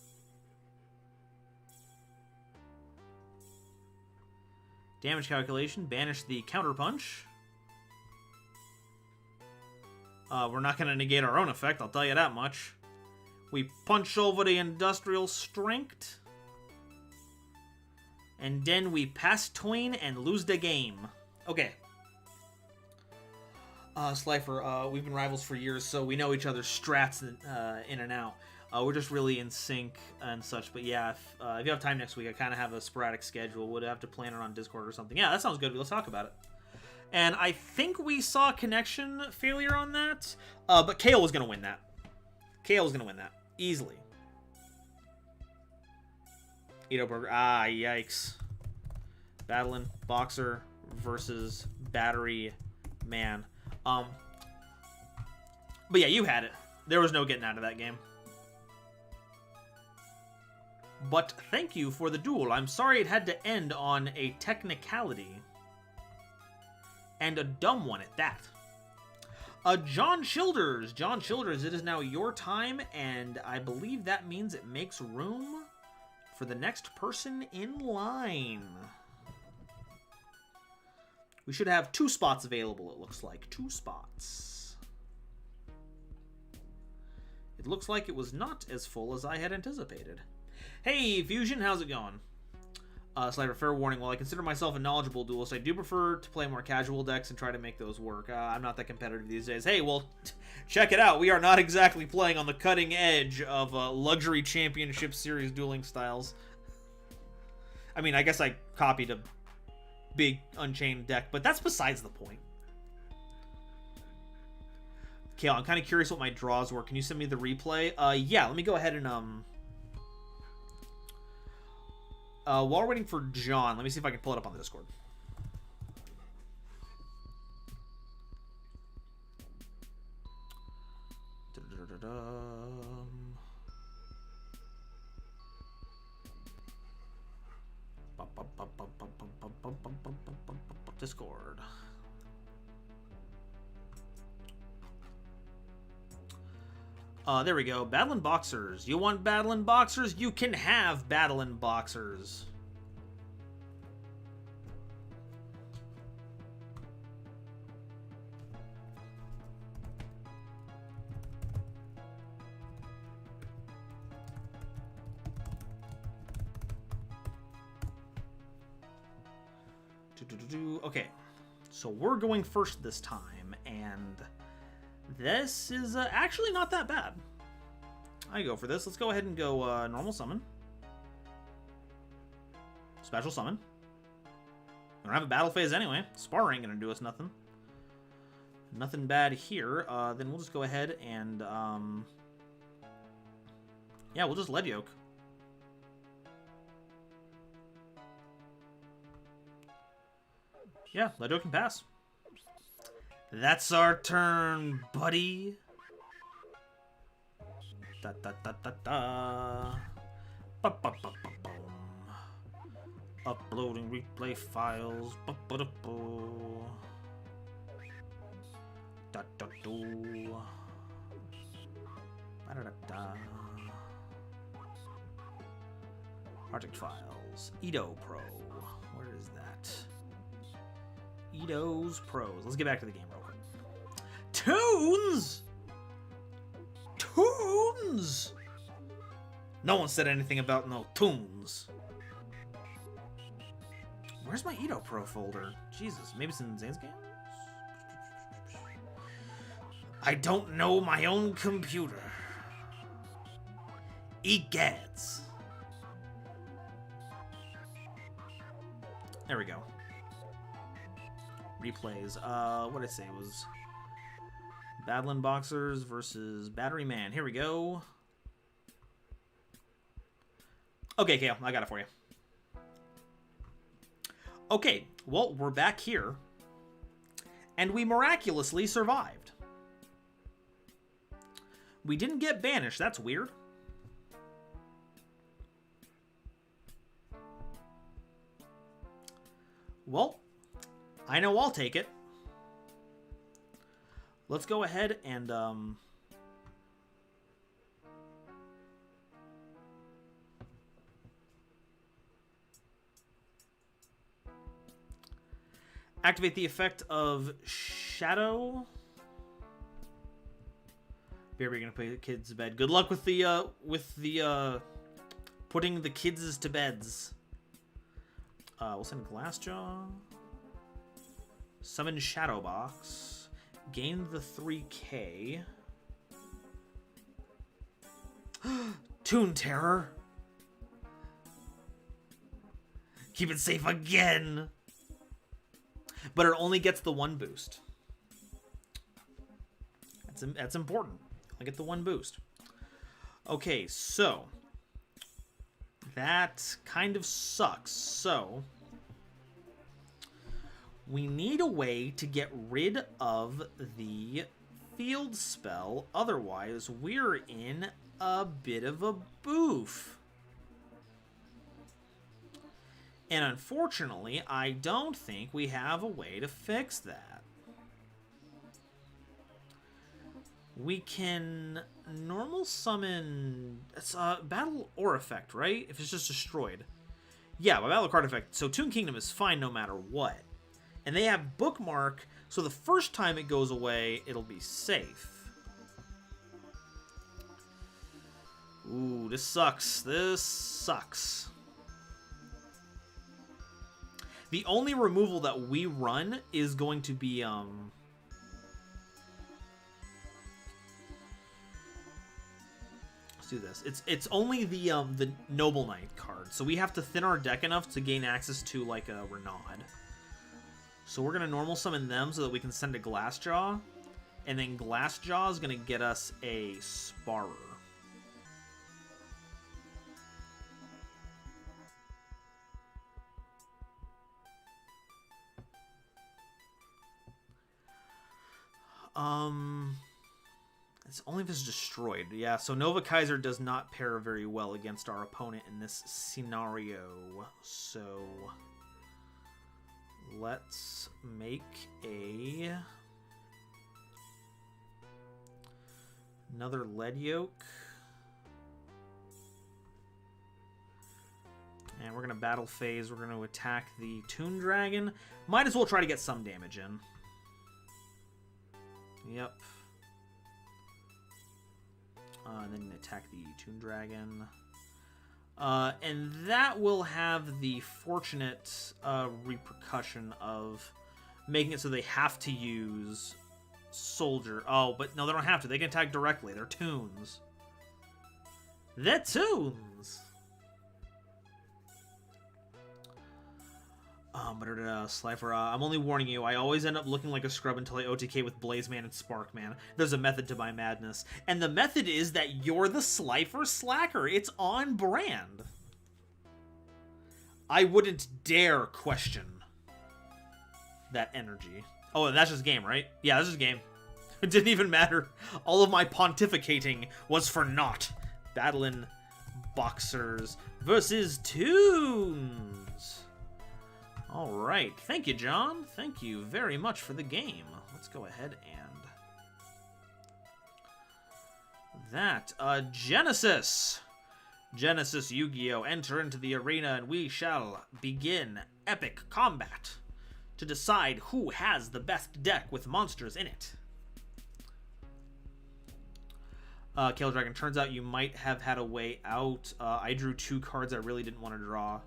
Damage calculation, banish the counterpunch. We're not going to negate our own effect, I'll tell you that much. We punch over the Industrial Strength. And then we pass tween and lose the game. Okay. Slifer, we've been rivals for years, so we know each other's strats in and out. We're just really in sync and such. But yeah, if you have time next week, I kind of have a sporadic schedule. Would have to plan it on Discord or something. Yeah, that sounds good. Let's talk about it. And I think we saw connection failure on that. But Kale was going to win that. Kale was going to win that. Easily. Edo Burger. Ah, yikes. Battling Boxer versus Battery Man. But yeah, you had it. There was no getting out of that game. But thank you for the duel. I'm sorry it had to end on a technicality. And a dumb one at that. John Childers. John Childers, it is now your time, and I believe that means it makes room for the next person in line. We should have 2 spots available, it looks like. 2 spots. It looks like it was not as full as I had anticipated. Hey, Fusion, how's it going? Slider, fair warning, while I consider myself a knowledgeable duelist, I do prefer to play more casual decks and try to make those work. I'm not that competitive these days. Hey, well, check it out. We are not exactly playing on the cutting edge of luxury championship series dueling styles. I mean, I guess I copied a big Unchained deck, but that's besides the point. Okay, I'm kind of curious what my draws were. Can you send me the replay? Yeah, let me go ahead and, while we're waiting for John, let me see if I can pull it up on the Discord. Discord. There we go. Battlin' Boxers. You want Battlin' Boxers? You can have Battlin' Boxers. Okay, so we're going first this time, and this is actually not that bad. I go for this. Let's go ahead and go normal summon. Special summon. We don't have a battle phase anyway. Spar ain't gonna do us nothing. Nothing bad here. Then we'll just go ahead and yeah, we'll just lead yoke. Yeah, lead yoke can pass. That's our turn, buddy. Da da da da da. Ba ba ba ba boom. Uploading replay files. Ba ba da boo. Da da do. Ba da da da. Project files. Edo Pro. Where is that? Edo's Pros. Let's get back to the game real quick. Tunes! Tunes! No one said anything about no tunes. Where's my Edo Pro folder? Jesus, maybe it's in Zane's games? I don't know my own computer. Egads. There we go. Replays. What did I say? It was Battlin' Boxers versus Battery Man. Here we go. Okay, Kale, I got it for you. Okay, well, we're back here. And we miraculously survived. We didn't get banished. That's weird. Well, I know I'll take it. Let's go ahead and activate the effect of Shadow. We're gonna put the kids to bed. Good luck with the putting the kids to beds. We'll send Glassjaw. Summon Shadowbox. Gain the 3K. Toon Terror. Keep it safe again. But it only gets the 1 boost. That's important. I get the 1 boost. Okay, so that kind of sucks. So we need a way to get rid of the field spell. Otherwise, we're in a bit of a boof. And unfortunately, I don't think we have a way to fix that. We can normal summon... It's a battle or effect, right? If it's just destroyed. Yeah, by battle card effect. So Toon Kingdom is fine no matter what. And they have Bookmark, so the first time it goes away, it'll be safe. Ooh, this sucks. This sucks. The only removal that we run is going to be, let's do this. It's only the Noble Knight card, so we have to thin our deck enough to gain access to like a Renaud. So we're gonna normal summon them so that we can send a Glassjaw, and then Glassjaw is gonna get us a Sparer. It's only if it's destroyed. Yeah, so Nova Kaiser does not pair very well against our opponent in this scenario. So let's make another lead yoke. And we're going to battle phase. We're going to attack the Toon Dragon. Might as well try to get some damage in. Yep. And then attack the Toon Dragon. And that will have the fortunate repercussion of making it so they have to use Soldier. Oh, but no, they don't have to. They can attack directly. They're Toons. They're Toons! Slifer, I'm only warning you, I always end up looking like a scrub until I OTK with Blazeman and Sparkman. There's a method to my madness. And the method is that you're the Slifer Slacker. It's on brand. I wouldn't dare question that energy. Oh, that's just game, right? Yeah, that's just game. It didn't even matter. All of my pontificating was for naught. Battling Boxers versus Toons. All right. Thank you, John. Thank you very much for the game. Let's go ahead and... Genesis. Genesis Yu-Gi-Oh! Enter into the arena and we shall begin epic combat to decide who has the best deck with monsters in it. Kale Dragon, turns out you might have had a way out. I drew 2 cards I really didn't want to draw.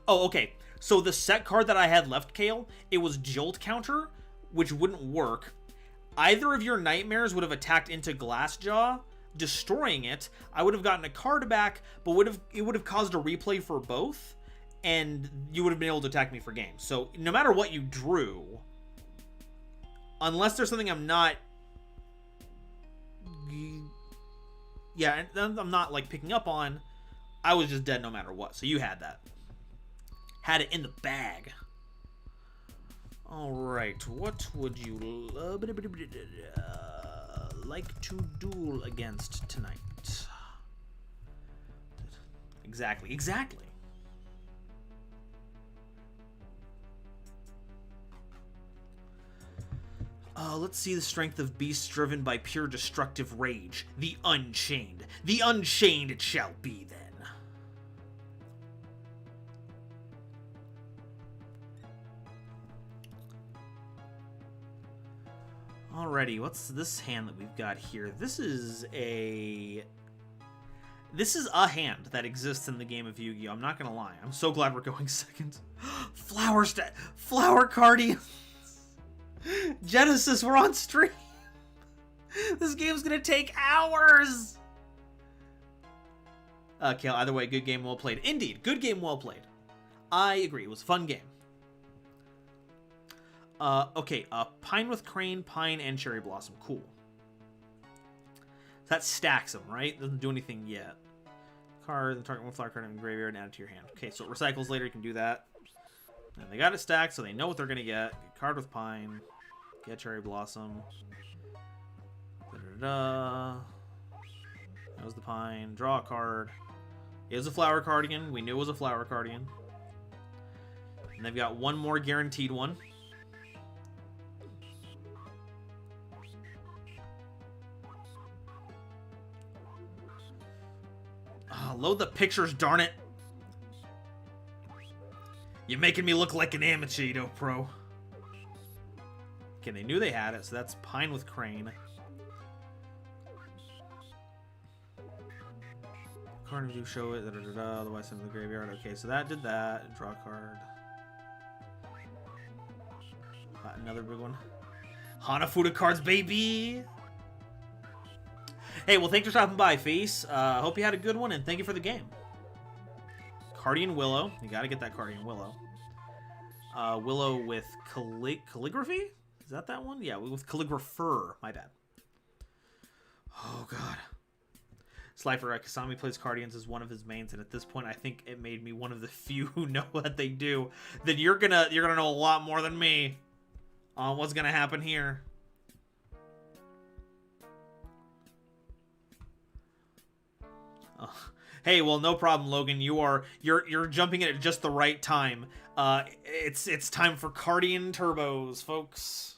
Oh, okay. So the set card that I had left, Kale, it was Jolt Counter, which wouldn't work. Either of your Nightmares would have attacked into Glassjaw, destroying it. I would have gotten a card back, but it would have caused a replay for both, and you would have been able to attack me for game. So no matter what you drew, unless there's something I'm not... Yeah, I'm not, like, picking up on, I was just dead no matter what. So you had that. Had it in the bag. Alright, what would you like to duel against tonight? Exactly. Let's see the strength of beasts driven by pure destructive rage. The Unchained. The Unchained it shall be, then. Alrighty, what's this hand that we've got here? This is a hand that exists in the game of Yu-Gi-Oh! I'm not gonna lie. I'm so glad we're going second. Flower Guardians! Genesis, we're on stream! This game's gonna take hours! Kale, either way, good game, well played. Indeed, good game, well played. I agree, it was a fun game. Okay, Pine with Crane, Pine, and Cherry Blossom. Cool. That stacks them, right? Doesn't do anything yet. Card, the target one flower card in the graveyard and add it to your hand. Okay, so it recycles later, you can do that. And they got it stacked, so they know what they're gonna get. Card with Pine. Get Cherry Blossom. Da-da-da. That was the Pine. Draw a card. It was a Flower Cardigan. We knew it was a Flower Cardigan. And they've got one more guaranteed one. Load the pictures, darn it! You're making me look like an amateur, pro. Okay, they knew they had it, so that's Pine with Crane. Card do show it, otherwise send to the graveyard. Okay, so that did that. Draw a card. Another big one. Hanafuda cards, baby! Hey, well, thanks for stopping by, Face. Hope you had a good one, and thank you for the game. Cardian Willow. You gotta get that Cardian Willow. Willow with calligraphy? Is that one? Yeah, with calligrapher. My bad. Oh, God. Slifer Kasami plays Cardians as one of his mains, and at this point, I think it made me one of the few who know what they do. Then you're gonna know a lot more than me on what's gonna happen here. Hey, well, no problem, Logan. You're jumping in at just the right time. It's time for Cardian Turbos, folks.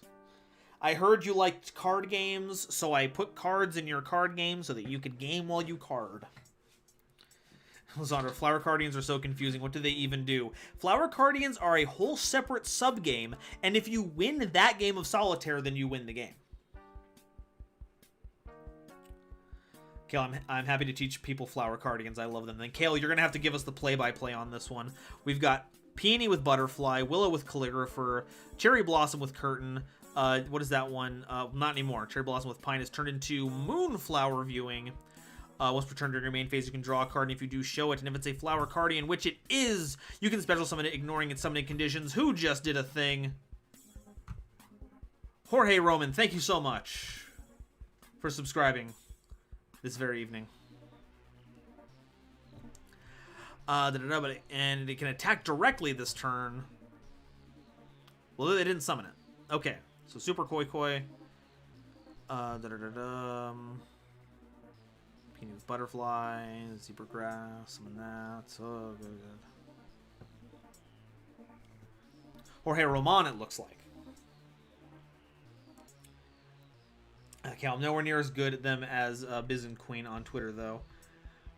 I heard you liked card games, so I put cards in your card game so that you could game while you card. Lizandra, Flower Cardians are so confusing. What do they even do? Flower Cardians are a whole separate sub-game, and if you win that game of solitaire, then you win the game. Kale, I'm happy to teach people Flower Cardigans. I love them. Then, Kale, you're going to have to give us the play-by-play on this one. We've got Peony with Butterfly, Willow with Calligrapher, Cherry Blossom with Curtain. What is that one? Not anymore. Cherry Blossom with Pine is turned into Moonflower Viewing. Once returned during your main phase, you can draw a card, and if you do, show it. And if it's a Flower Cardian, which it is, you can special summon it, ignoring its summoning conditions. Who just did a thing? Jorge Roman, thank you so much for subscribing this very evening. And it can attack directly this turn. Well, they didn't summon it. Okay, so Super Koi Koi. Peony with Butterfly, Zebra Grass, summon that. Oh, good. Jorge Roman, it looks like. Okay, I'm nowhere near as good at them as Biz and Queen on Twitter, though.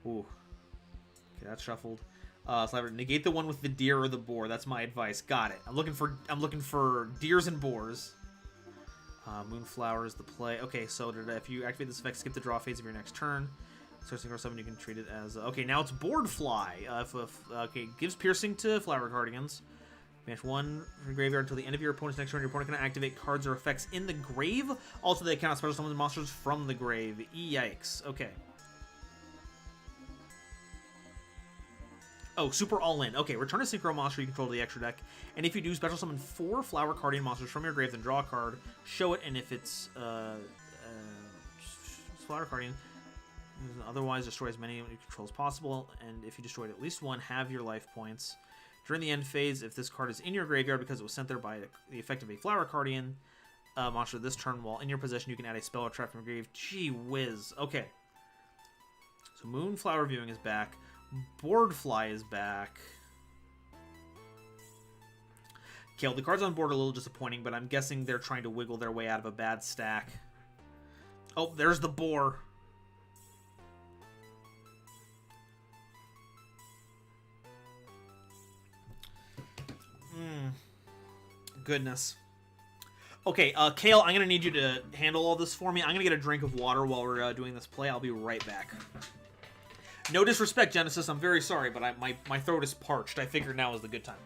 Ooh. Okay, that's shuffled. Sliver, negate the one with the deer or the boar. That's my advice. Got it. I'm looking for deers and boars. Moonflower is the play. Okay, so if you activate this effect, skip the draw phase of your next turn. Searching for something, you can treat it as okay. Now it's Board Fly. Okay, gives piercing to Flower Cardigans. Banish one from the graveyard until the end of your opponent's next turn. Your opponent can activate cards or effects in the grave. Also, they cannot special summon monsters from the grave. Yikes. Okay. Oh, super all-in. Okay, return a synchro monster you control to the extra deck. And if you do, special summon 4 Flower Cardian monsters from your grave, then draw a card. Show it, and if it's Flower Cardian, otherwise destroy as many you control as possible. And if you destroyed at least one, have your life points. During the end phase, if this card is in your graveyard because it was sent there by the effect of a Flower Cardian monster this turn while in your possession, you can add a spell or trap from your grave. Gee whiz. Okay. So Moonflower Viewing is back. Boardfly is back. Okay, well, the cards on board are a little disappointing, but I'm guessing they're trying to wiggle their way out of a bad stack. Oh, there's the boar. Goodness. Okay, Kale, I'm going to need you to handle all this for me. I'm going to get a drink of water while we're doing this play. I'll be right back. No disrespect, Genesis. I'm very sorry, but my throat is parched. I figured now is the good time.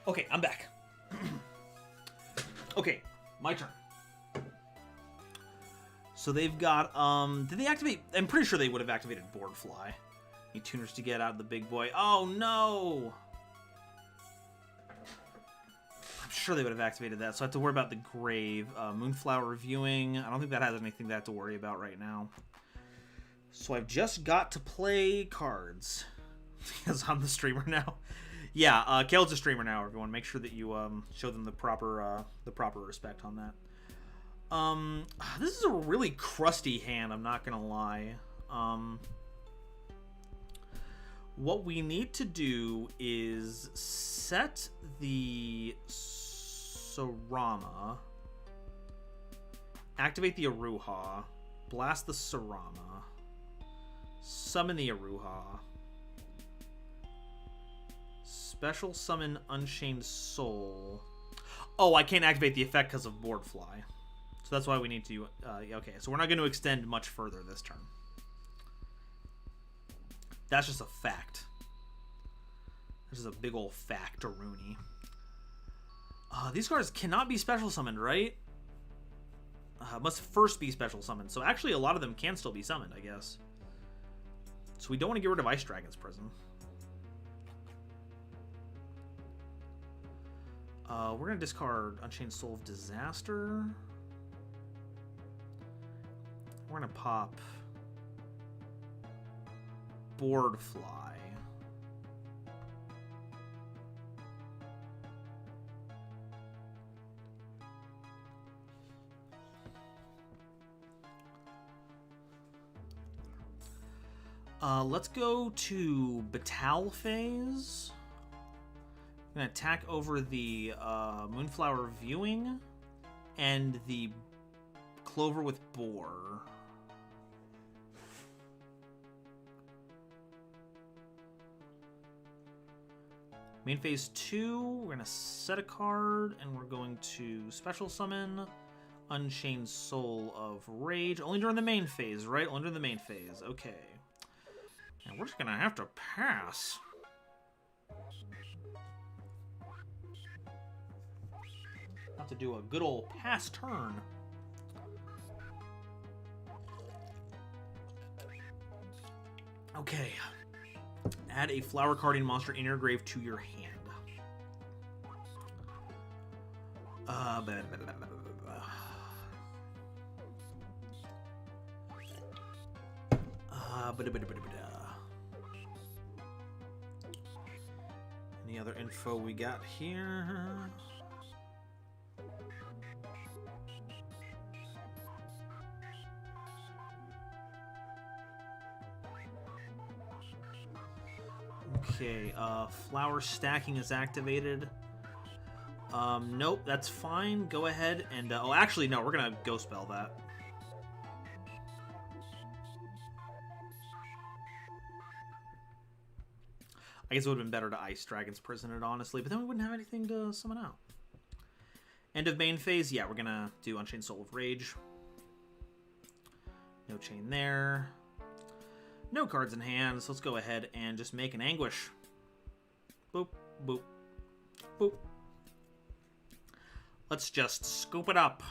Okay, I'm back. Okay, my turn. So they've got, did they activate? I'm pretty sure they would have activated Board Fly. Need tuners to get out of the big boy. Oh, no! I'm sure they would have activated that, so I have to worry about the Grave. Moonflower Viewing. I don't think that has anything to have to worry about right now. So I've just got to play cards. Because I'm the streamer now. Yeah, Kale's a streamer now, everyone. Make sure that you show them the proper respect on that. This is a really crusty hand, I'm not gonna lie. What we need to do is set the Sarama, activate the Aruha, blast the Sarama, summon the Aruha, special summon Unchained Soul. Oh, I can't activate the effect because of Board Fly. So that's why we need to... okay, so we're not going to extend much further this turn. That's just a fact. This is a big old fact-a-rooney. These cards cannot be special summoned, right? Must first be special summoned. So actually a lot of them can still be summoned, I guess. So we don't want to get rid of Ice Dragon's Prison. We're going to discard Unchained Soul of Disaster. We're going to pop Board Fly. Let's go to Batal phase. I'm going to attack over the Moonflower Viewing and the Clover with Boar. Main phase 2, we're going to set a card, and we're going to special summon Unchained Soul of Rage. Only during the main phase, right? Only during the main phase. Okay. And we're just going to have to pass. Have to do a good old pass turn. Okay. Add a flower carding monster in your grave to your hand. Any other info we got here? Okay, flower stacking is activated. Nope, that's fine. Go ahead and... oh, actually, no, we're gonna Ghost Spell that. I guess it would have been better to Ice Dragon's Prison it, honestly, but then we wouldn't have anything to summon out. End of main phase, yeah, we're gonna do Unchained Soul of Rage. No chain there. No cards in hand, so let's go ahead and just make an Anguish. Boop, boop, boop. Let's just scoop it up.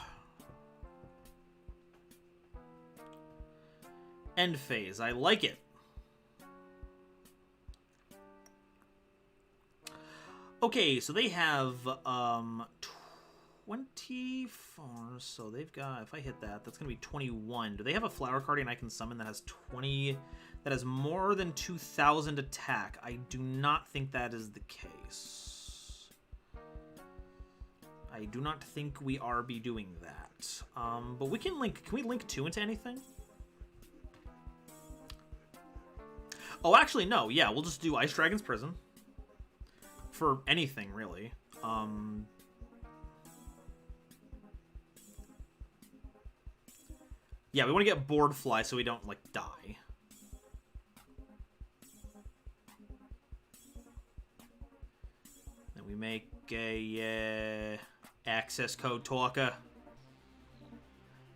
End phase, I like it. Okay, so they have 24, so they've got, if I hit that, that's going to be 21. Do they have a flower guardian I can summon that has 20, that has more than 2,000 attack? I do not think that is the case. I do not think we are be doing that. But we can link, can we link 2 into anything? Oh, actually, no, yeah, we'll just do Ice Dragon's Prison. For anything, really. Yeah, we want to get Board Fly so we don't, like, die. Then we make a access code talker.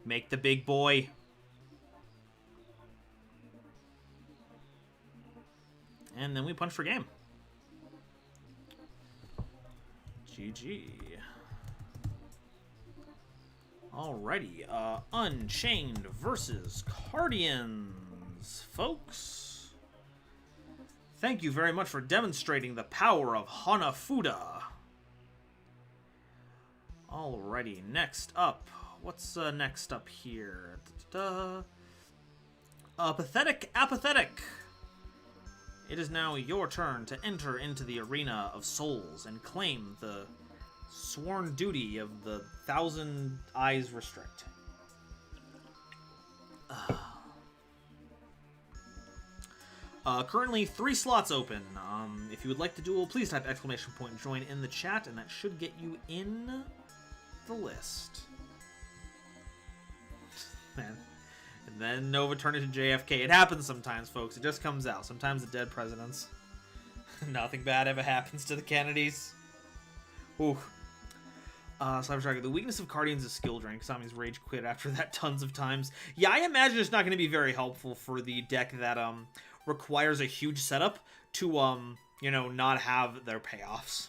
Make the big boy. And then we punch for game. GG. Alrighty, Unchained versus Cardians, folks. Thank you very much for demonstrating the power of Hanafuda. Alrighty, next up. What's next up here? Pathetic Apathetic. It is now your turn to enter into the arena of souls and claim the sworn duty of the 1,000 Eyes Restrict. Currently 3 slots open. If you would like to duel, please type exclamation point and join in the chat, and that should get you in the list. Man. And then Nova turned into JFK. It happens sometimes, folks. It just comes out. Sometimes the dead presidents. Nothing bad ever happens to the Kennedys. Ooh. Cyberstriker, the weakness of Cardians is skill drain. Kasami's rage quit after that tons of times. Yeah, I imagine it's not going to be very helpful for the deck that requires a huge setup to you know, not have their payoffs.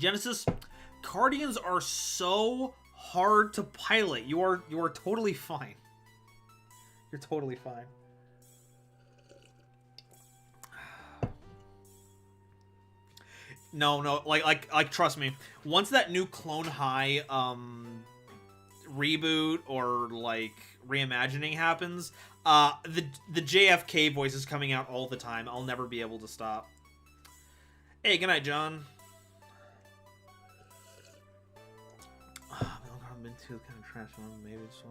Genesis, Cardians are so hard to pilot. You are totally fine. You're totally fine. No, like trust me. Once that new Clone High reboot or like reimagining happens, the JFK voice is coming out all the time. I'll never be able to stop. Hey, good night, John. Been too kind of trash one. Maybe just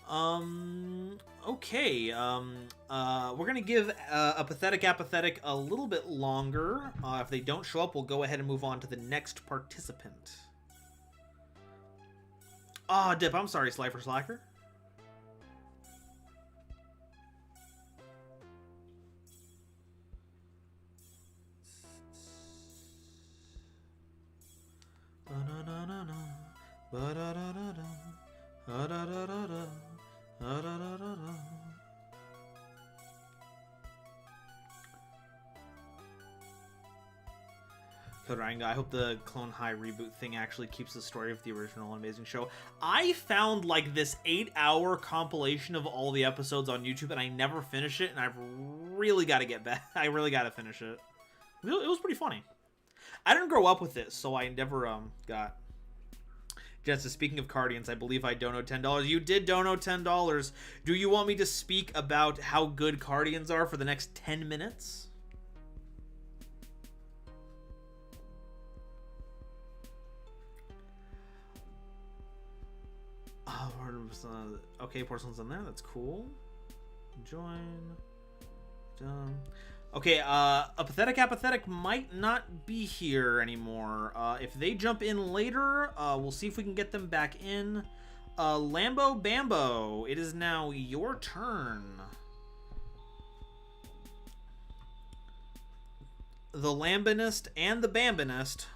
one. Okay. We're gonna give a pathetic apathetic a little bit longer. If they don't show up, we'll go ahead and move on to the next participant. Dip. I'm sorry, Slifer Slacker. Code Ryan guy, I hope the Clone High reboot thing actually keeps the story of the original amazing show. I found like this 8-hour compilation of all the episodes on YouTube and I never finished it, and I've really got to get back. I really got to finish it. It was pretty funny. I didn't grow up with it, so I never got. Jessica, speaking of Cardians, I believe I dono $10. You did dono $10. Do you want me to speak about how good Cardians are for the next 10 minutes? Okay, Porcelain's on there. That's cool. Join. Done. Okay, a pathetic apathetic might not be here anymore. If they jump in later, we'll see if we can get them back in. Lambo Bambo, it is now your turn. The Lambinist and the Bambinist.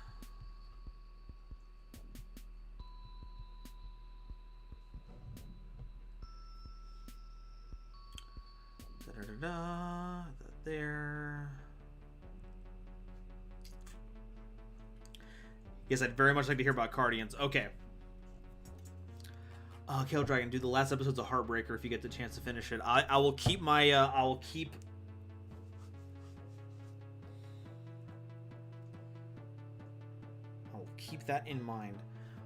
There. Yes, I'd very much like to hear about Cardians. Okay. Kale Dragon, dude, the last episode's a heartbreaker if you get the chance to finish it. I will keep my, keep that in mind.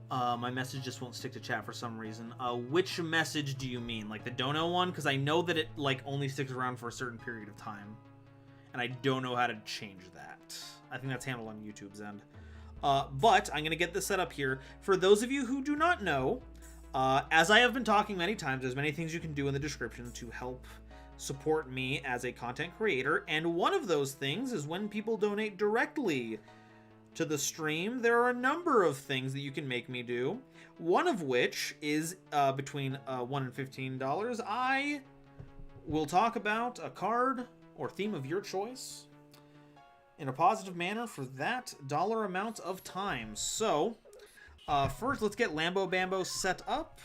My message just won't stick to chat for some reason. Which message do you mean? Like the dono one? Because I know that it like only sticks around for a certain period of time. And I don't know how to change that. I think that's handled on YouTube's end. But I'm going to get this set up here. For those of you who do not know, as I have been talking many times, there's many things you can do in the description to help support me as a content creator. And one of those things is when people donate directly to the stream, there are a number of things that you can make me do. One of which is between $1 and $15. I will talk about a card or theme of your choice in a positive manner for that dollar amount of time. So, first let's get Lambo Bambo set up.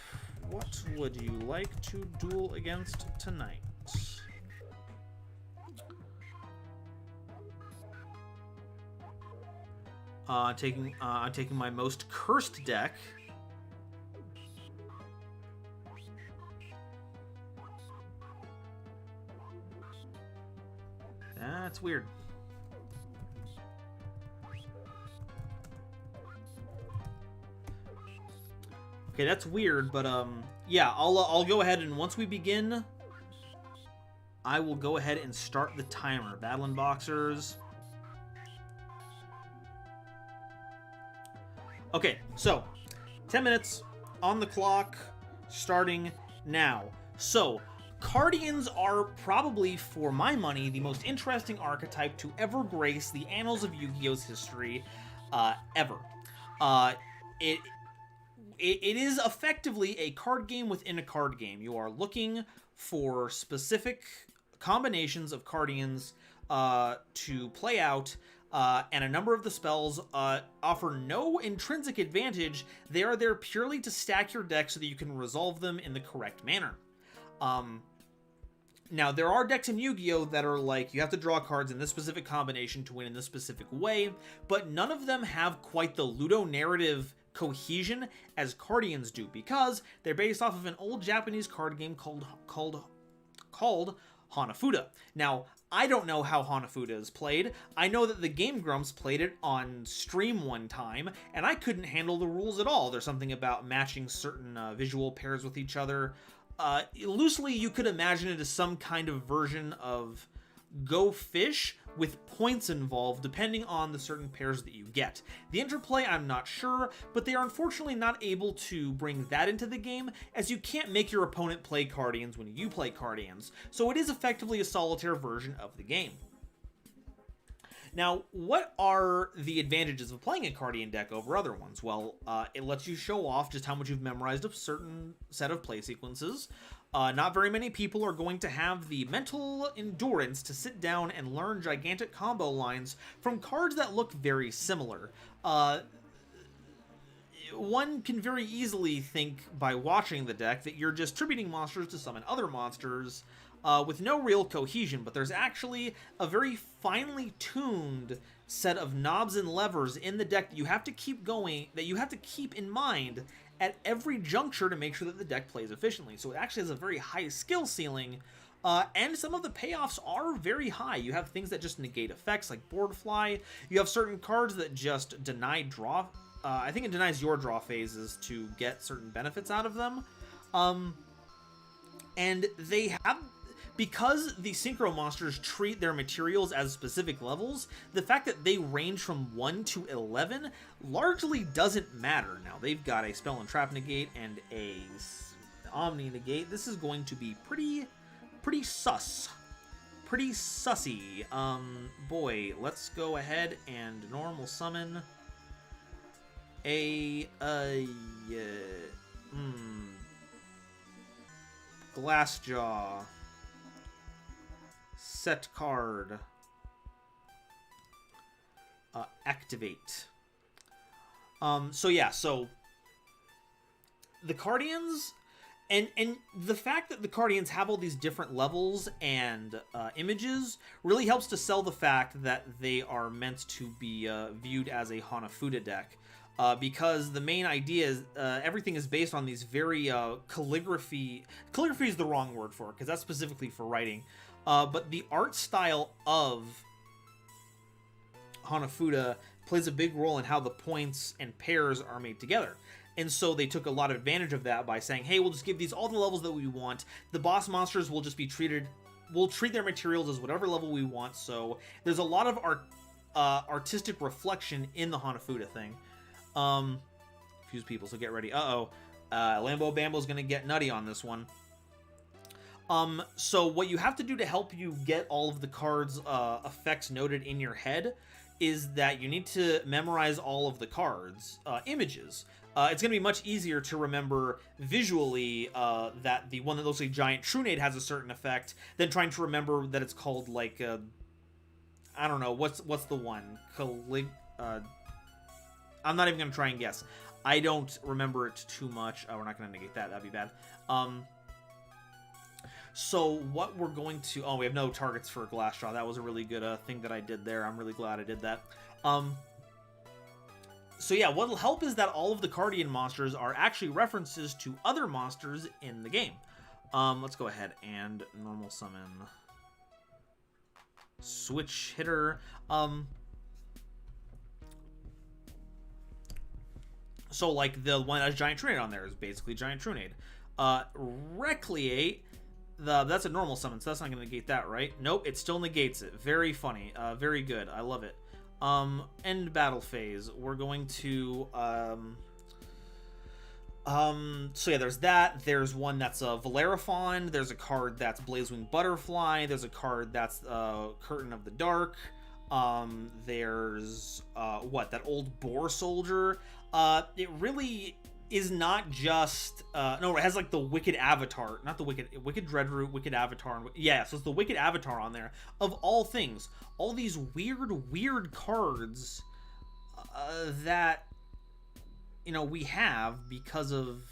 What would you like to duel against tonight? I'm taking my most cursed deck. That's weird. Okay, that's weird, but yeah, I'll go ahead and once we begin, I will go ahead and start the timer. Battling Boxers. Okay, so 10 minutes on the clock, starting now. So, Cardians are probably, for my money, the most interesting archetype to ever grace the annals of Yu-Gi-Oh's history, ever. It is effectively a card game within a card game. You are looking for specific combinations of Cardians to play out. And a number of the spells offer no intrinsic advantage. They are there purely to stack your deck so that you can resolve them in the correct manner. Now, there are decks in Yu-Gi-Oh! That are like, you have to draw cards in this specific combination to win in this specific way, but none of them have quite the ludonarrative cohesion as Cardians do, because they're based off of an old Japanese card game called Hanafuda. Now, I don't know how Hanafuda is played. I know that the Game Grumps played it on stream one time, and I couldn't handle the rules at all. There's something about matching certain visual pairs with each other. Loosely, you could imagine it as some kind of version of Go Fish with points involved depending on the certain pairs that you get. The interplay, I'm not sure, but they are unfortunately not able to bring that into the game, as you can't make your opponent play Cardians when you play Cardians, so it is effectively a solitaire version of the game. Now, what are the advantages of playing a Cardian deck over other ones? Well, it lets you show off just how much you've memorized a certain set of play sequences. Not very many people are going to have the mental endurance to sit down and learn gigantic combo lines from cards that look very similar. One can very easily think by watching the deck that you're just tributing monsters to summon other monsters with no real cohesion, but there's actually a very finely tuned set of knobs and levers in the deck that you have to keep in mind at every juncture to make sure that the deck plays efficiently. So it actually has a very high skill ceiling, and some of the payoffs are very high. You have things that just negate effects like Board Fly. You have certain cards that just deny draw. I think it denies your draw phases to get certain benefits out of them. And they have... Because the Synchro monsters treat their materials as specific levels, the fact that they range from 1 to 11 largely doesn't matter. Now, they've got a Spell and Trap negate and a Omni negate. This is going to be pretty sus. Pretty sussy. Boy, let's go ahead and normal summon a, Glassjaw. Set card. Activate. So yeah, so the Cardians, and the fact that the Cardians have all these different levels and images really helps to sell the fact that they are meant to be viewed as a Hanafuda deck. Because the main idea is everything is based on these very calligraphy is the wrong word for it, because that's specifically for writing. But the art style of Hanafuda plays a big role in how the points and pairs are made together. And so they took a lot of advantage of that by saying, hey, we'll just give these all the levels that we want. The boss monsters will just be treated... We'll treat their materials as whatever level we want. So there's a lot of artistic reflection in the Hanafuda thing. Confuse people, so get ready. Lambo Bambo's going to get nutty on this one. So what you have to do to help you get all of the cards' effects noted in your head is that you need to memorize all of the cards' images. It's going to be much easier to remember visually that the one that looks like Giant Trunade has a certain effect than trying to remember that it's called, like, I don't know, what's the one? I'm not even going to try and guess. I don't remember it too much. Oh, we're not going to negate that. That'd be bad. So what we're going to... Oh, we have no targets for Glassjaw. That was a really good thing that I did there. I'm really glad I did that. So yeah, what'll help is that all of the Cardian monsters are actually references to other monsters in the game. Let's go ahead and normal summon Switch Hitter. So like the one that has Giant Trunade on there is basically Giant Trunade. Recreate, that's a normal summon, so that's not going to negate that, right? Nope, it still negates it. Very funny. Very good. I love it. End battle phase. We're going to... So yeah, there's that. There's one that's a Valeraphon. There's a card that's Blazewing Butterfly. There's a card that's Curtain of the Dark. There's that old Boar Soldier. It really is not just no, it has like the Wicked Avatar, not the Wicked Dreadroot, Wicked Avatar. Yeah, so it's the Wicked Avatar on there. Of all things, all these weird cards that we have because of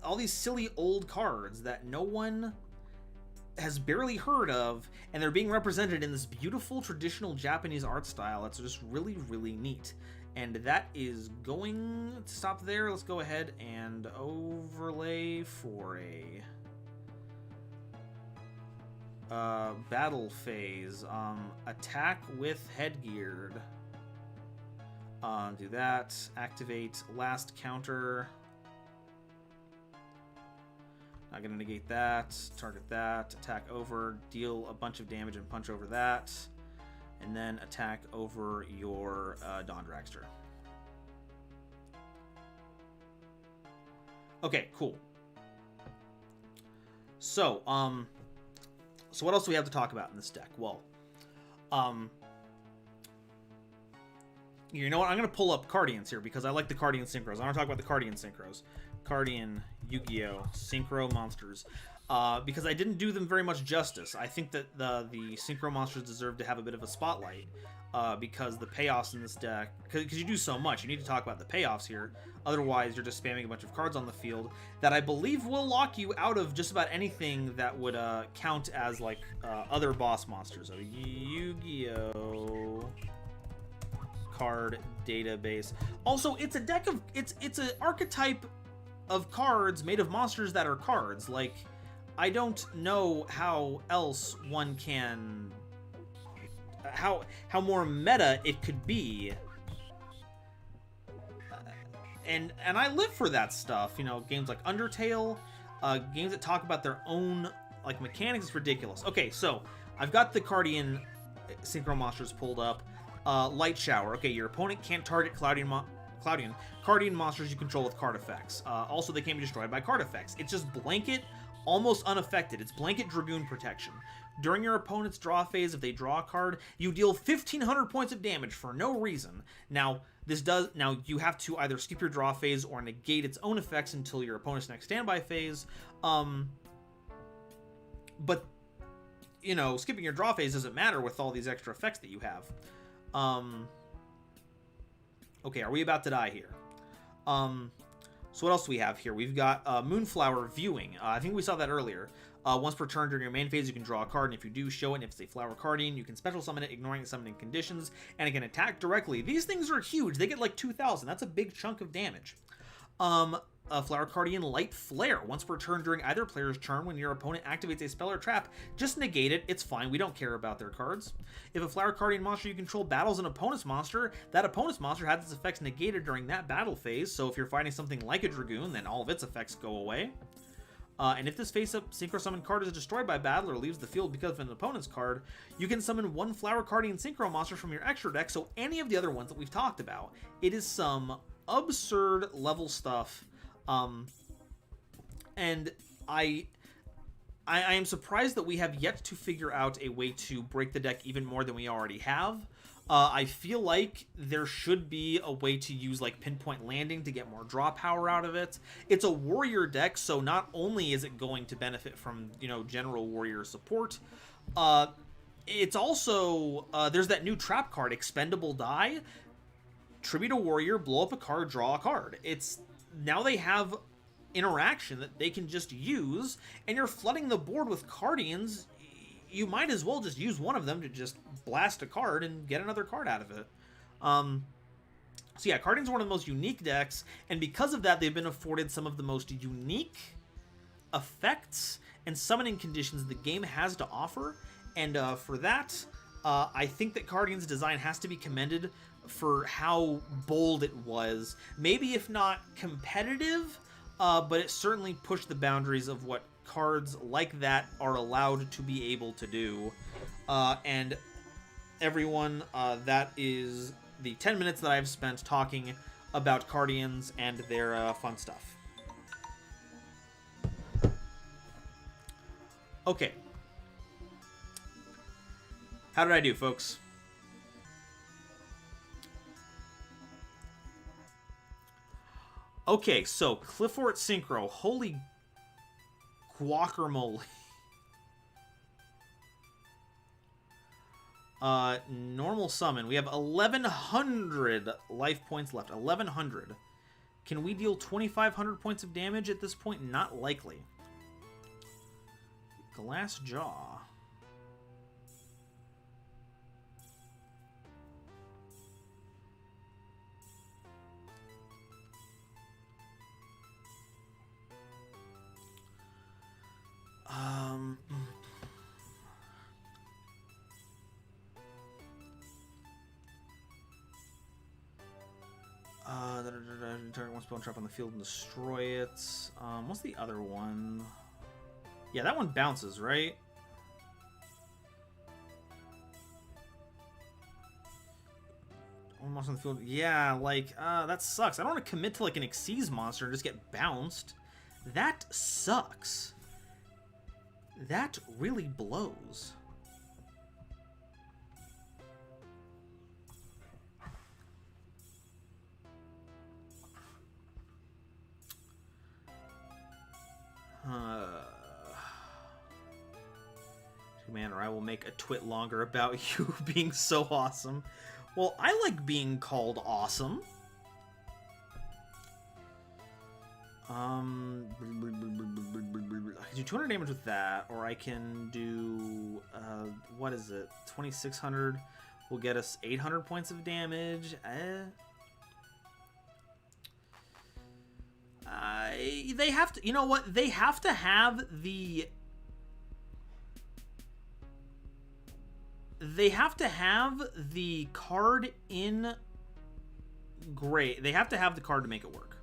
all these silly old cards that no one has barely heard of, and they're being represented in this beautiful traditional Japanese art style that's just really, really neat. And that is going to stop there. Let's go ahead and overlay for a battle phase. Attack with headgeared. Do that. Activate last counter. Not going to negate that. Target that. Attack over. Deal a bunch of damage and punch over that. And then attack over your Dawn Dragster. Okay, cool. So, so what else do we have to talk about in this deck? Well, you know what? I'm going to pull up Cardians here because I like the Cardian Synchros. I want to talk about the Cardian Synchros. Cardian Yu-Gi-Oh! Synchro monsters. Because I didn't do them very much justice. I think that the Synchro monsters deserve to have a bit of a spotlight. Because the payoffs in this deck... Because you do so much. You need to talk about the payoffs here. Otherwise, you're just spamming a bunch of cards on the field that I believe will lock you out of just about anything that would count as, like, other boss monsters. So, Yu-Gi-Oh! Card database. Also, it's a deck of... It's an archetype of cards made of monsters that are cards. Like, I don't know how else one can... How more meta it could be. And I live for that stuff. You know, games like Undertale, games that talk about their own, like, mechanics is ridiculous. Okay, so I've got the Cardian Synchro monsters pulled up. Light Shower. Okay, your opponent can't target Cardian monsters you control with card effects. Also, they can't be destroyed by card effects. It's just blanket, almost unaffected. It's blanket Dragoon protection. During your opponent's draw phase, if they draw a card, you deal 1,500 points of damage for no reason. Now, you have to either skip your draw phase or negate its own effects until your opponent's next standby phase. But, you know, skipping your draw phase doesn't matter with all these extra effects that you have. Okay, are we about to die here? So what else do we have here? We've got Moonflower Viewing. I think we saw that earlier. Once per turn during your main phase, you can draw a card, and if you do, show it, and if it's a Flower Cardian, you can special summon it, ignoring the summoning conditions, and it can attack directly. These things are huge. They get like 2,000. That's a big chunk of damage. Flower Guardian Light Flare. Once per turn during either player's turn, when your opponent activates a spell or trap, just negate it. It's fine. We don't care about their cards. If a Flower Guardian monster you control battles an opponent's monster, that opponent's monster has its effects negated during that battle phase. So if you're fighting something like a Dragoon, then all of its effects go away. And if this face-up Synchro Summon card is destroyed by battle or leaves the field because of an opponent's card, you can summon one Flower Guardian Synchro monster from your extra deck, so any of the other ones that we've talked about. It is some absurd level stuff, and I am surprised that we have yet to figure out a way to break the deck even more than we already have. I feel like there should be a way to use like Pinpoint Landing to get more draw power out of it. It's a warrior deck, so not only is it going to benefit from, you know, general warrior support, it's also, there's that new trap card, Expendable Die. Tribute a warrior, blow up a card, draw a card. It's, now they have interaction that they can just use, and you're flooding the board with Cardians. You might as well just use one of them to just blast a card and get another card out of it. So yeah, Cardians are one of the most unique decks, and because of that, they've been afforded some of the most unique effects and summoning conditions the game has to offer. And for that, I think that Cardian's design has to be commended for how bold it was. Maybe if not competitive, but it certainly pushed the boundaries of what cards like that are allowed to be able to do. And everyone, that is the 10 minutes that I've spent talking about Cardians and their fun stuff. Okay. How did I do, folks? Okay, so Cliffort Synchro, holy guacamole. Normal summon. We have 1,100 life points left. 1,100. Can we deal 2,500 points of damage at this point? Not likely. Glass Jaw. Target one spell and trap on the field and destroy it. What's the other one? Yeah, that one bounces, right? One monster on the field. Yeah, like, that sucks. I don't want to commit to like an Xyz monster and just get bounced. That sucks. That really blows. Man, or I will make a twit longer about you being so awesome. Well, I like being called awesome. I can do 200 damage with that, or I can do, what is it? 2,600 will get us 800 points of damage. They have to, you know what? They have to have the... They have to have the card in gray. They have to have the card to make it work.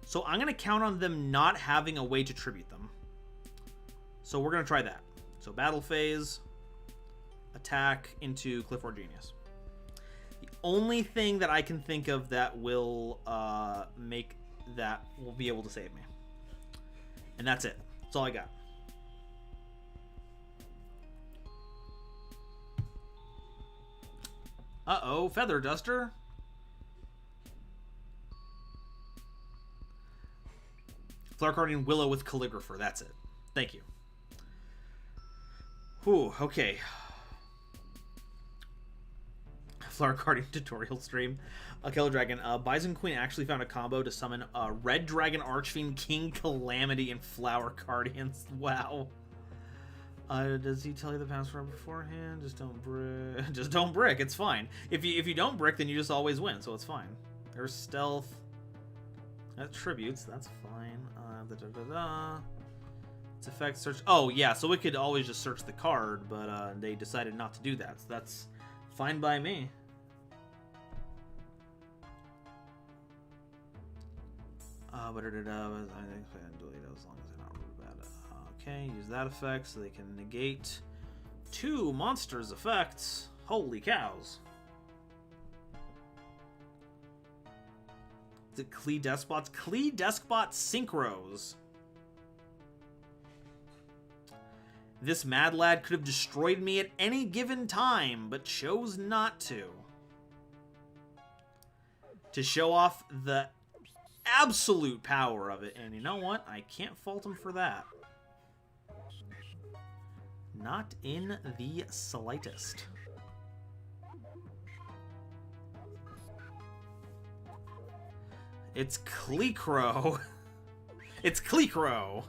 So I'm going to count on them not having a way to tribute them. So we're going to try that. So battle phase, attack into Clifford Genius. The only thing that I can think of that will make that will be able to save me. And that's it. That's all I got. Uh-oh, Feather Duster. Flower Guardian Willow with Calligrapher. That's it. Thank you. Whew, okay. Flower Guardian tutorial stream. Killer Dragon. Bison Queen actually found a combo to summon Red Dragon Archfiend, King Calamity, and Flower Guardians. Wow. Does he tell you the password beforehand? Just don't brick. Just don't brick. It's fine. If you don't brick, then you just always win, so it's fine. There's stealth. Tributes, that's fine. It's effect search. Oh, yeah, so we could always just search the card, but they decided not to do that, so that's fine by me. I think I delete as long as they're not really bad. Okay, use that effect so they can negate 2 monsters' effects. Holy cows. Is it Klee Despots? Klee Despot Synchros. This mad lad could have destroyed me at any given time, but chose not to. To show off the absolute power of it. And you know what? I can't fault him for that. Not in the slightest. It's Kleekro. It's Kleekro.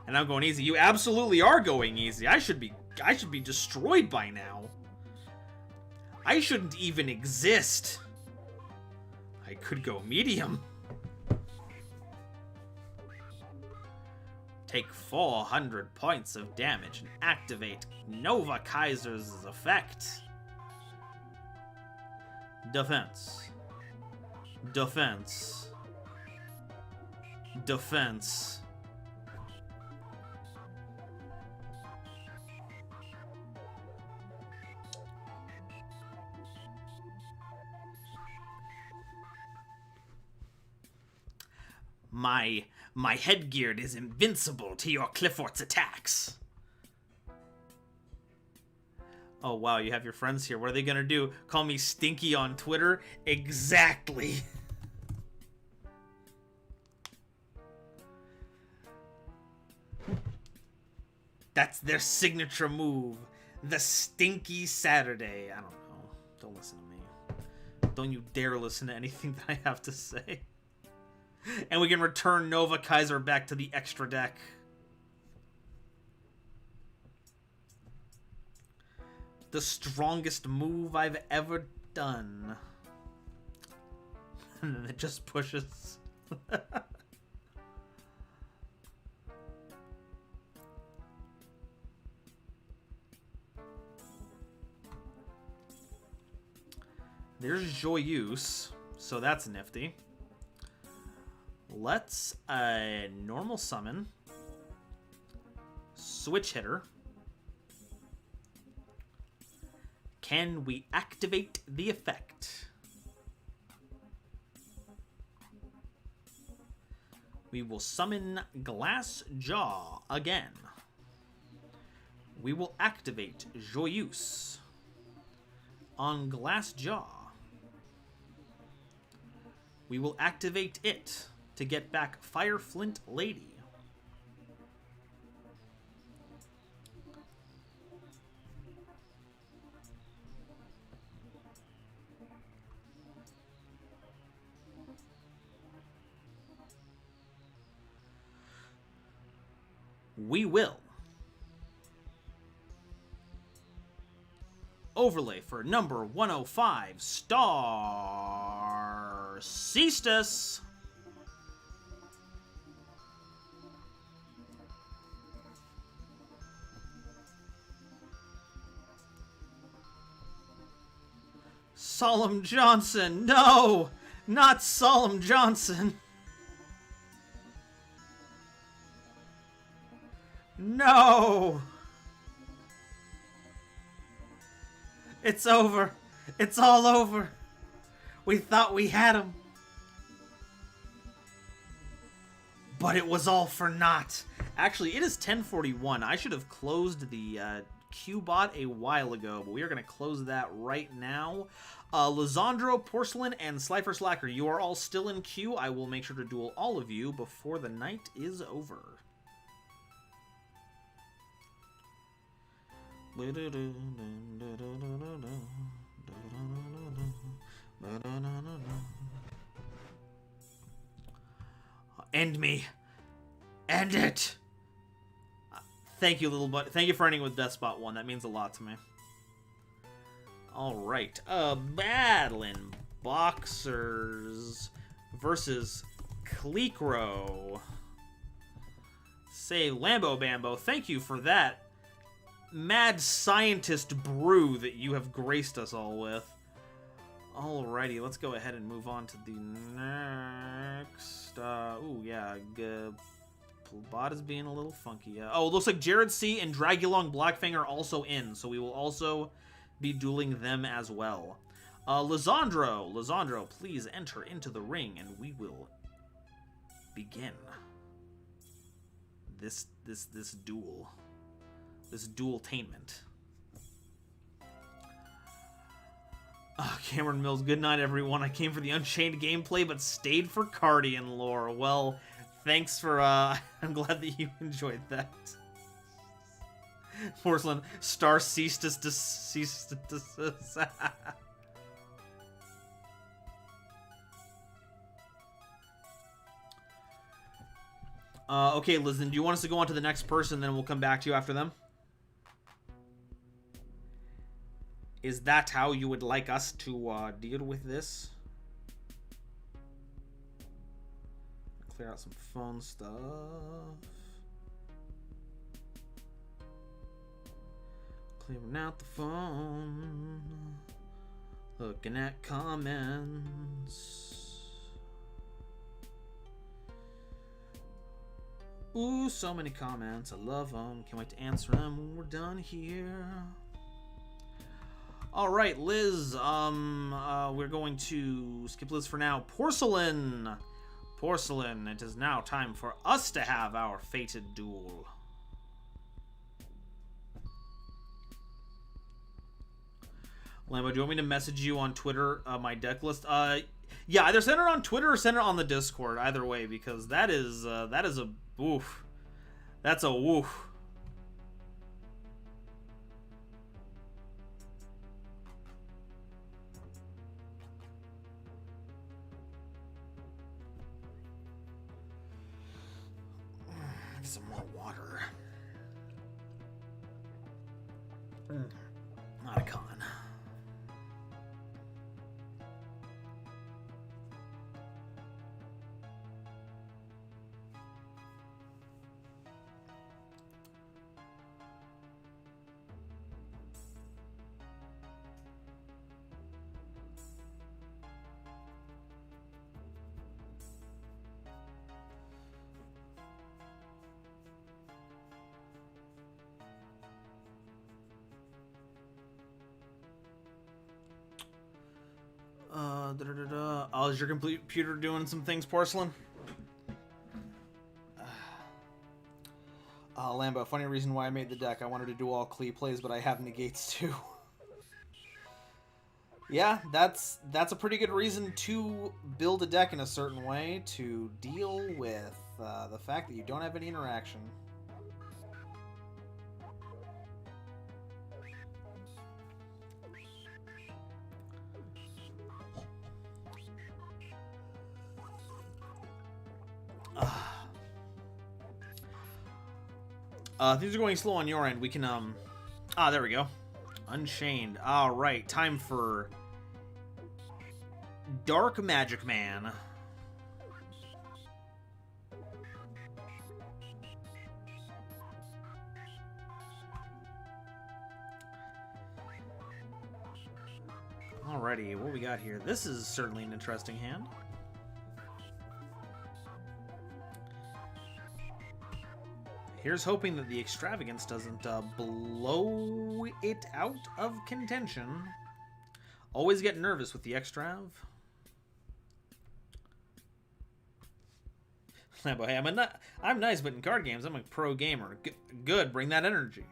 And I'm going easy. You absolutely are going easy. I should be destroyed by now. I shouldn't even exist. I could go medium. Take 400 points of damage and activate Nova Kaiser's effect. Defense. Defense. Defense. My headgear is invincible to your Cliffort's attacks. Oh wow, you have your friends here. What are they gonna do? Call me Stinky on Twitter? Exactly. That's their signature move. The Stinky Saturday. I don't know. Don't listen to me. Don't you dare listen to anything that I have to say. And we can return Nova Kaiser back to the extra deck. The strongest move I've ever done. And then it just pushes. There's Joyeuse, so that's nifty. Let's normal summon, switch hitter. Can we activate the effect? We will summon Glass Jaw again. We will activate Joyeuse on Glass Jaw. We will activate it to get back Fireflint Lady. We will overlay for number 105, Star Ceastus. Solemn Johnson, no! Not Solemn Johnson! No! It's over. It's all over. We thought we had him. But it was all for naught. Actually, it is 10:41. I should have closed the Q-bot a while ago, but we are going to close that right now. Lizandro, Porcelain, and Slifer Slacker, you are all still in queue. I will make sure to duel all of you before the night is over. End me. End it. Thank you, little buddy. Thank you for ending with Despot 1. That means a lot to me. Alright. Battling Boxers versus Cleekro. Say, Lambo Bambo, thank you for that mad scientist brew that you have graced us all with. Alrighty, let's go ahead and move on to the next. Ooh, yeah, bot is being a little funky. Oh, it looks like Jared C. and Dragulong Blackfang are also in, so we will also be dueling them as well. Lisandro, please enter into the ring, and we will begin this duel. This duel-tainment. Cameron Mills, good night, everyone. I came for the Unchained gameplay, but stayed for Cardian lore. Well, thanks for, I'm glad that you enjoyed that. Porcelain, star ceased to... Okay, Liz, do you want us to go on to the next person, then we'll come back to you after them? Is that how you would like us to deal with this? Clear out some phone stuff. Clearing out the phone. Looking at comments. Ooh, so many comments. I love them. Can't wait to answer them when we're done here. All right, Liz. We're going to skip Liz for now. Porcelain. It is now time for us to have our fated duel. Lambo, do you want me to message you on Twitter my deck list? Yeah, either send it on Twitter or send it on the Discord. Either way, because that is a woof. That's a woof. Get some more water. Not a con. Oh, is your computer doing some things, Porcelain? Lambo, funny reason why I made the deck. I wanted to do all Klee plays, but I have negates too. Yeah, that's a pretty good reason to build a deck in a certain way to deal with the fact that you don't have any interaction. Things are going slow on your end. We can, there we go. Unchained. Alright, time for Dark Magic Man. Alrighty, what we got here? This is certainly an interesting hand. Here's hoping that the extravagance doesn't blow it out of contention. Always get nervous with the extrav. Lambo, hey, I'm nice, but in card games, I'm a pro gamer. Good, bring that energy.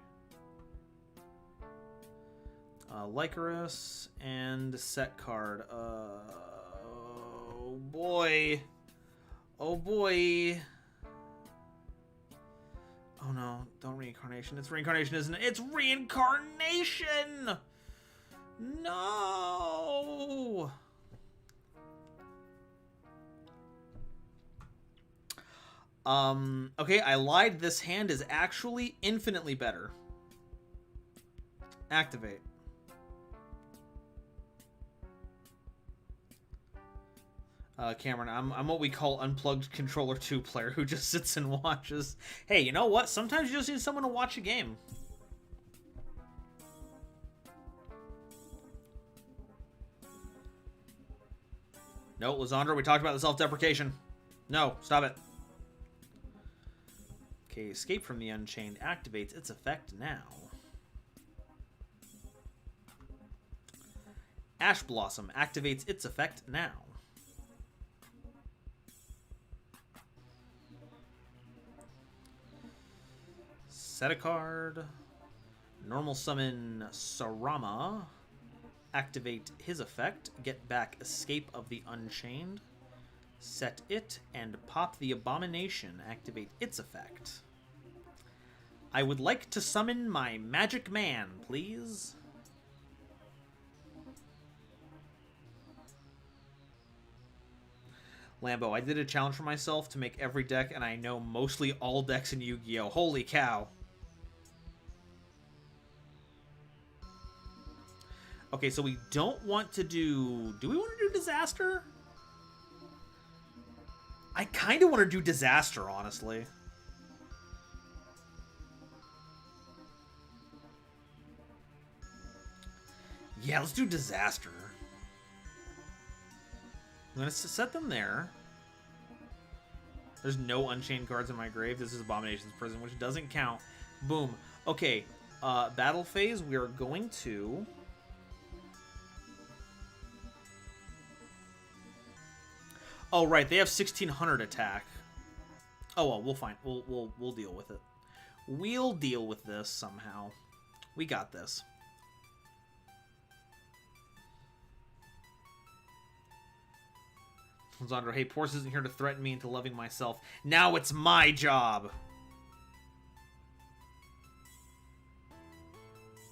Lycaris and set card. Oh boy. Oh boy. Oh no, don't reincarnation. It's reincarnation, isn't it? It's reincarnation! No! Okay, I lied. This hand is actually infinitely better. Activate. Cameron, I'm what we call unplugged controller 2 player who just sits and watches. Hey, you know what? Sometimes you just need someone to watch a game. No, Lizandra, we talked about the self-deprecation. No, stop it. Okay, escape from the Unchained activates its effect now. Ash Blossom activates its effect now. Set a card. Normal summon Sarama. Activate his effect. Get back Escape of the Unchained. Set it and pop the Abomination. Activate its effect. I would like to summon my Magic Man, please. Lambo, I did a challenge for myself to make every deck, and I know mostly all decks in Yu-Gi-Oh! Holy cow. Okay, so we don't want to do... Do we want to do Disaster? I kind of want to do Disaster, honestly. Yeah, let's do Disaster. I'm going to set them there. There's no Unchained cards in my grave. This is Abomination's Prison, which doesn't count. Boom. Okay, battle phase, we are going to... Oh, right, they have 1600 attack. Oh, well, we'll find... We'll deal with it. We'll deal with this somehow. We got this. Zandra, hey, Porce isn't here to threaten me into loving myself. Now it's my job!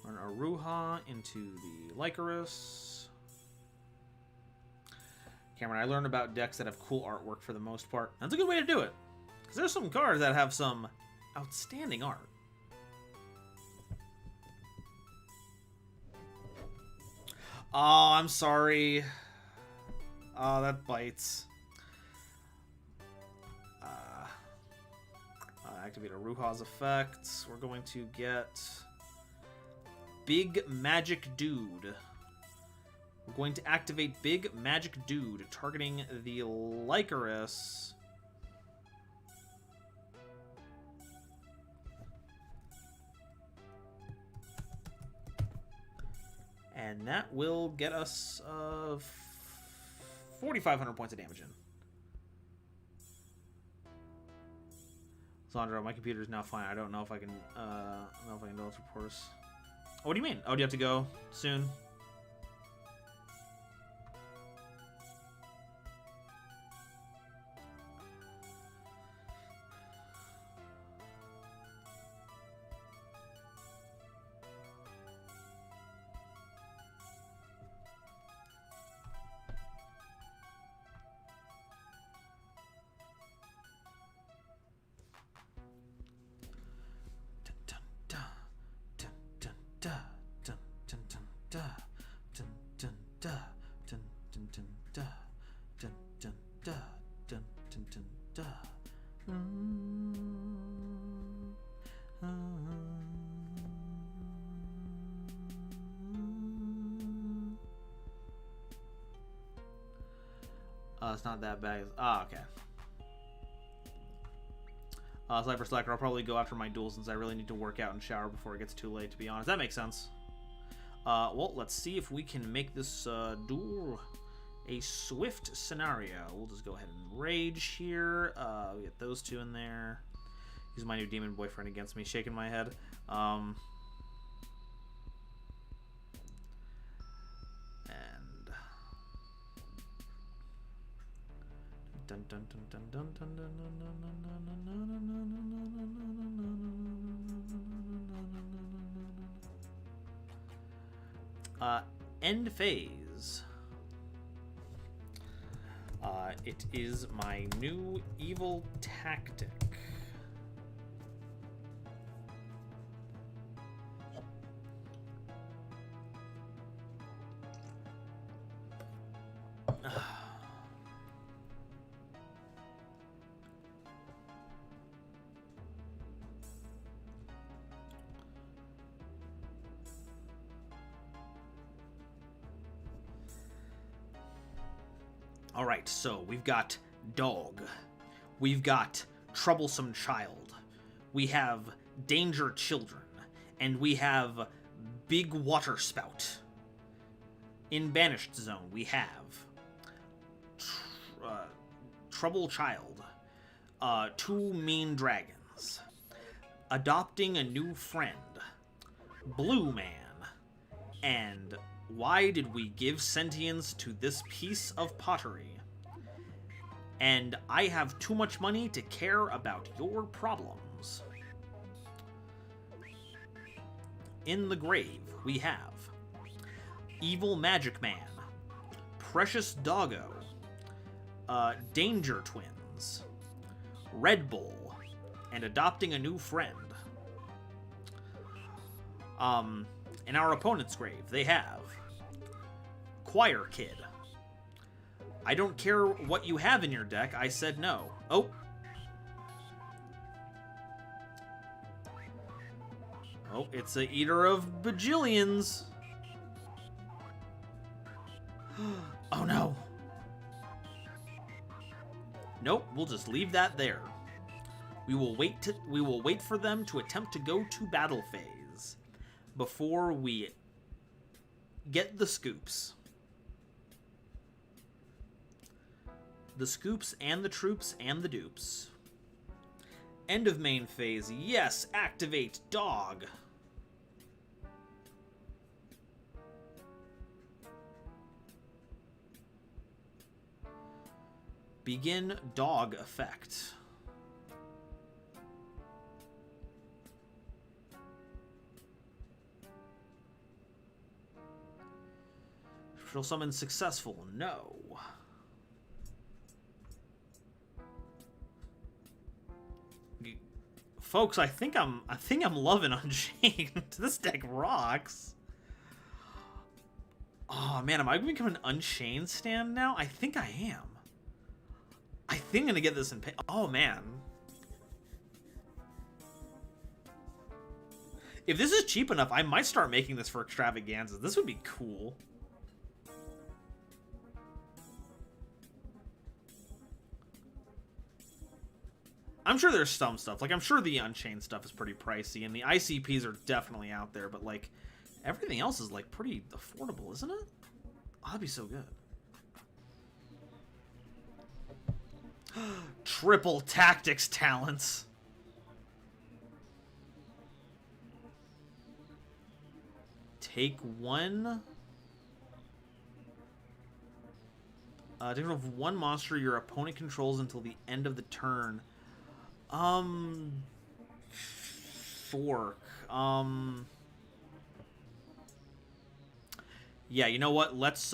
Run Aruha into the Lycoris. Cameron, I learned about decks that have cool artwork for the most part. That's a good way to do it. Because there's some cards that have some outstanding art. Oh, I'm sorry. Oh, that bites. Activate Aruha's effects. We're going to get Big Magic Dude. We're going to activate Big Magic Dude, targeting the Lycoris. And that will get us 4,500 points of damage in. Sandra, my computer is now fine. I don't know if I can. I don't know if I can do those reports. Oh, what do you mean? Oh, do you have to go soon? It's not that bad. Ah, okay. Cypher Slacker, I'll probably go after my duel since I really need to work out and shower before it gets too late, to be honest. That makes sense. Well, let's see if we can make this duel a swift scenario. We'll just go ahead and rage here. We get those two in there. Use my new demon boyfriend against me, shaking my head. End phase. It is my new evil tactic. Alright, so we've got Dog. We've got Troublesome Child. We have Danger Children. And we have Big Water Spout. In Banished Zone, we have Trouble Child. 2 Mean Dragons. Adopting a New Friend. Blue Man. And why did we give sentience to this piece of pottery? And I have too much money to care about your problems. In the grave, we have Evil Magic Man, Precious Doggo, Danger Twins, Red Bull, and Adopting a New Friend. In our opponent's grave, they have Choir Kid. I don't care what you have in your deck, I said no. Oh. Oh, it's a Eater of Bajillions. Oh no. Nope, we'll just leave that there. We will wait for them to attempt to go to battle phase before we get the scoops. The scoops and the troops and the dupes. End of main phase. Yes, activate Dog. Begin Dog effect. Shall summon successful? No. Folks, I think I'm loving Unchained. This deck rocks. Oh man, am I becoming an Unchained stand now? I think I am. I think I'm gonna get this in pay. Oh man. If this is cheap enough, I might start making this for extravaganzas. This would be cool. I'm sure there's some stuff. Like, I'm sure the Unchained stuff is pretty pricey, and the ICPs are definitely out there, but, like, everything else is, like, pretty affordable, isn't it? Oh, that'd be so good. Triple tactics talents. Take one. Take control of one monster your opponent controls until the end of the turn. Fork. Yeah, you know what? Let's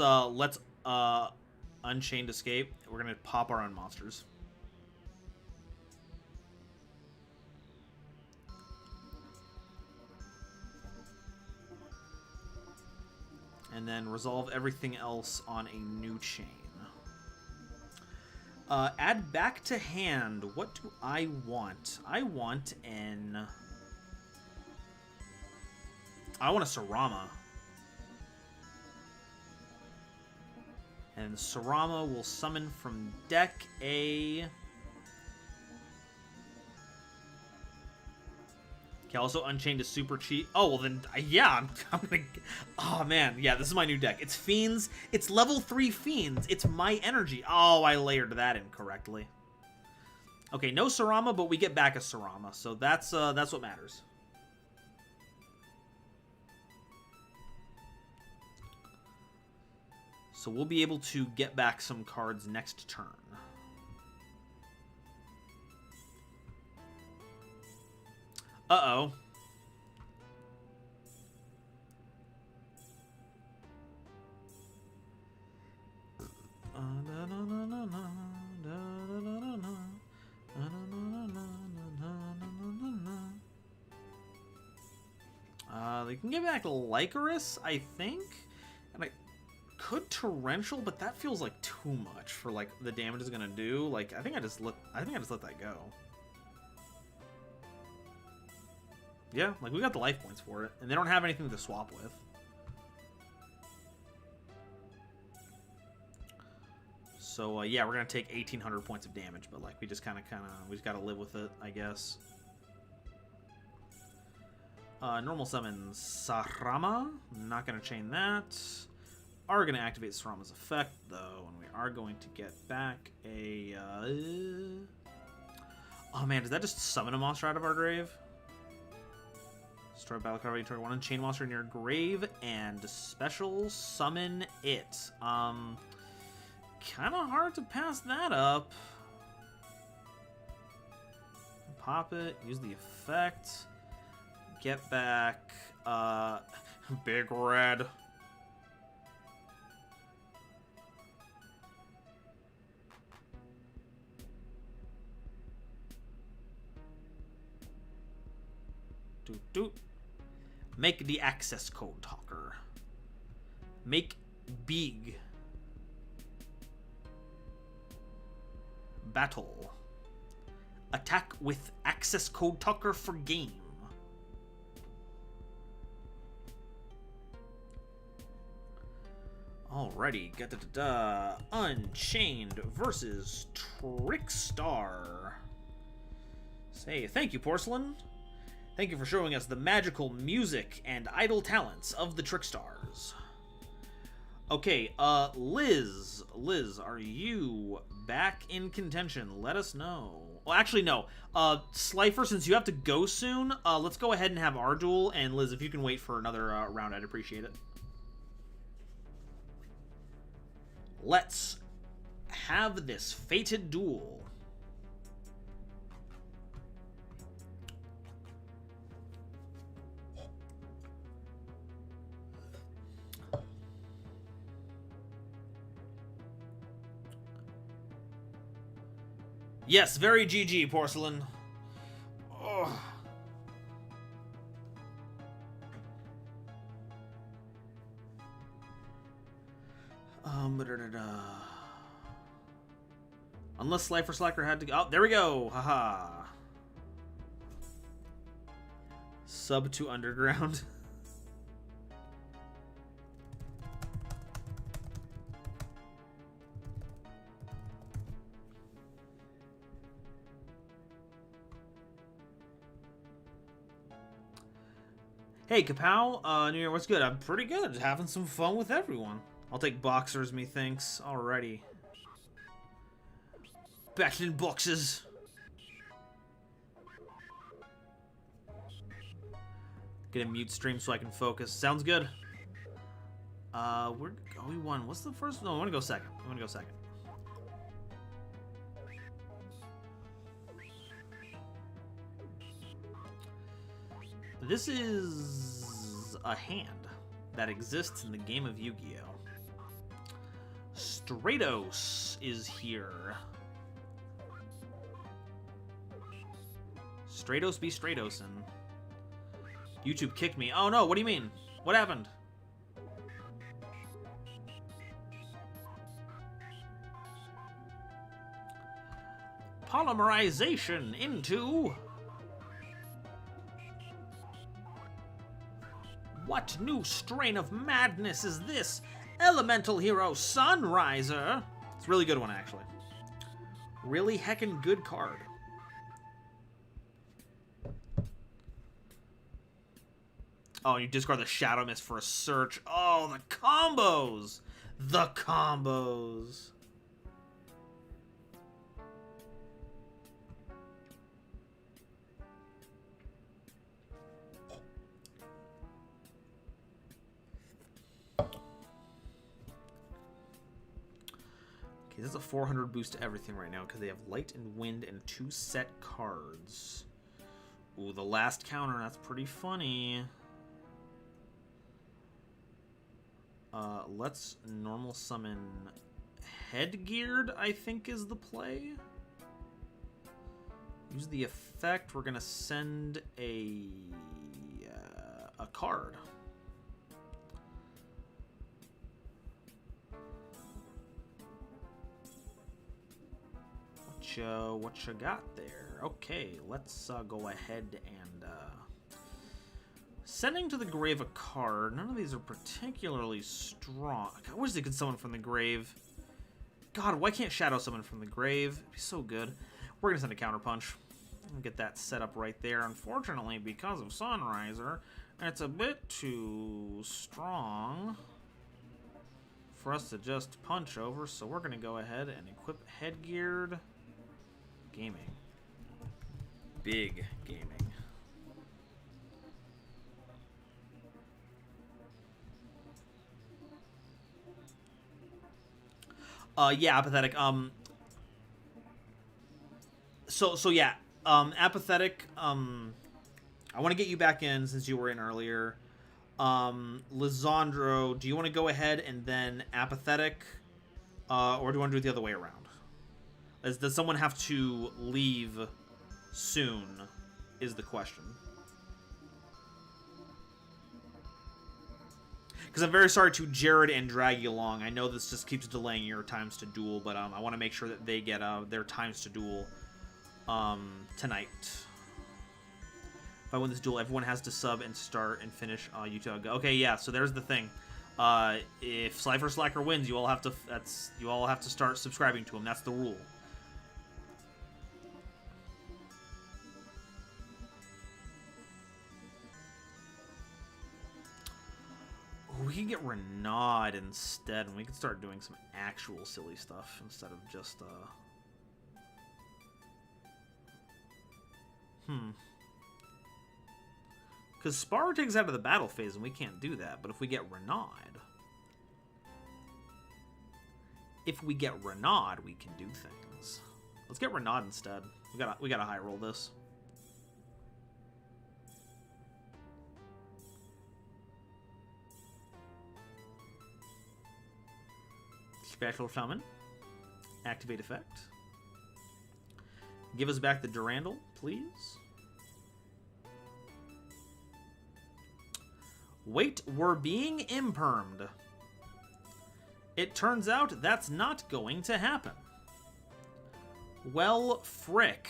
Unchained Escape. We're gonna pop our own monsters. And then resolve everything else on a new chain. Add back to hand. What do I want? I want a Sarama. And Sarama will summon from deck a... Okay, also Unchained is super cheap. Oh, well then, yeah, I'm gonna... Oh, man, yeah, this is my new deck. It's Fiends. It's level 3 Fiends. It's my energy. Oh, I layered that incorrectly. Okay, no Sarama, but we get back a Sarama, so that's what matters. So we'll be able to get back some cards next turn. Uh-oh. They can get back Lycoris, I think. And I could Torrential, but that feels like too much for like the damage it's gonna do. Like I think I just let that go. Yeah, like we got the life points for it, and they don't have anything to swap with. So yeah, we're gonna take 1,800 points of damage, but like we just kind of we just gotta live with it, I guess. Normal summon Sarama. Not gonna chain that. Are gonna activate Sarama's effect though, and we are going to get back a. Oh man, does that just summon a monster out of our grave? Destroy battle card, target one unchained monster in your grave and special summon it. Kind of hard to pass that up. Pop it, use the effect, get back, Big Red. Doot doot. Make the access code talker. Make big. Battle. Attack with access code talker for game. Alrighty, Unchained versus Trickstar. Say thank you, Porcelain. Thank you for showing us the magical music and idle talents of the Trickstars. Okay, Liz, are you back in contention? Let us know. Well, actually, no. Slifer, since you have to go soon, let's go ahead and have our duel. And Liz, if you can wait for another round, I'd appreciate it. Let's have this fated duel. Yes, very GG, Porcelain. Oh. Unless Slifer Slacker had to go. Oh, there we go. Haha. Sub to Underground. Hey, Kapow, New Year, what's good? I'm pretty good. Having some fun with everyone. I'll take boxers, methinks. Alrighty. Battling boxes. Get a mute stream so I can focus. Sounds good. We won. What's the first? No, I want to go second. This is a hand that exists in the game of Yu-Gi-Oh! Stratos is here. Stratos be Stratosin. YouTube kicked me. Oh no, what do you mean? What happened? Polymerization into... What new strain of madness is this? Elemental Hero Sunriser. It's a really good one, actually. Really heckin' good card. Oh, and you discard the Shadow Mist for a search. Oh, the combos! The combos. Okay, this is a 400 boost to everything right now because they have Light and Wind and 2 set cards. Ooh, the last counter, that's pretty funny. Let's normal summon Headgeared, I think is the play. Use the effect, we're gonna send a card. What you got there? Okay, let's go ahead and sending to the grave a card. None of these are particularly strong. I wish they could summon from the grave. God, why can't Shadow Summon from the grave? It'd be so good. We're going to send a Counterpunch. And get that set up right there. Unfortunately, because of Sunriser, it's a bit too strong for us to just punch over, so we're going to go ahead and equip Headgeared Gaming. Big Gaming. Yeah, Apathetic. So yeah, Apathetic. I want to get you back in since you were in earlier. Lisandro, do you want to go ahead and then Apathetic, or do you want to do it the other way around? Does someone have to leave soon? Is the question. Because I'm very sorry to Jared and drag you along. I know this just keeps delaying your times to duel, but I want to make sure that they get their times to duel tonight. If I win this duel, everyone has to sub and start and finish YouTube. Okay, yeah. So there's the thing. If Slifer Slacker wins, you all have to start subscribing to him. That's the rule. We can get Renaud instead, and we can start doing some actual silly stuff instead of just, Because Spar takes out of the battle phase, and we can't do that, but if we get Renaud... we can do things. Let's get Renaud instead. We gotta high roll this. Special Summon. Activate effect. Give us back the Durandal, please. Wait, we're being impermed. It turns out that's not going to happen. Well, frick.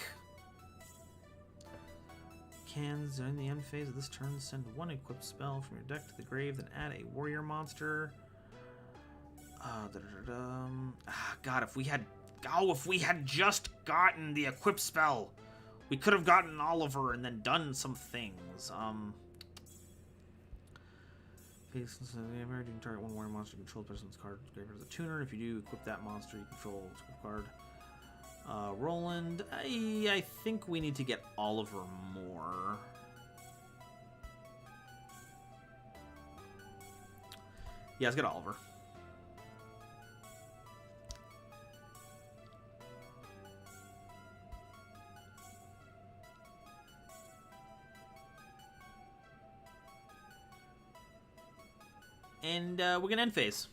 Can, during the end phase of this turn, send one equipped spell from your deck to the grave, then add a warrior monster. God, if we had just gotten the equip spell, we could have gotten Oliver and then done some things. You can target one warrior monster you control the person's card graveyard as a tuner. If you do equip that monster, you control its card. Roland, I think we need to get Oliver more. Yeah, let's get Oliver. And we're gonna end phase.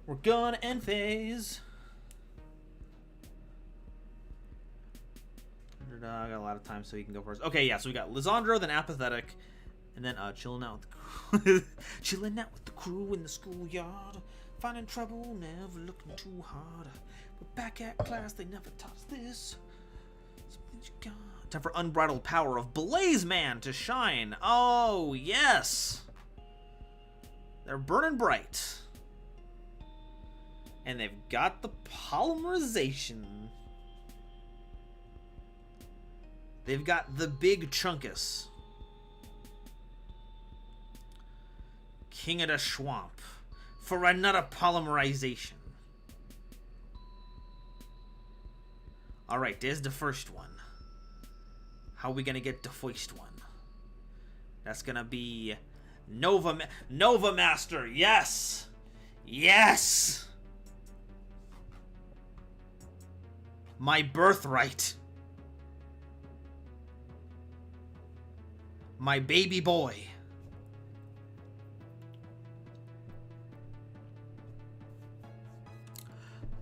We're gonna end phase. I got a lot of time, so he can go first. Okay, yeah. So we got Lisandro, then Apathetic, and then chilling out with the crew. Chilling out with the crew in the schoolyard, finding trouble, never looking too hard. We're back at class. They never taught us this. Something you got. Time for unbridled power of Blaze Man to shine. Oh yes. They're burning bright. And they've got the polymerization. They've got the big chunkus. King of the Swamp. For another polymerization. Alright, there's the first one. How are we gonna get the first one? That's gonna be... Nova Master, yes! Yes! My birthright. My baby boy.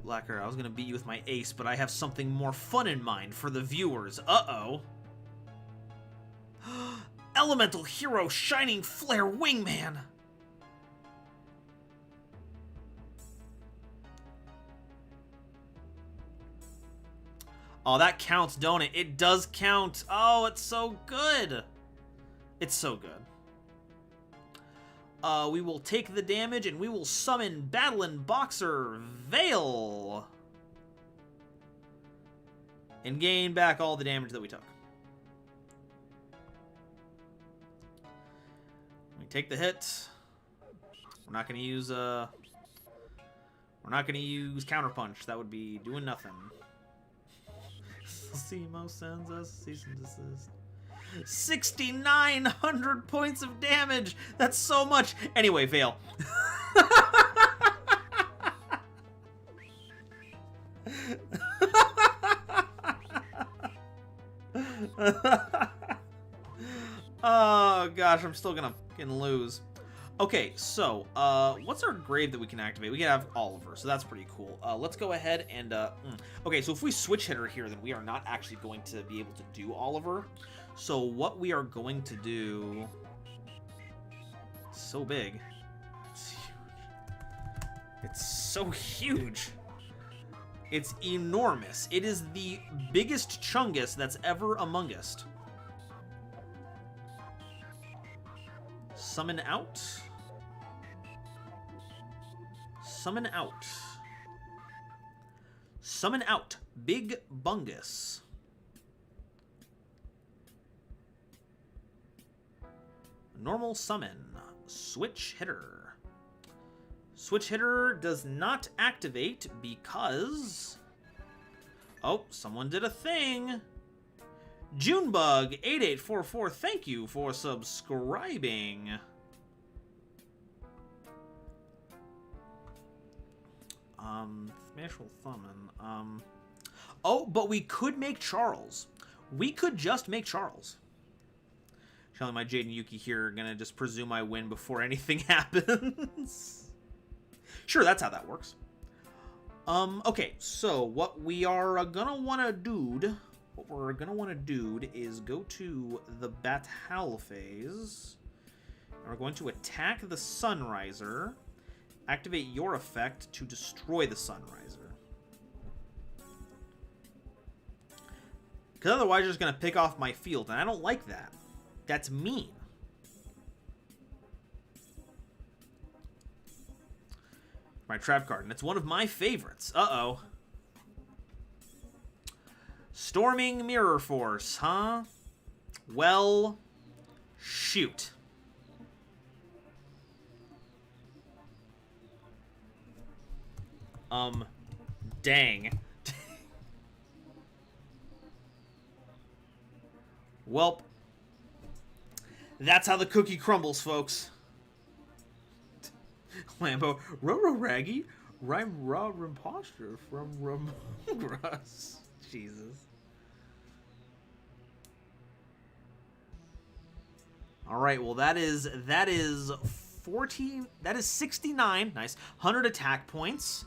Lacquer, I was gonna beat you with my ace, but I have something more fun in mind for the viewers. Uh-oh. Elemental Hero Shining Flare Wingman! Oh, that counts, don't it? It does count. Oh, it's so good. It's so good. We will take the damage, and we will summon Battlin' Boxer Veil. And gain back all the damage that we took. We take the hit. We're not going to use Counterpunch. That would be doing nothing. Simo sends us cease and desist. 6,900 points of damage. That's so much. Anyway, Veil. Oh gosh, I'm still gonna fucking lose. Okay, so what's our grave that we can activate? We can have Oliver, so that's pretty cool. Let's go ahead and okay, so if we switch hitter here, then we are not actually going to be able to do Oliver. So what we are going to do, so big, it's huge. It's so huge. It's enormous. It is the biggest Chungus that's ever among us. Summon out. Summon out. Summon out. Big Bungus. Normal summon. Switch hitter. Switch hitter does not activate because... Oh, someone did a thing. Junebug8844, thank you for subscribing. Smash will summon. Oh, but we could make Charles. We could just make Charles. Shelly, my Jade and Yuki here are gonna just presume I win before anything happens. Sure, that's how that works. Okay, so what we are gonna wanna do... What we're going to want to do is go to the Battle phase. And we're going to attack the Sunriser. Activate your effect to destroy the Sunriser. Because otherwise you're just going to pick off my field. And I don't like that. That's mean. My trap card. And it's one of my favorites. Uh-oh. Storming Mirror Force, huh? Well, shoot. Dang. Welp. That's how the cookie crumbles, folks. Lambo. Roro Raggy. Rhyme Raw Imposture from Ramongras. Jesus. All right, well that is 14, that is 69, nice, 100 attack points.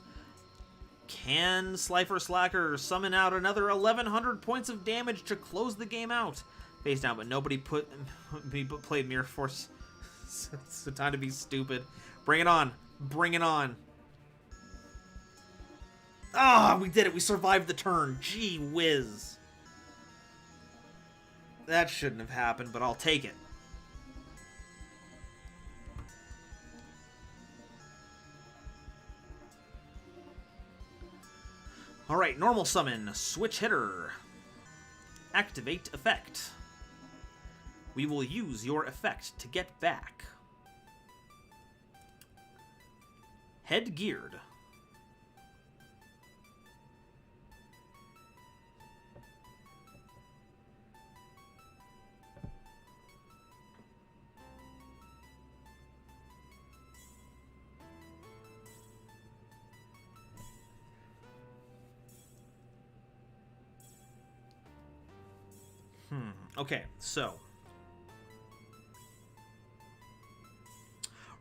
Can Slifer Slacker summon out another 1,100 points of damage to close the game out? Face down, but nobody played Mirror Force. It's the time to be stupid. Bring it on. Bring it on. Ah, we did it. We survived the turn. Gee whiz. That shouldn't have happened, but I'll take it. Alright, normal summon. Switch hitter. Activate effect. We will use your effect to get back. Head geared. Okay, so.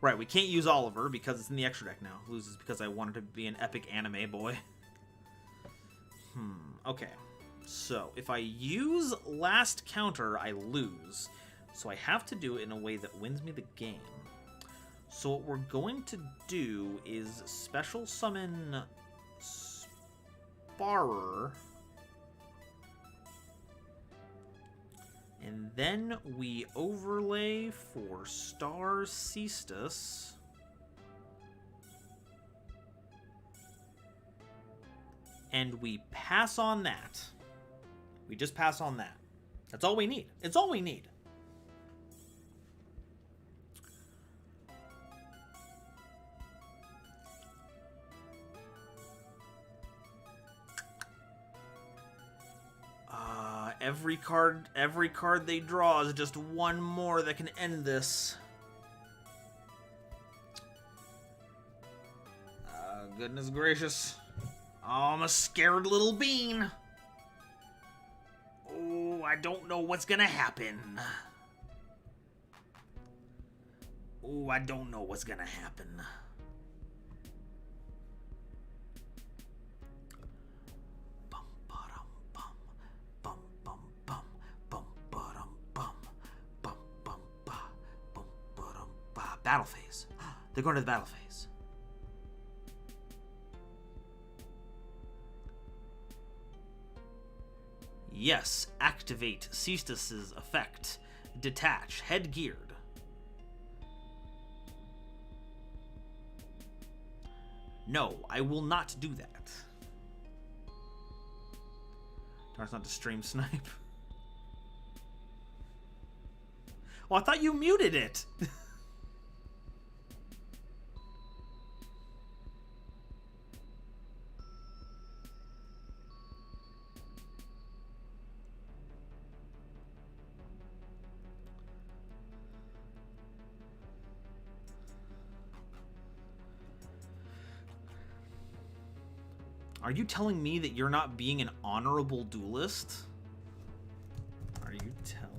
Right, we can't use Oliver because it's in the extra deck now. Loses because I wanted to be an epic anime boy. Okay. So, if I use last counter, I lose. So I have to do it in a way that wins me the game. So what we're going to do is special summon Sparer. And then we overlay for Star Cestus. And we pass on that. We just pass on that. That's all we need. It's all we need. Every card they draw is just one more that can end this. Goodness gracious. Oh, I'm a scared little bean. Oh, I don't know what's gonna happen. Oh, I don't know what's gonna happen. Battle phase. They're going to the battle phase. Yes, activate Cestus's effect. Detach, head geared. No, I will not do that. Darn, it's not to stream snipe. Oh, I thought you muted it. Are you telling me that you're not being an honorable duelist? Are you telling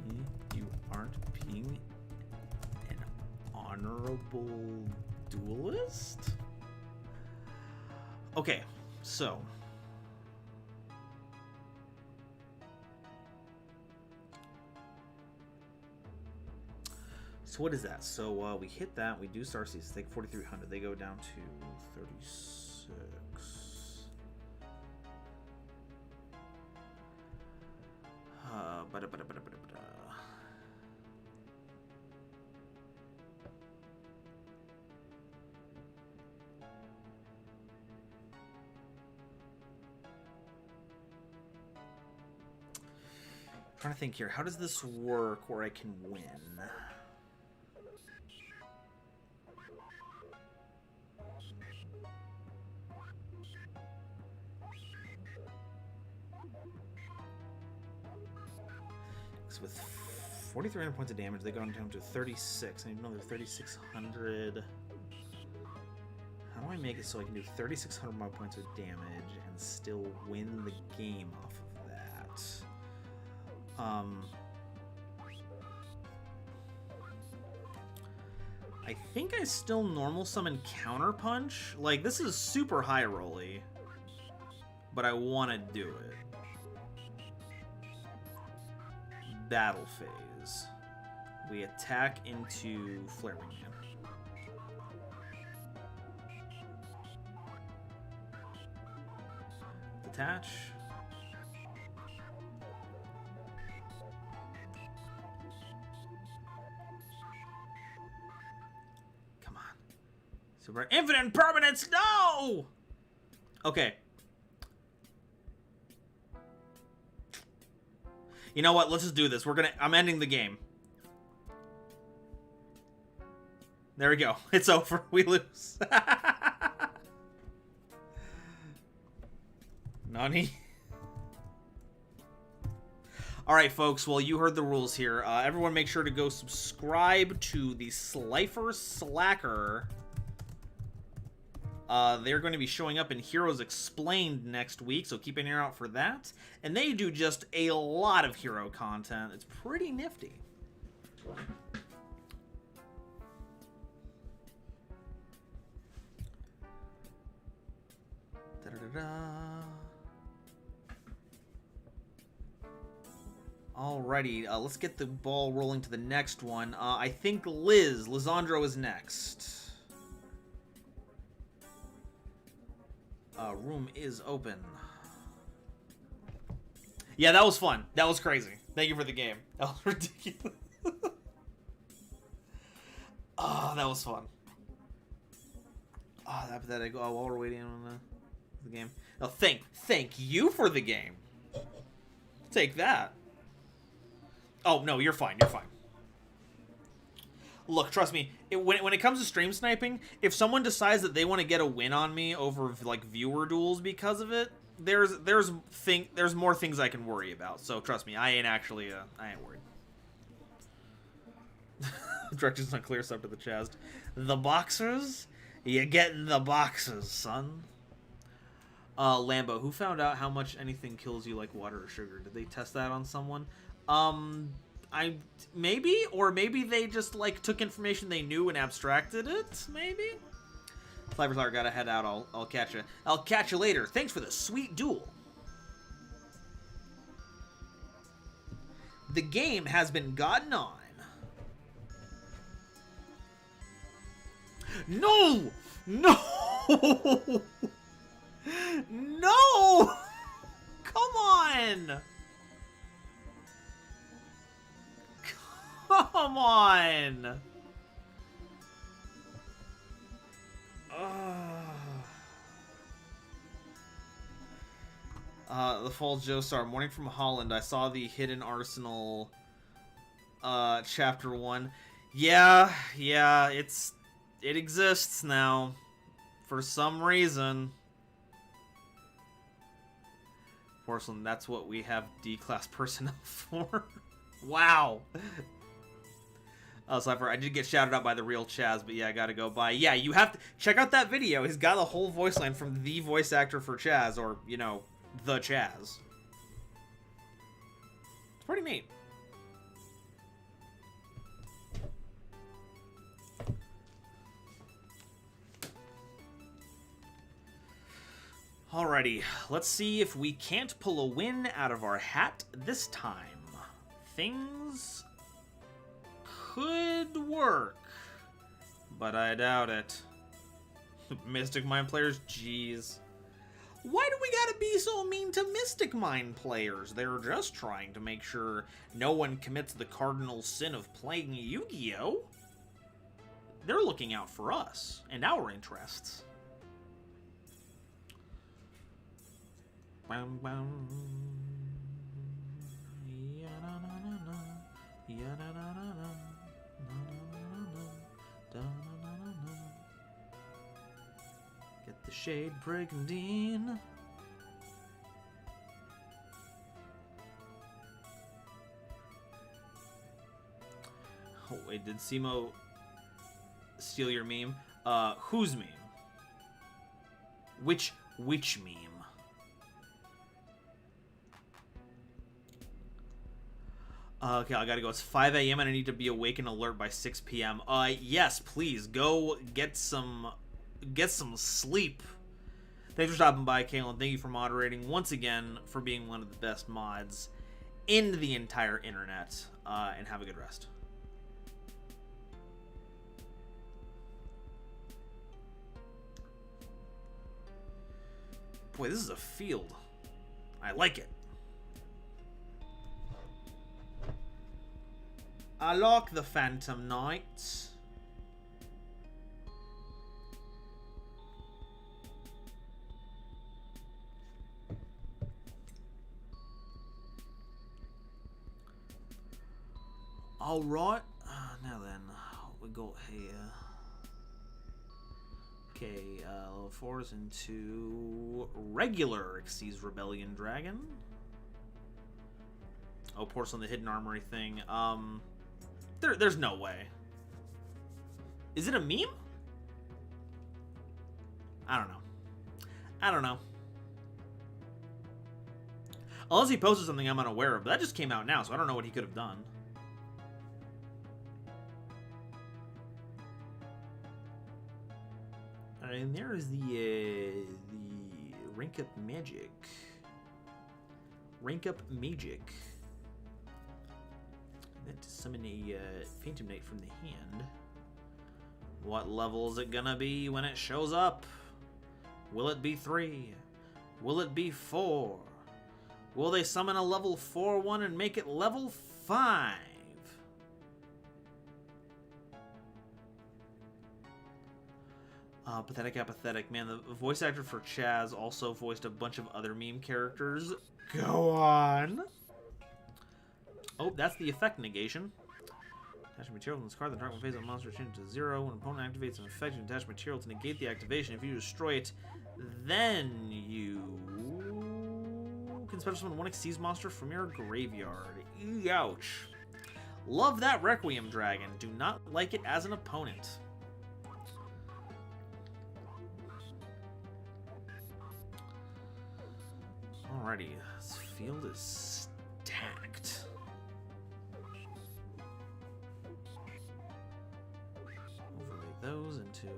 me you aren't being an honorable duelist? Okay, so... So what is that? So we hit that, we do Star Seeds, take 4,300, they go down to 36. Trying to think here, how does this work where I can win? With 4,300 points of damage, they go down to 36. I need another 3,600. How do I make it so I can do 3,600 more points of damage and still win the game off of that? I think I still normal summon Counter Punch. Like, this is super high rolly, but I want to do it. Battle phase. We attack into Flare Wingman. Detach. Come on. Super Infinite Permanence! No! Okay. You know what? Let's just do this. I'm ending the game. There we go. It's over. We lose. Nani? Alright, folks. Well, you heard the rules here. Everyone make sure to go subscribe to the Slifer Slacker. They're going to be showing up in Heroes Explained next week, so keep an ear out for that. And they do just a lot of hero content. It's pretty nifty. Da-da-da-da. Alrighty, let's get the ball rolling to the next one. I think Lisandro is next. Room is open. Yeah, that was fun. That was crazy. Thank you for the game. That was ridiculous. Oh, that was fun. Oh, that pathetic. Oh, while we're waiting on the game. Oh, thank you for the game. Take that. Oh, no, you're fine. You're fine. Look, trust me, when it comes to stream sniping, if someone decides that they want to get a win on me over, like, viewer duels because of it, there's more things I can worry about. So, trust me, I ain't worried. Directions unclear, sub to the chest. The boxers? You getting the boxers, son. Lambo, who found out how much anything kills you like water or sugar? Did they test that on someone? Maybe they just, like, took information they knew and abstracted it, maybe? Flyverslar, gotta head out, I'll catch you. I'll catch you later. Thanks for the sweet duel. The game has been gotten on. No! No! No! Come on! Come on! The Falls Joestar, Morning from Holland. I saw the Hidden Arsenal chapter 1. Yeah, it exists now. For some reason. Porcelain, that's what we have D-class personnel for. Wow. Cypher, I did get shouted out by the real Chaz, but yeah, I gotta go by. Yeah, you have to check out that video. He's got a whole voice line from the voice actor for Chaz, or, you know, the Chaz. It's pretty neat. Alrighty, let's see if we can't pull a win out of our hat this time. Things could work, but I doubt it. Mystic Mind players, jeez. Why do we gotta be so mean to Mystic Mind players? They're just trying to make sure no one commits the cardinal sin of playing Yu-Gi-Oh! They're looking out for us and our interests. Bam, bam. Ya-na-na-na-na. Ya-na-na-na-na. Na-na-na-na-na. Da-na-na-na-na. Get the shade brigandine. Oh, wait, did Simo steal your meme? Whose meme? Which meme? Okay, I gotta go. It's 5 a.m. and I need to be awake and alert by 6 p.m. Yes, please go get some sleep. Thanks for stopping by, Kalen. Thank you for moderating once again, for being one of the best mods in the entire internet. And have a good rest. Boy, this is a field. I like it. I like the Phantom Knights. Alright, now then, what we got here? Okay, level 4 is into regular Xyz Rebellion Dragon. Oh, Porcelain, the Hidden Armory thing. There's no way. Is it a meme? I don't know. I don't know. Unless he posted something I'm unaware of, but that just came out now, so I don't know what he could have done. And there is the Rank Up Magic. Rank Up Magic. Then to summon a Phantom Knight from the hand. What level is it gonna be when it shows up? Will it be 3? Will it be 4? Will they summon a level 4-1 and make it level 5? Pathetic Apathetic. Man, the voice actor for Chaz also voiced a bunch of other meme characters. Go on! Oh, that's the effect negation. Attach material from this card. The target phase of the monster changes to 0. When an opponent activates an effect, you attach material to negate the activation. If you destroy it, then you can special summon one Xyz monster from your graveyard. Ouch. Love that Requiem Dragon. Do not like it as an opponent. Alrighty, this field is stacked. Overlay those into...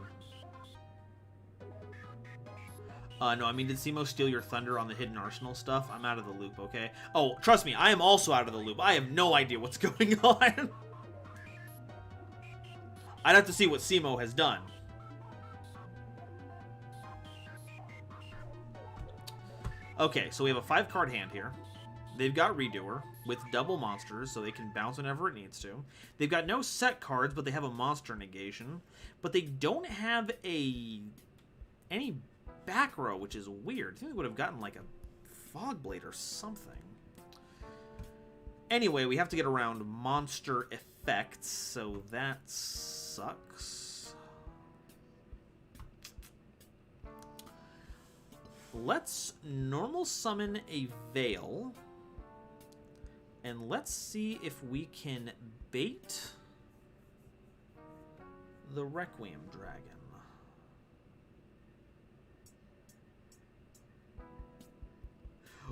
no, I mean, did Simo steal your thunder on the Hidden Arsenal stuff? I'm out of the loop, okay? Oh, trust me, I am also out of the loop. I have no idea what's going on. I'd have to see what Simo has done. Okay, so we have a 5-card hand here. They've got Redoer with double monsters, so they can bounce whenever it needs to. They've got no set cards, but they have a monster negation. But they don't have any back row, which is weird. I think they would have gotten like a Fogblade or something. Anyway, we have to get around monster effects, so that sucks. Let's normal summon a Veil. And let's see if we can bait the Requiem Dragon.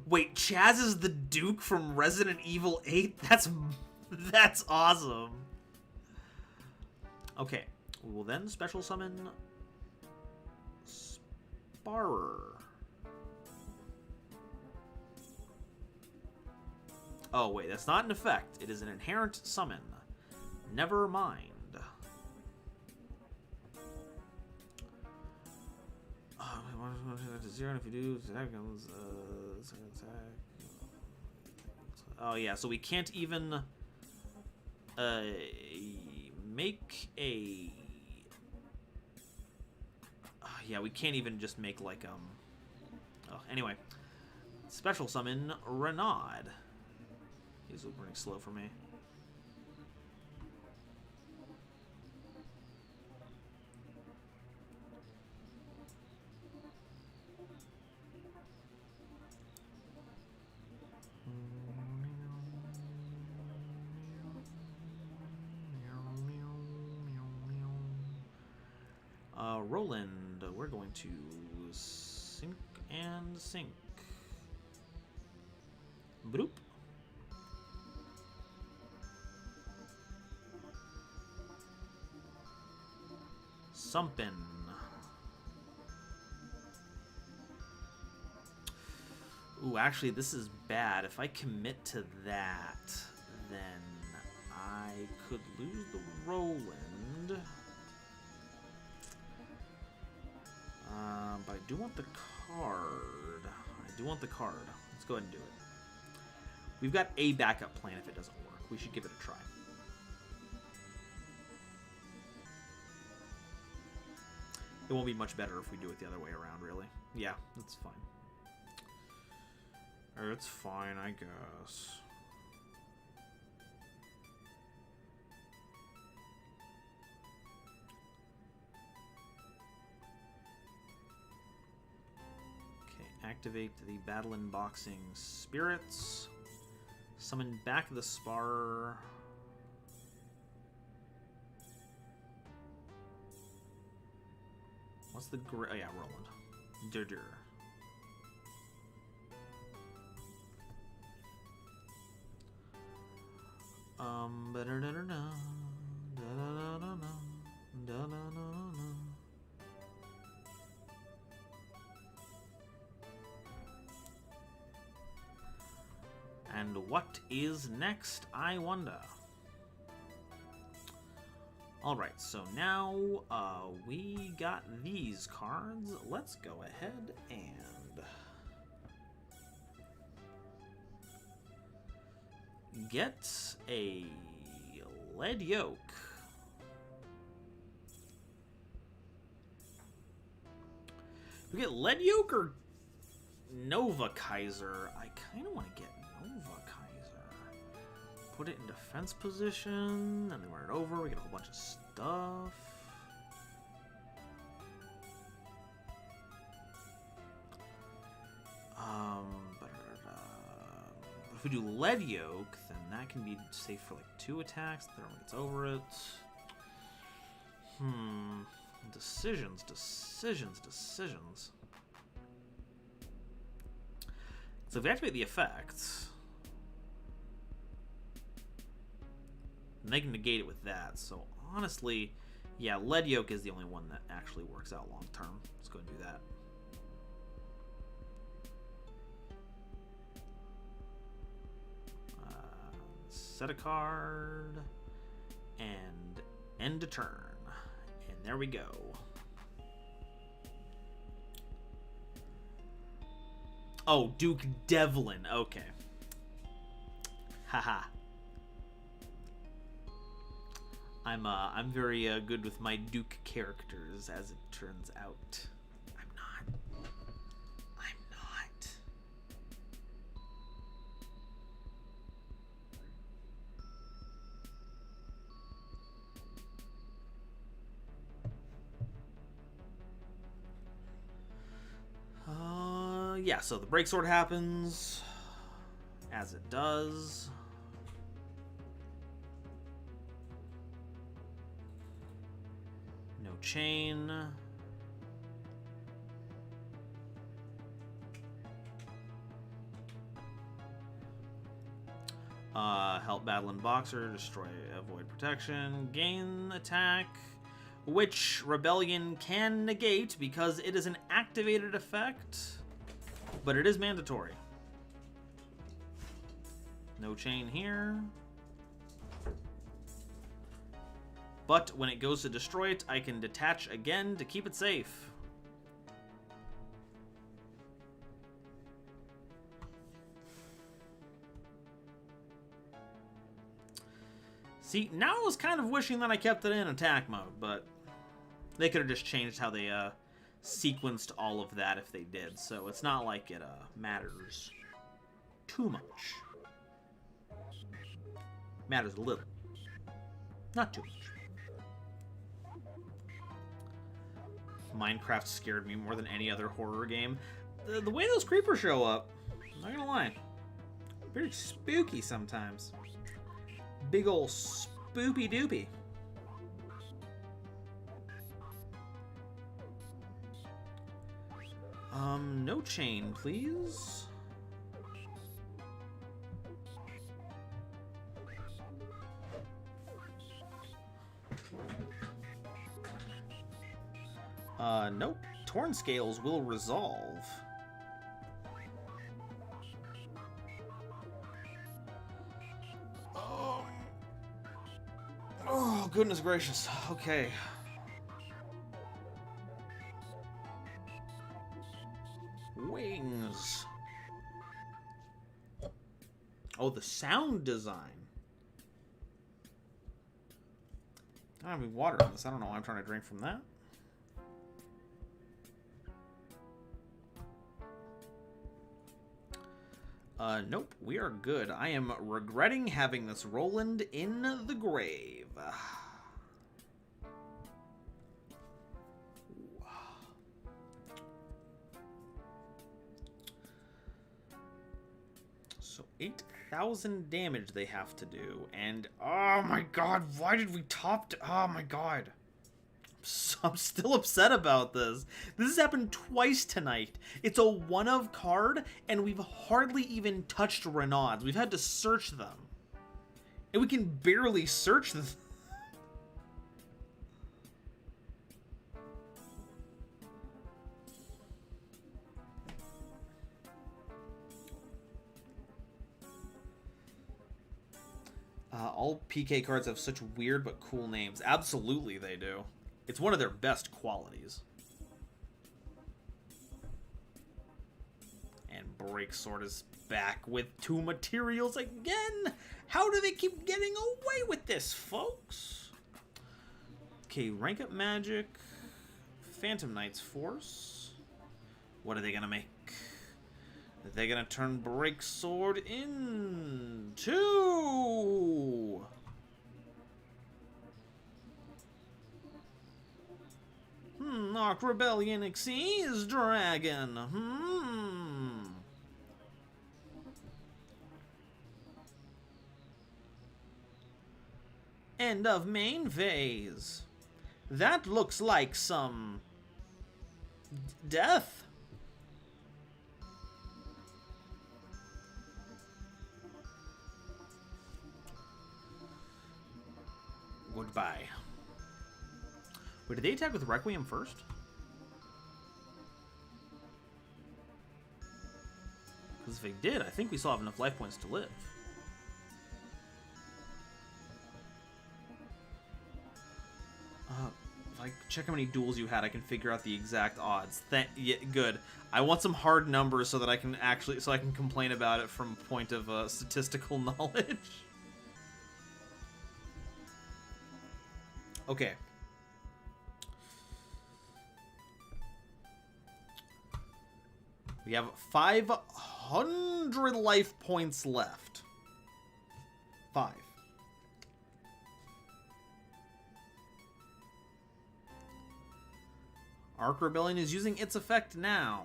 Wait, Chaz is the Duke from Resident Evil 8? That's awesome. Okay, we will then special summon Sparer. Oh, wait, that's not an effect. It is an inherent summon. Never mind. To 0, and if you do, attack comes, oh, yeah, so we can't even make a... yeah, we can't even just make, like, oh, anyway. Special summon Renaud. He's running slow for me. Roland, we're going to sink and sink. Bloop. Sumpin. Ooh, actually, this is bad. If I commit to that, then I could lose the Roland. But I do want the card. I do want the card. Let's go ahead and do it. We've got a backup plan if it doesn't work. We should give it a try. It won't be much better if we do it the other way around, really. Yeah, that's fine. It's fine, I guess. Okay, activate the Battle and Boxing Spirits. Summon back the Sparer. What's the oh yeah, Roland. Durdur. Ba-da-da-da-da, da-da-da-da-da, da-da-da-da-da. And what is next, I wonder? Alright, so now we got these cards. Let's go ahead and get a lead yoke. We get lead yoke or Nova Kaiser. I kind of want to get Nova Kaiser. Put it in defense position, and then run it over. We get a whole bunch of stuff. If we do lead yoke, then that can be safe for like 2 attacks. Then everyone gets over it. Decisions. So if we activate the effect, then they can negate it with that. So honestly, yeah, lead yoke is the only one that actually works out long term. Let's go and do that. Set a card and end a turn. And there we go. Oh, Duke Devlin. Okay. Haha. I'm very good with my Duke characters, as it turns out. I'm not. Yeah, so the break sword happens, as it does. No chain. Help Battling Boxer, destroy, avoid protection, gain attack, which Rebellion can negate because it is an activated effect. But it is mandatory. No chain here. But when it goes to destroy it, I can detach again to keep it safe. See, now I was kind of wishing that I kept it in attack mode, but they could have just changed how they sequenced all of that if they did, so it's not like it matters too much. Matters a little, not too much. Minecraft scared me more than any other horror game. The way those creepers show up, I'm not gonna lie, very spooky sometimes. Big ol' spoopy doopy. No chain, please. Nope. Torn scales will resolve. Oh, goodness gracious. Okay. Wings. Oh, the sound design. I don't have any water in this. I don't know why I'm trying to drink from that. Nope. We are good. I am regretting having this Roland in the grave. So 8,000 damage they have to do, and oh my god, why did we oh my god. I'm still upset about this. This has happened twice tonight. It's a one-of card, and we've hardly even touched Renaud's. We've had to search them. And we can barely search them. All PK cards have such weird but cool names. Absolutely they do. It's one of their best qualities. And Breaksword is back with 2 materials again. How do they keep getting away with this, folks? Okay, rank up magic. Phantom Knight's Force. What are they gonna make? Are they gonna turn Breaksword into... Arc Rebellion Xyz Dragon. End of main phase. That looks like some... death. Goodbye. Wait, did they attack with Requiem first? Because if they did, I think we still have enough life points to live. If I check how many duels you had, I can figure out the exact odds. Yeah, good. I want some hard numbers so that I can actually, so I can complain about it from a point of statistical knowledge. Okay. We have 500 life points left. 5. Arc Rebellion is using its effect now.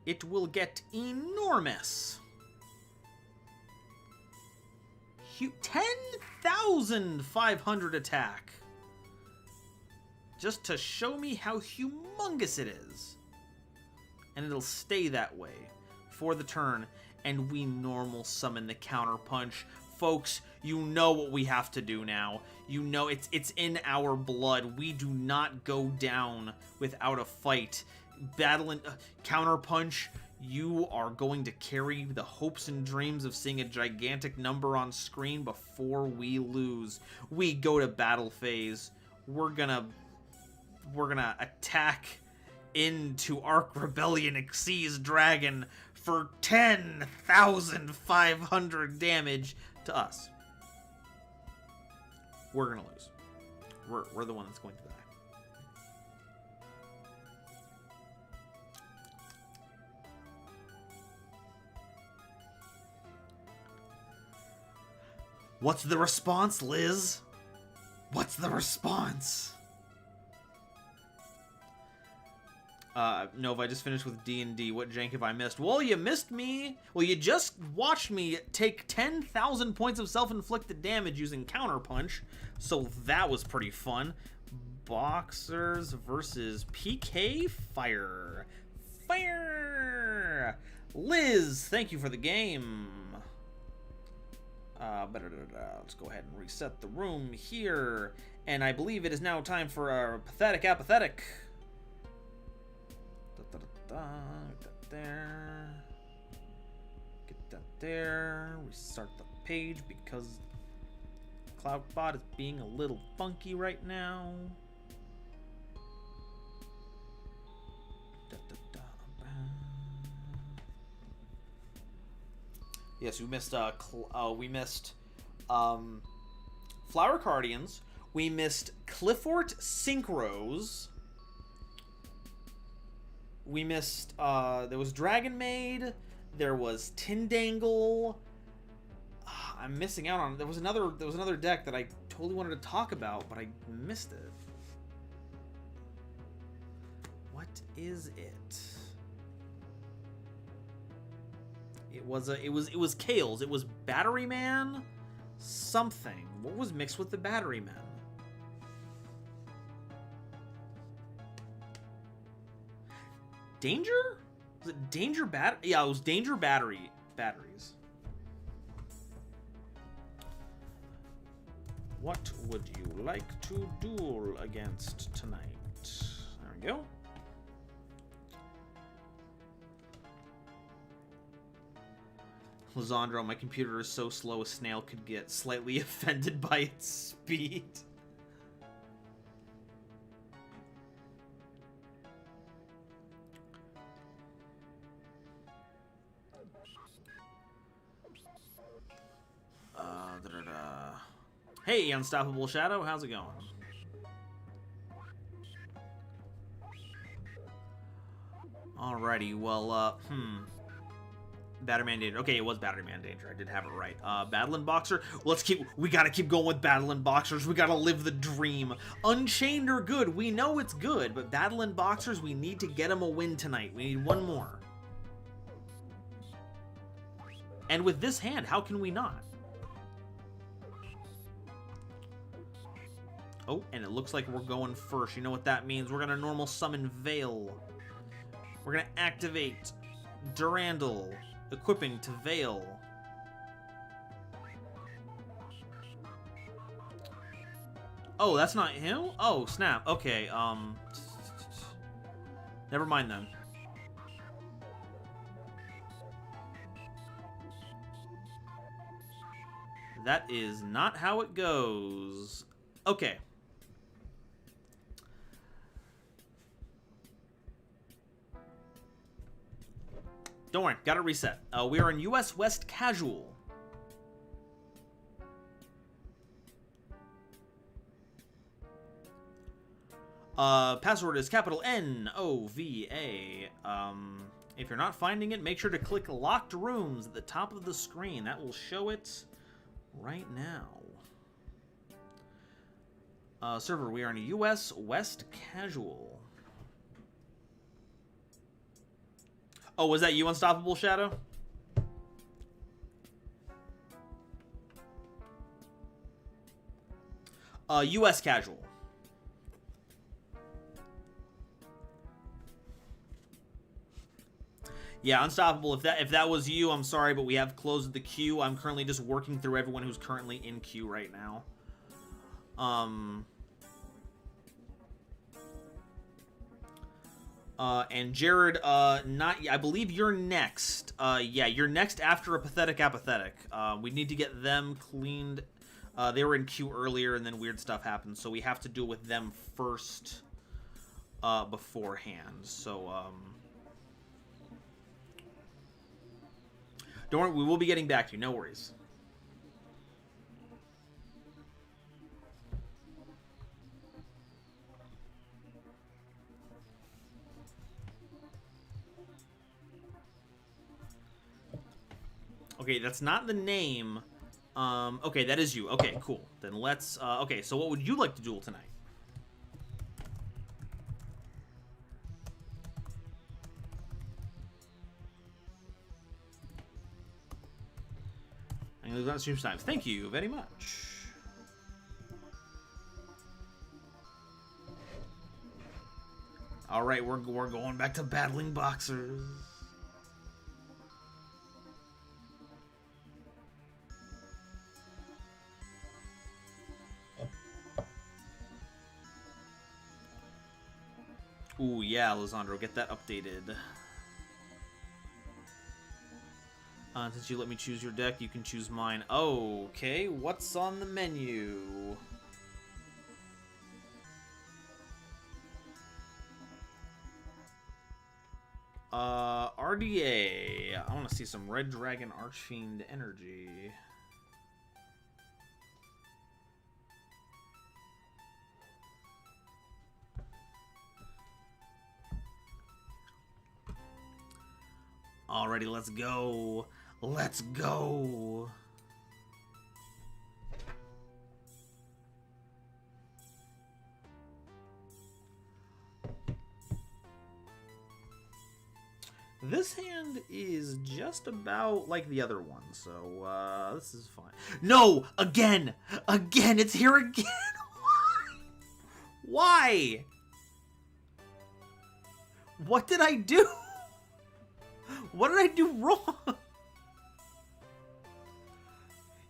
It will get enormous. 10,500 attack. Just to show me how humongous it is. And it'll stay that way for the turn. And we normal summon the counter punch. Folks, you know what we have to do now. You know it's in our blood. We do not go down without a fight. Battling counter punch. You are going to carry the hopes and dreams of seeing a gigantic number on screen before we lose. We go to battle phase. We're gonna attack into Arc Rebellion Xyz Dragon for 10,500 damage to us. We're gonna lose. We're the one that's going to die. What's the response, Liz? What's the response? Nova, I just finished with D&D. What jank have I missed? Well, you missed me. Well, you just watched me take 10,000 points of self-inflicted damage using Counter Punch, so that was pretty fun. Boxers versus PK Fire. Fire! Liz, thank you for the game. Let's go ahead and reset the room here. And I believe it is now time for our Pathetic Apathetic. Get that there. Get that there. Restart the page because CloudBot is being a little funky right now. Yes, we missed Flower Guardians. We missed Cliffort Synchros. We missed there was Dragon Maid. There was Tindangle. I'm missing out on. There was another deck that I totally wanted to talk about, but I missed it. What is it? It was Kales. It was Battery Man something. What was mixed with the Battery Man? Danger? Was it Danger Yeah, it was Danger batteries. What would you like to duel against tonight? There we go. Lizandro, my computer is so slow a snail could get slightly offended by its speed. Hey, Unstoppable Shadow, how's it going? Alrighty, well, Batterman Danger. Okay, it was Batterman Danger. I did have it right. Battle and Boxer. We gotta keep going with Battle and Boxers. We gotta live the dream. Unchained are good. We know it's good, but Battle and Boxers, we need to get them a win tonight. We need one more. And with this hand, how can we not? Oh, and it looks like we're going first. You know what that means? We're gonna normal summon Veil. We're gonna activate Durandal. Equipping to Veil. Oh, that's not him? Oh, snap. Okay, never mind then. That is not how it goes. Okay. Don't worry, got to reset. We are in US West Casual. Password is capital N-O-V-A. If you're not finding it, make sure to click Locked Rooms at the top of the screen. That will show it right now. Server, we are in US West Casual. Oh, was that you, Unstoppable Shadow? US Casual. Yeah, Unstoppable, if that was you, I'm sorry, but we have closed the queue. I'm currently just working through everyone who's currently in queue right now. And Jared, I believe you're next. Yeah, you're next after a Pathetic Apathetic. We need to get them cleaned. They were in queue earlier, and then weird stuff happened, so we have to deal with them first, beforehand. So, don't worry, we will be getting back to you, no worries. Okay, that's not the name. Okay, that is you. Okay, cool. Then let's, okay, so what would you like to duel tonight? I'm gonna leave that stream time. Thank you very much. Alright, we're going back to battling boxers. Ooh, yeah, Lizandro, get that updated. Since you let me choose your deck, you can choose mine. Okay, what's on the menu? RDA. I want to see some Red Dragon Archfiend energy. Alrighty, let's go. Let's go. This hand is just about like the other one, so this is fine. No! Again! Again! It's here again! Why? Why? What did I do? What did I do wrong?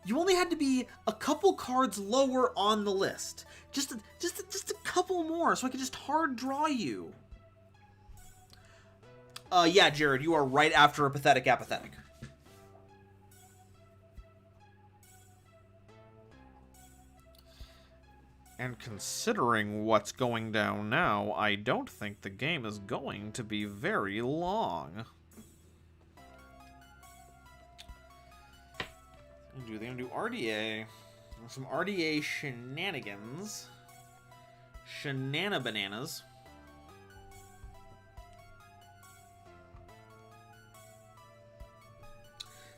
You only had to be a couple cards lower on the list. Just a couple more, so I could just hard draw you. Yeah, Jared, you are right after a Pathetic Apathetic. And considering what's going down now, I don't think the game is going to be very long. They're gonna do RDA. Some RDA shenanigans. Bananas.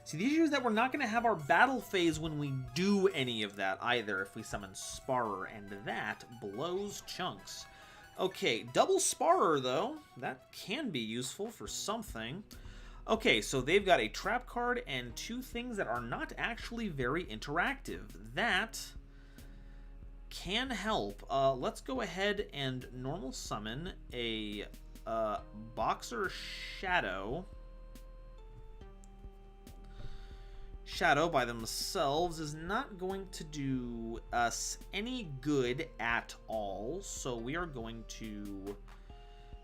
See, the issue is that we're not going to have our battle phase when we do any of that either if we summon Sparer, and that blows chunks. Okay, double Sparer, though. That can be useful for something. Okay, so they've got a trap card and two things that are not actually very interactive. That can help. Let's go ahead and normal summon a Boxer Shadow. Shadow by themselves is not going to do us any good at all, so we are going to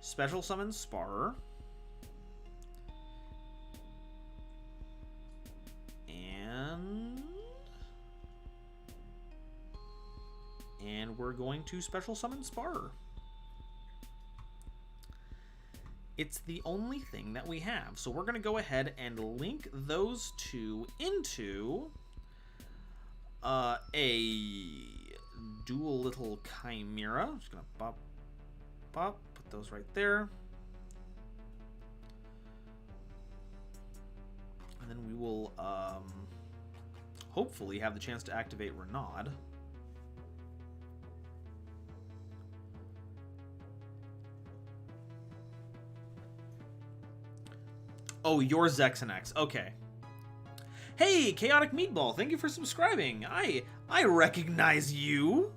special summon Sparer. And we're going to special summon Sparer. It's the only thing that we have. So we're going to go ahead and link those two into a dual little chimera. I'm just going to put those right there. And then we will hopefully have the chance to activate Renaud. Oh, you're Zexanex. Okay. Hey, Chaotic Meatball, thank you for subscribing. I recognize you.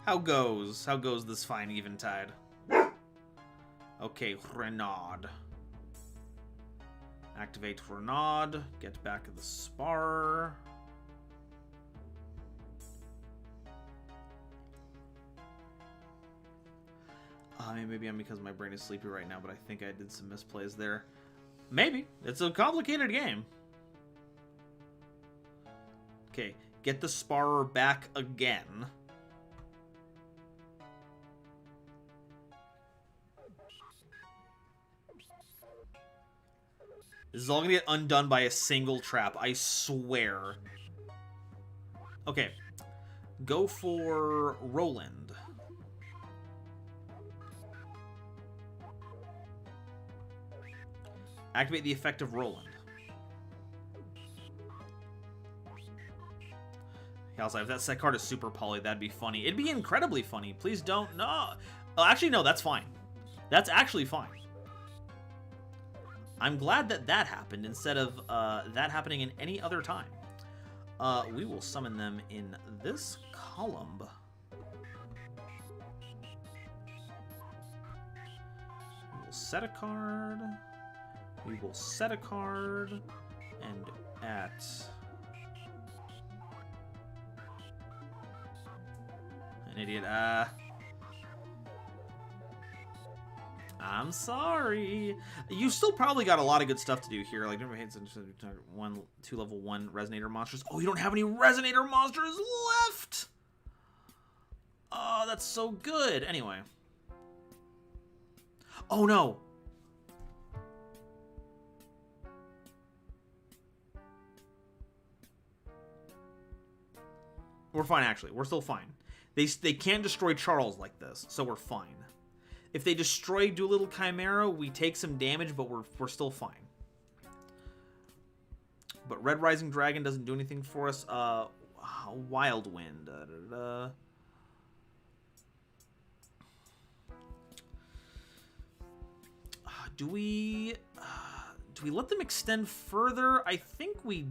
How goes this fine eventide? Okay, Renaud. Activate Renaud. Get back to the Sparer. I mean, maybe I'm because my brain is sleepy right now, but I think I did some misplays there. Maybe. It's a complicated game. Okay, get the Sparer back again. This is all gonna get undone by a single trap, I swear. Okay. Go for Roland. Activate the effect of Roland. Yeah, also, if that set card is super poly, that'd be funny. It'd be incredibly funny. Please don't. No. Oh, actually, no, that's fine. That's actually fine. I'm glad that that happened instead of that happening in any other time. We will summon them in this column. We will set a card. We will set a card. And at... An idiot. I'm sorry. You still probably got a lot of good stuff to do here. Like, never hit 2 level 1 Resonator monsters. Oh, you don't have any Resonator monsters left! Oh, that's so good. Anyway. Oh, no. We're fine, actually. We're still fine. They can't destroy Charles like this, so we're fine. If they destroy Doolittle Chimera, we take some damage, but we're still fine. But Red Rising Dragon doesn't do anything for us. Wild Wind. Do we let them extend further? I think we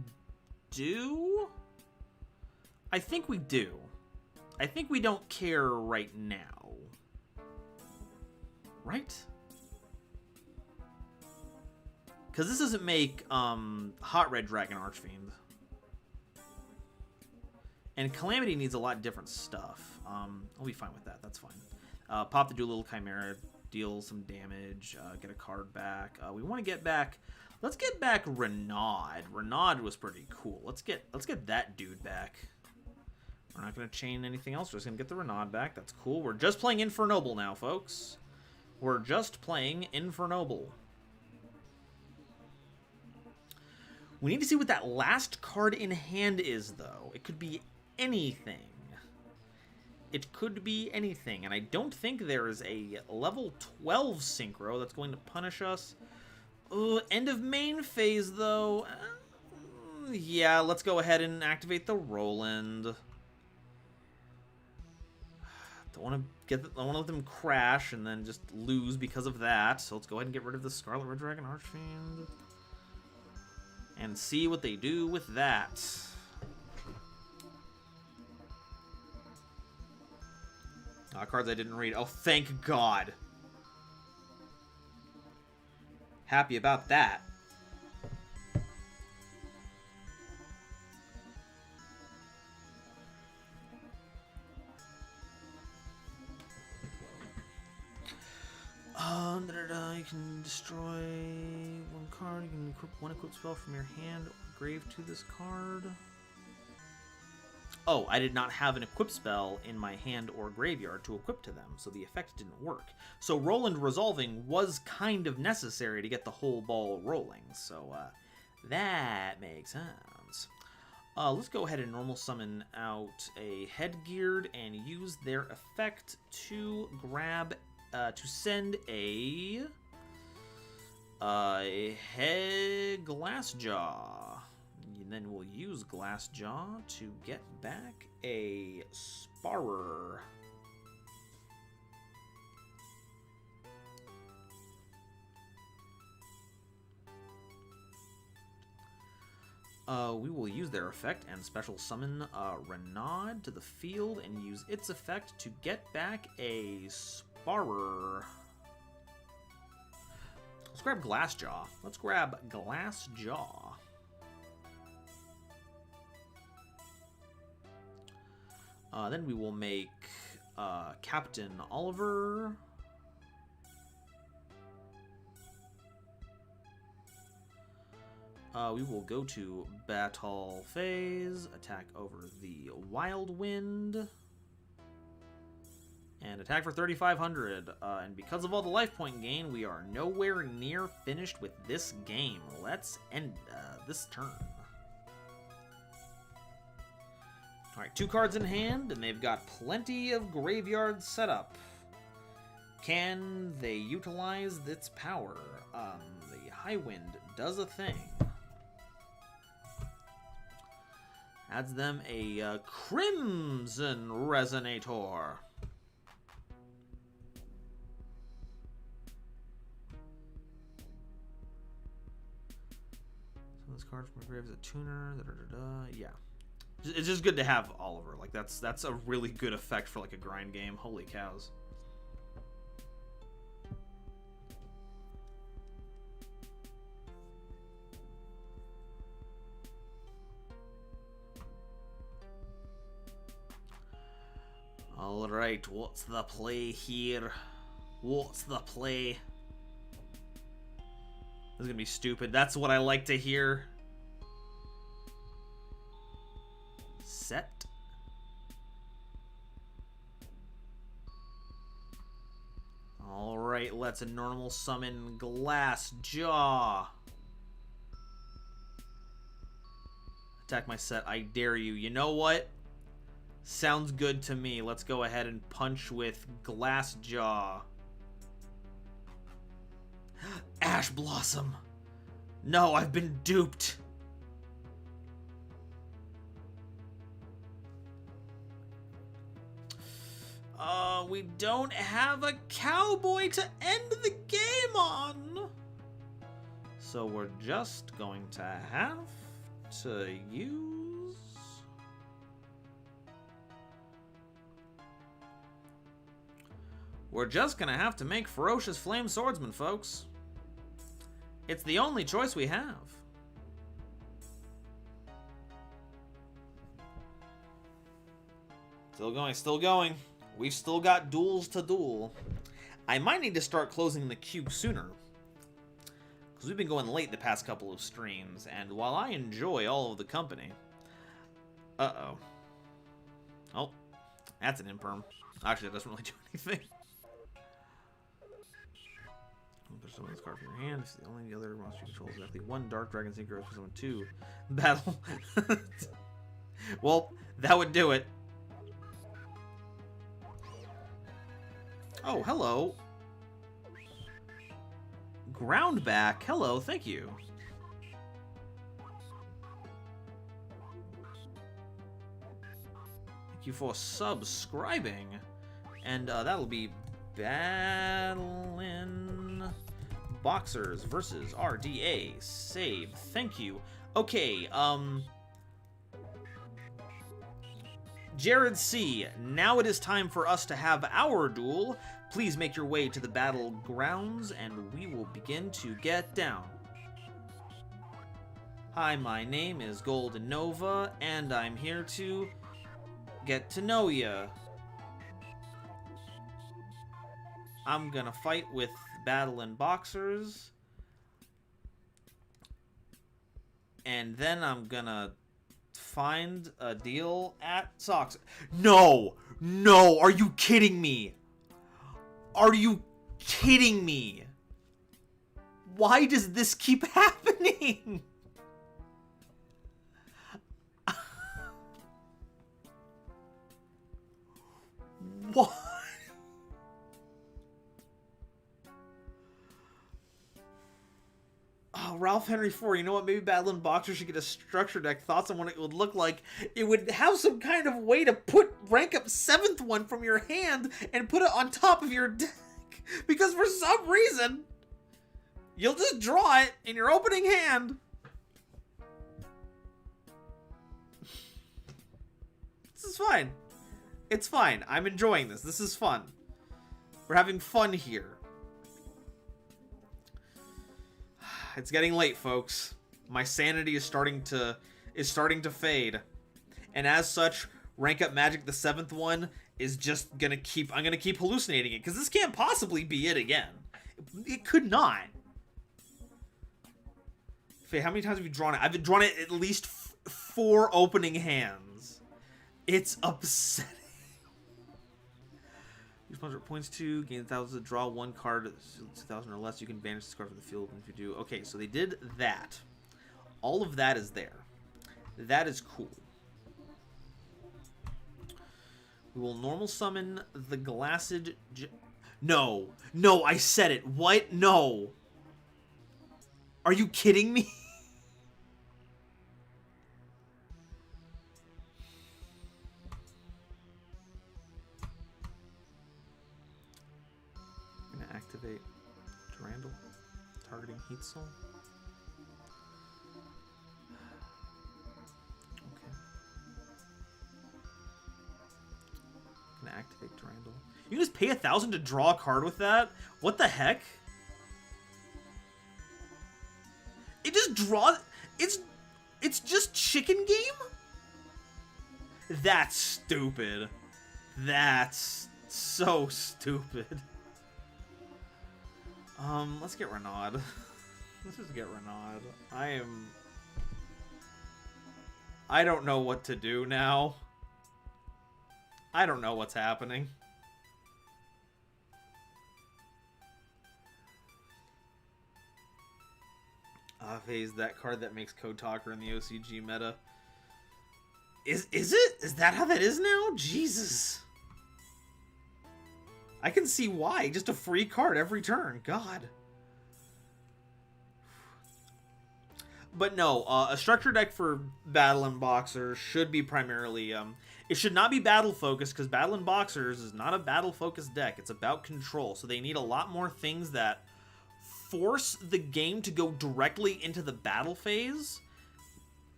do. I think we do. I think we don't care right now. Right? Because this doesn't make Hot Red Dragon Archfiend. And Calamity needs a lot different stuff. I'll be fine with that. That's fine. Pop the Doolittle Chimera, deal some damage, get a card back. We want to get back... Let's get back Renaud. Renaud was pretty cool. Let's get that dude back. We're not going to chain anything else. We're just going to get the Renaud back. That's cool. We're just playing Infernoble now, folks. We're just playing Infernoble. We need to see what that last card in hand is, though. It could be anything. It could be anything, and I don't think there is a level 12 synchro that's going to punish us. End of main phase, though. Yeah, let's go ahead and activate the Roland. Don't want to let them crash and then just lose because of that. So let's go ahead and get rid of the Scarlet Red Dragon Archfiend and see what they do with that. Cards I didn't read. Oh, thank God. Happy about that. You can destroy one card. You can equip one equipped spell from your hand or grave to this card. Oh, I did not have an equip spell in my hand or graveyard to equip to them, so the effect didn't work. So Roland resolving was kind of necessary to get the whole ball rolling, so that makes sense. Let's go ahead and normal summon out a Headgeared and use their effect to grab, to send a Glassjaw. And then we'll use Glassjaw to get back a Sparrer. We will use their effect and special summon Renaud to the field and use its effect to get back a Sparrer. Let's grab Glassjaw. Let's grab Glassjaw. Then we will make Captain Oliver. We will go to battle phase, attack over the Wild Wind, and attack for 3,500. And because of all the life point gain, we are nowhere near finished with this game. Let's end this turn. Alright, 2 cards in hand, and they've got plenty of graveyards set up. Can they utilize its power? The High Wind does a thing. Adds them a Crimson Resonator. So this card from my grave is a tuner. Yeah. It's just good to have Oliver. Like that's a really good effect for like a grind game. Holy cows. All right, what's the play here? What's the play? This is gonna be stupid. That's what I like to hear. Set. Alright, let's normal summon Glassjaw. Attack my set, I dare you. You know what? Sounds good to me. Let's go ahead and punch with Glassjaw. Ash Blossom. No, I've been duped. We don't have a cowboy to end the game on. So we're just going to have to use... We're just going to have to make Ferocious Flame Swordsman, folks. It's the only choice we have. Still going, still going. We've still got duels to duel. I might need to start closing the queue sooner, because we've been going late the past couple of streams, and while I enjoy all of the company... Uh-oh. Oh, that's an imperm. Actually, that doesn't really do anything. summon this card from your hand. It's the only other monster you control is exactly one Dark Dragon Synchro for summon 2. Battle. Well, that would do it. Oh, hello. Groundback. Hello, thank you. Thank you for subscribing. And that'll be Battlin' Boxers versus RDA. Save. Thank you. Okay, Jared C., now it is time for us to have our duel. Please make your way to the battlegrounds, and we will begin to get down. Hi, my name is GoldenNova, and I'm here to get to know ya. I'm gonna fight with Battlin' Boxers, and then I'm gonna find a deal at Socks. No! No! Are you kidding me? Are you kidding me? Why does this keep happening? What? Oh, Ralph Henry 4, you know what? Maybe Battlin' Boxer should get a structure deck. Thoughts on what it would look like? It would have some kind of way to rank up 7th one from your hand and put it on top of your deck. Because for some reason, you'll just draw it in your opening hand. This is fine. It's fine. I'm enjoying this. This is fun. We're having fun here. It's getting late, folks. My sanity is starting to fade. And as such, rank up Magic the 7th one is just gonna keep I'm gonna keep hallucinating it, because this can't possibly be it again. It could not. Faye, how many times have you drawn it? I've drawn it at least 4 opening hands. It's upsetting. Your sponsor points to gain 1,000 to draw 1 card, 2,000 or less. You can banish this card from the field if you do. Okay, so they did that. All of that is there. That is cool. We will normal summon the Glassed... No. No, I said it. What? No. Are you kidding me? Activate Durandal, targeting Heat Soul. Okay. Gonna activate Durandal. You can just pay 1,000 to draw a card with that? What the heck? It just draws. It's just chicken game? That's stupid. That's so stupid. Let's get Renaud. Let's just get Renaud. I don't know what to do now. I don't know what's happening. Phase, that card that makes Code Talker in the OCG meta. Is it? Is that how that is now? Jesus. I can see why. Just a free card every turn. God. But no, a structure deck for Battlin' Boxers should be primarily... it should not be battle-focused, because Battlin' Boxers is not a battle-focused deck. It's about control. So they need a lot more things that force the game to go directly into the battle phase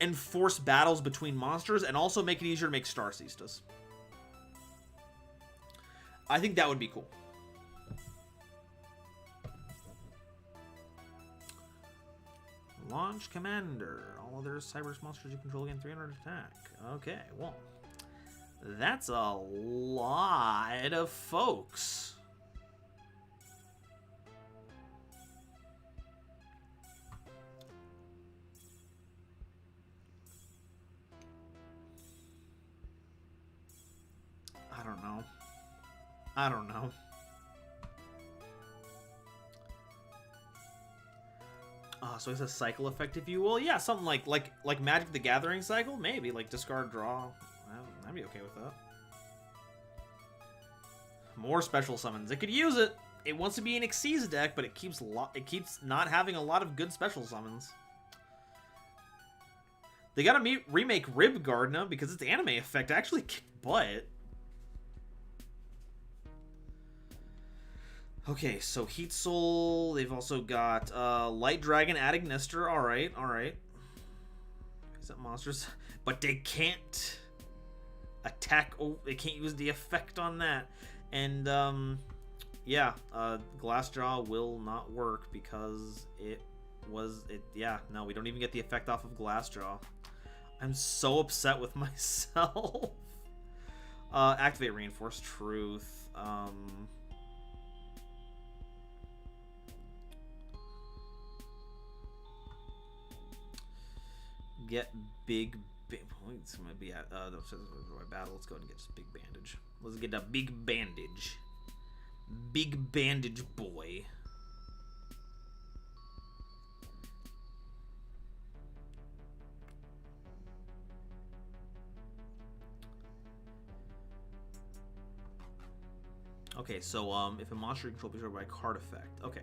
and force battles between monsters, and also make it easier to make Star Sistas. I think that would be cool. Launch Commander. All other Cyberse monsters you control gain 300 attack. Okay, well, that's a lot of folks. I don't know. I don't know. So it's a cycle effective view. Well, yeah, something like Magic the Gathering cycle, maybe like discard, draw. I'd be okay with that. More special summons. It could use it. It wants to be an Xyz deck, but it keeps not having a lot of good special summons. They gotta remake Rib Gardna because its anime effect actually kicked butt. Okay, so Heat Soul. They've also got Light Dragon, Adagnister. All right, all right. Is that monsters? But they can't attack. Oh, they can't use the effect on that. And yeah, Glassjaw will not work because yeah, no, we don't even get the effect off of Glassjaw. I'm so upset with myself. Activate Reinforced Truth. Get big. It's gonna be at battle. Let's go ahead and get this big bandage. Let's get a big bandage. Big bandage boy. Okay, so if a monster you control is destroyed by a card effect. Okay.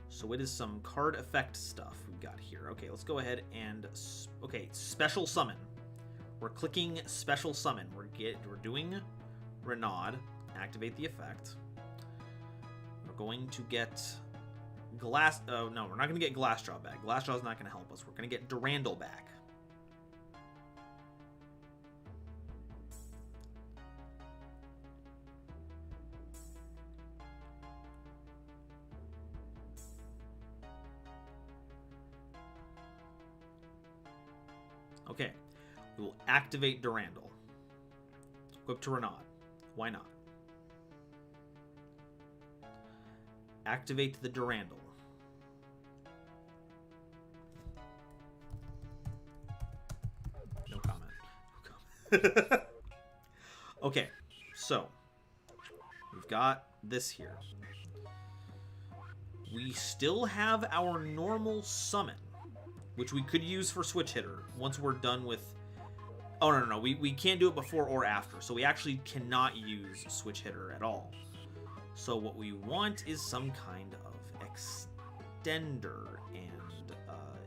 So it is some card effect stuff we've got here. Okay, let's go ahead and special summon. We're clicking special summon. We're doing Renaud. Activate the effect. We're going to get Glass. Oh no, we're not going to get Glassjaw back. Glassjaw is not going to help us. We're going to get Durandal back. Okay, we will activate Durandal. Equip to Renaud. Why not? Activate the Durandal. No comment. No comment. Okay, so we've got this here. We still have our normal summon, which we could use for Switch Hitter once we're done with... Oh, no. We can't do it before or after, so we actually cannot use Switch Hitter at all. So what we want is some kind of extender, and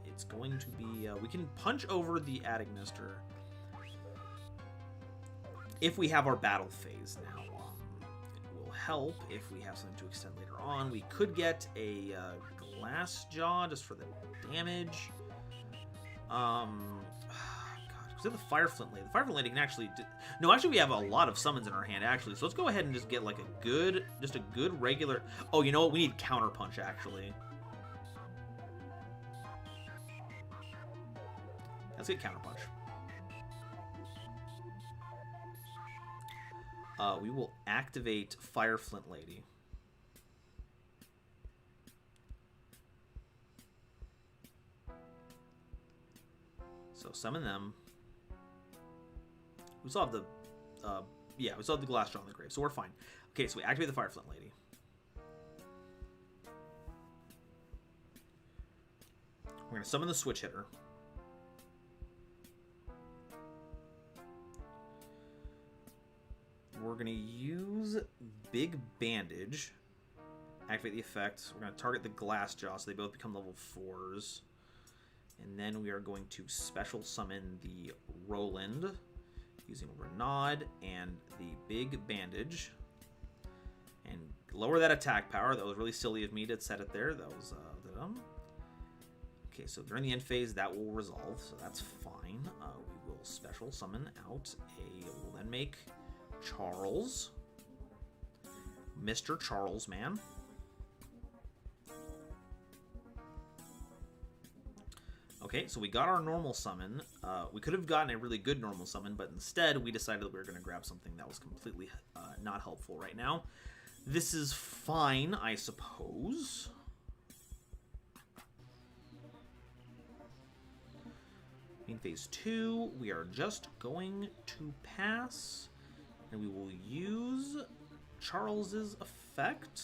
it's going to be... we can punch over the Adagnister if we have our battle phase now. It will help if we have something to extend later on. We could get a Glassjaw just for the damage. God, was it the Fireflint Lady? The Fireflint Lady can actually no, actually we have a lot of summons in our hand, actually. So let's go ahead and just get like a good regular... Oh, you know what? We need Counterpunch, actually. Let's get Counterpunch. We will activate Fireflint Lady. So summon them. We still have the, yeah, we still have the Glassjaw in the grave, so we're fine. Okay, so we activate the Fireflint Lady. We're gonna summon the Switch Hitter. We're gonna use Big Bandage. Activate the effect. We're gonna target the Glassjaw, so they both become level 4s. And then we are going to special summon the Roland using Renaud and the Big Bandage. And lower that attack power. That was really silly of me to set it there. That was okay, so during the end phase, that will resolve, so that's fine. We will special summon out we'll then make Charles. Mr. Charles, man. Okay, so we got our normal summon. We could have gotten a really good normal summon, but instead we decided that we were going to grab something that was completely not helpful right now. This is fine, I suppose. In phase 2, we are just going to pass, and we will use Charles's effect.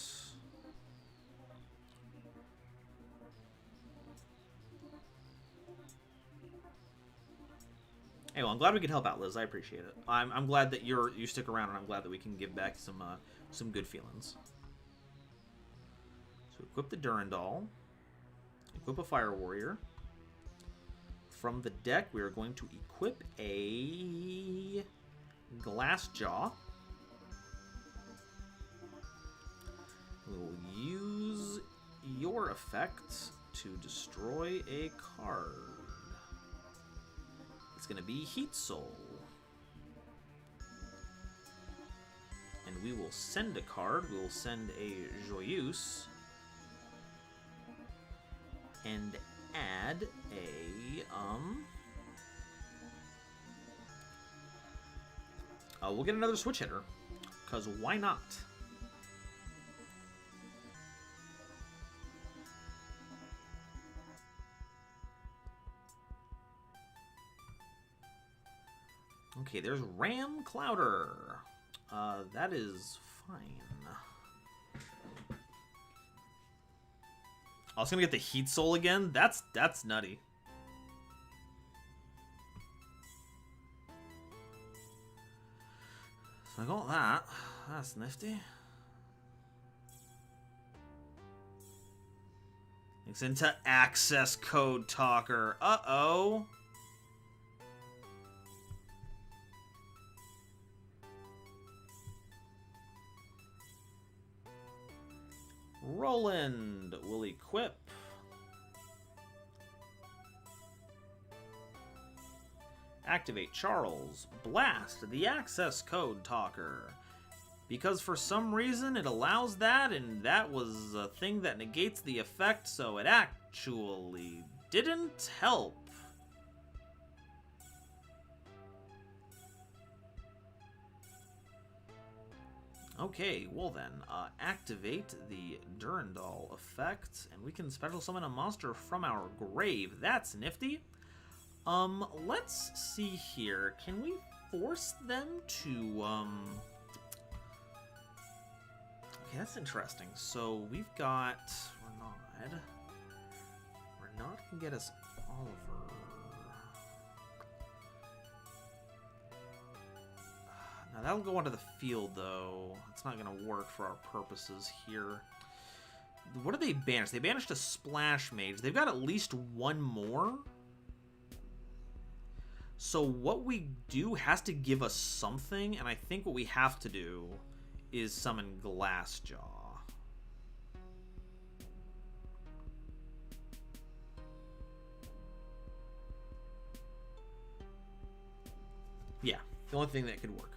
Hey, well, I'm glad we could help out, Liz. I appreciate it. I'm glad that you stick around, and I'm glad that we can give back some good feelings. So equip the Durandal. Equip a Fire Warrior. From the deck, we are going to equip a Glassjaw. We will use your effect to destroy a card. It's going to be Heat Soul. And we will send a card. We will send a Joyeuse. And add a, we'll get another switch hitter. Because why not? Okay, there's Ram Clouder. That is fine. I was gonna get the Heat Soul again. That's nutty. So I got that. That's nifty. It's into Access Code Talker. Uh-oh. Roland will equip. Activate Charles. Blast the Access Code Talker. Because for some reason it allows that, and that was a thing that negates the effect, so it actually didn't help. Okay, well then, activate the Durandal effect, and we can special summon a monster from our grave. That's nifty. Let's see here. Can we force them to, Okay, that's interesting. So we've got Renaud. Renaud can get us Oliver. Now that'll go onto the field, though. It's not going to work for our purposes here. What do they banish? They banished a Splash Mage. They've got at least one more. So what we do has to give us something, and I think what we have to do is summon Glassjaw. Yeah, the only thing that could work.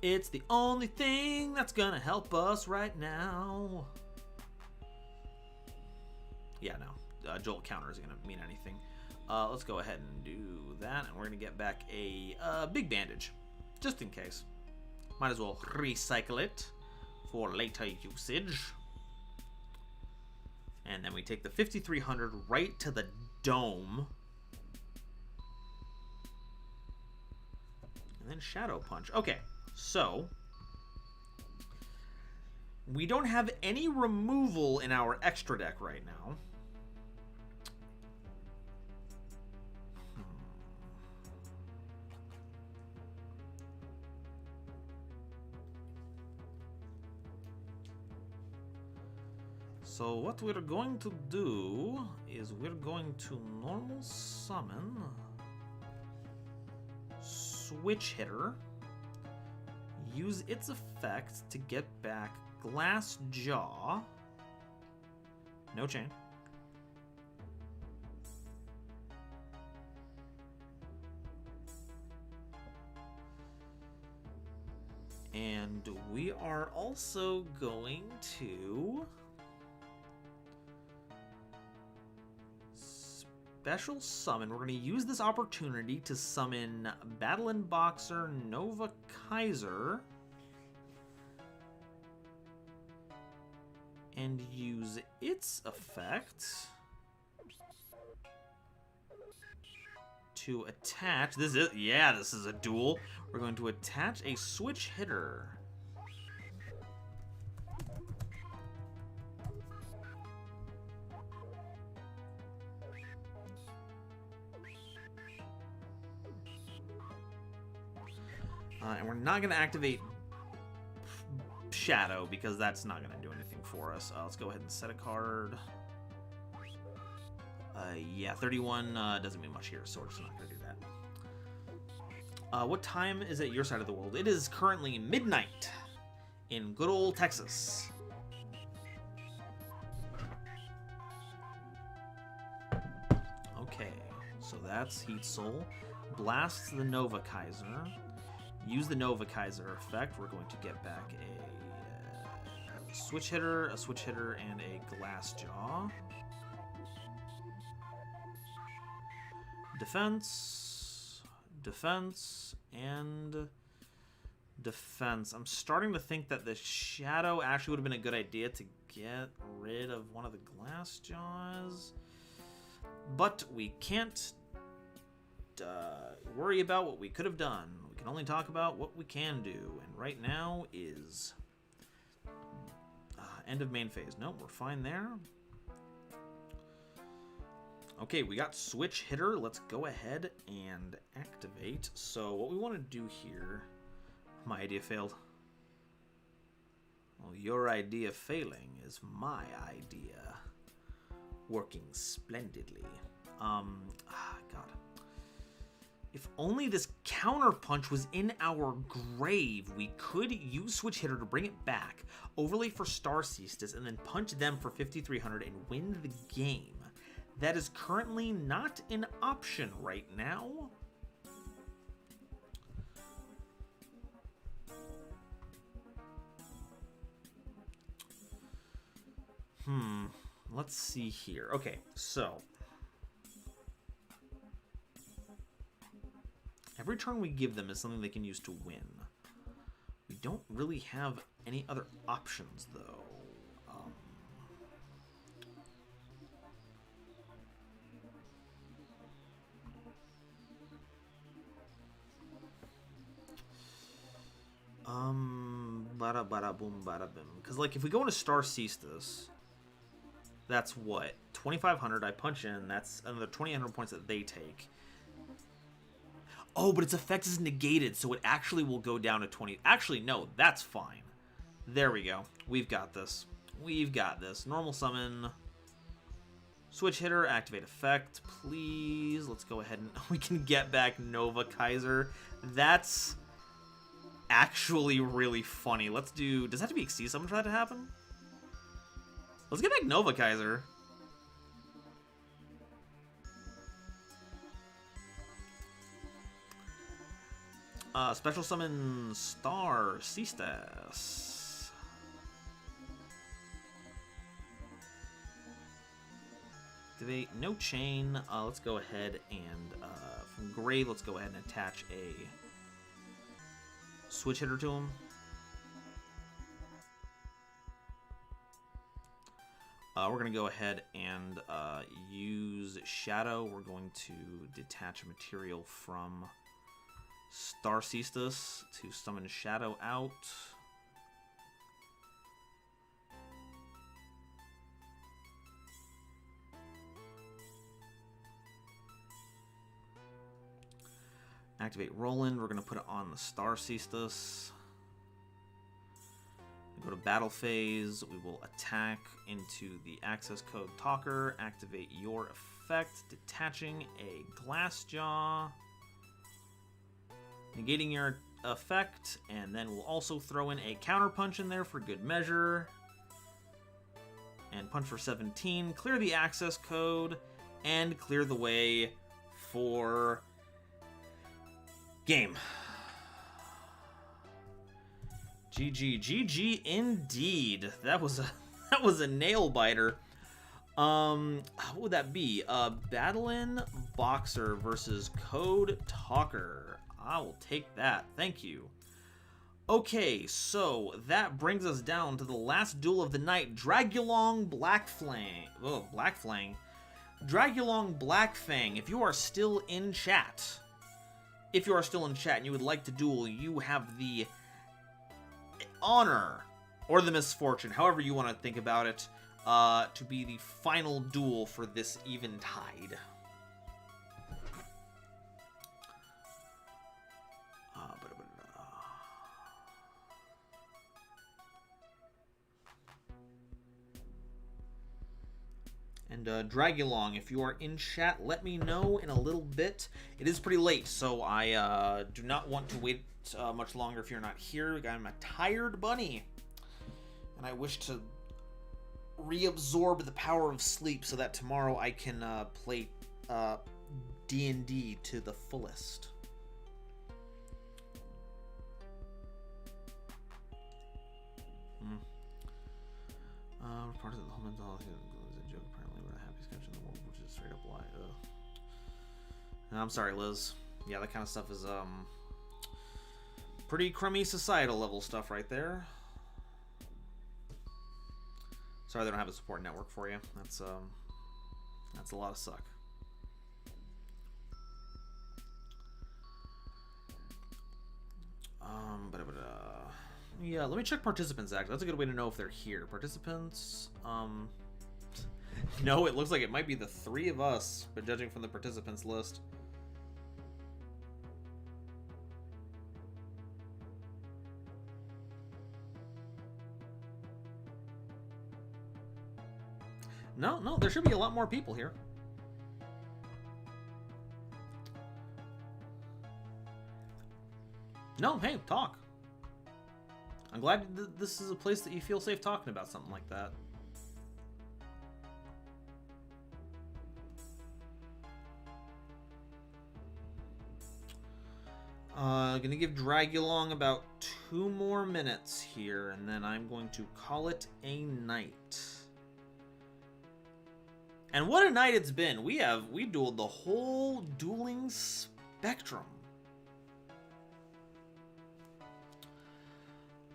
It's the only thing that's gonna help us right now. Yeah, no. Jolt counter isn't gonna mean anything. Let's go ahead and do that, and we're gonna get back a big bandage, just in case. Might as well recycle it for later usage. And then we take the 5300 right to the dome. And then Shadow Punch. Okay, so we don't have any removal in our extra deck right now. So what we're going to do is we're going to normal summon Switch Hitter, use its effect to get back Glassjaw, no chain, and we are also going to special summon. We're going to use this opportunity to summon Battle and Boxer Nova Kaiser and use its effect to attach. This is a duel. We're going to attach a Switch Hitter. And we're not going to activate Shadow because that's not going to do anything for us. Let's go ahead and set a card. Yeah, 31 doesn't mean much here, so we're just not going to do that. What time is it your side of the world? It is currently midnight in good old Texas. Okay, so that's Heat Soul. Blasts the Nova Kaiser. Use the Nova Kaiser effect. We're going to get back a switch hitter, and a glass jaw. Defense, defense, and defense. I'm starting to think that the shadow actually would have been a good idea to get rid of one of the glass jaws. But we can't worry about what we could have done. We can only talk about what we can do. And right now is end of main phase. Nope, we're fine there. Okay, we got switch hitter. Let's go ahead and activate. So what we want to do here... My idea failed. Well, your idea failing is my idea working splendidly. God. If only this counterpunch was in our grave, we could use switch hitter to bring it back, overlay for Star Seastis, and then punch them for 5,300 and win the game. That is currently not an option right now. Let's see here. Okay, so every turn we give them is something they can use to win. We don't really have any other options, though. Bada bada boom bada bim. Because, like, if we go into Star Seastis, that's what? 2,500, I punch in, that's another 2,800 points that they take. Oh, but its effect is negated, so it actually will go down to 20. Actually, no, that's fine. There we go. We've got this. We've got this. Normal summon. Switch hitter, activate effect, please. Let's go ahead and we can get back Nova Kaiser. That's actually really funny. Let's do... Does that have to be Exceed Summon for that to happen? Let's get back Nova Kaiser. Special summon Star Seastis. Activate no chain. Let's go ahead and from grave, let's go ahead and attach a switch hitter to him. We're going to go ahead and use Shadow. We're going to detach a material from Star Seastis to summon Shadow out. Activate Roland. We're going to put it on the Star Seastis. Go to battle phase. We will attack into the access code talker. Activate your effect, detaching a glass jaw, negating your effect, and then we'll also throw in a counter punch in there for good measure. And punch for 17. Clear the access code and clear the way for game. GG indeed. That was a nail biter. What would that be? Battling Boxer versus Code Talker. I will take that. Thank you. Okay, so that brings us down to the last duel of the night. Dragulong Blackfang. Oh, Blackfang. Dragulong Blackfang. If you are still in chat, and you would like to duel, you have the honor or the misfortune, however you want to think about it, to be the final duel for this eventide. And drag you along. If you are in chat, let me know in a little bit. It is pretty late, so I do not want to wait much longer if you're not here. I'm a tired bunny. And I wish to reabsorb the power of sleep so that tomorrow I can play D&D to the fullest. Part of the whole mentality is a joke, apparently, but a happy sketch in the world, which is straight up lie. I'm sorry, Liz. Yeah, that kind of stuff is pretty crummy societal level stuff right there. Sorry they don't have a support network for you. That's a lot of suck. Yeah, let me check participants actually. That's a good way to know if they're here. Participants, no, it looks like it might be the 3 of us, but judging from the participants list. No, there should be a lot more people here. No, hey, talk. I'm glad this is a place that you feel safe talking about something like that. Gonna give Dragulong about 2 more minutes here, and then I'm going to call it a night. And what a night it's been. We've dueled the whole dueling spectrum.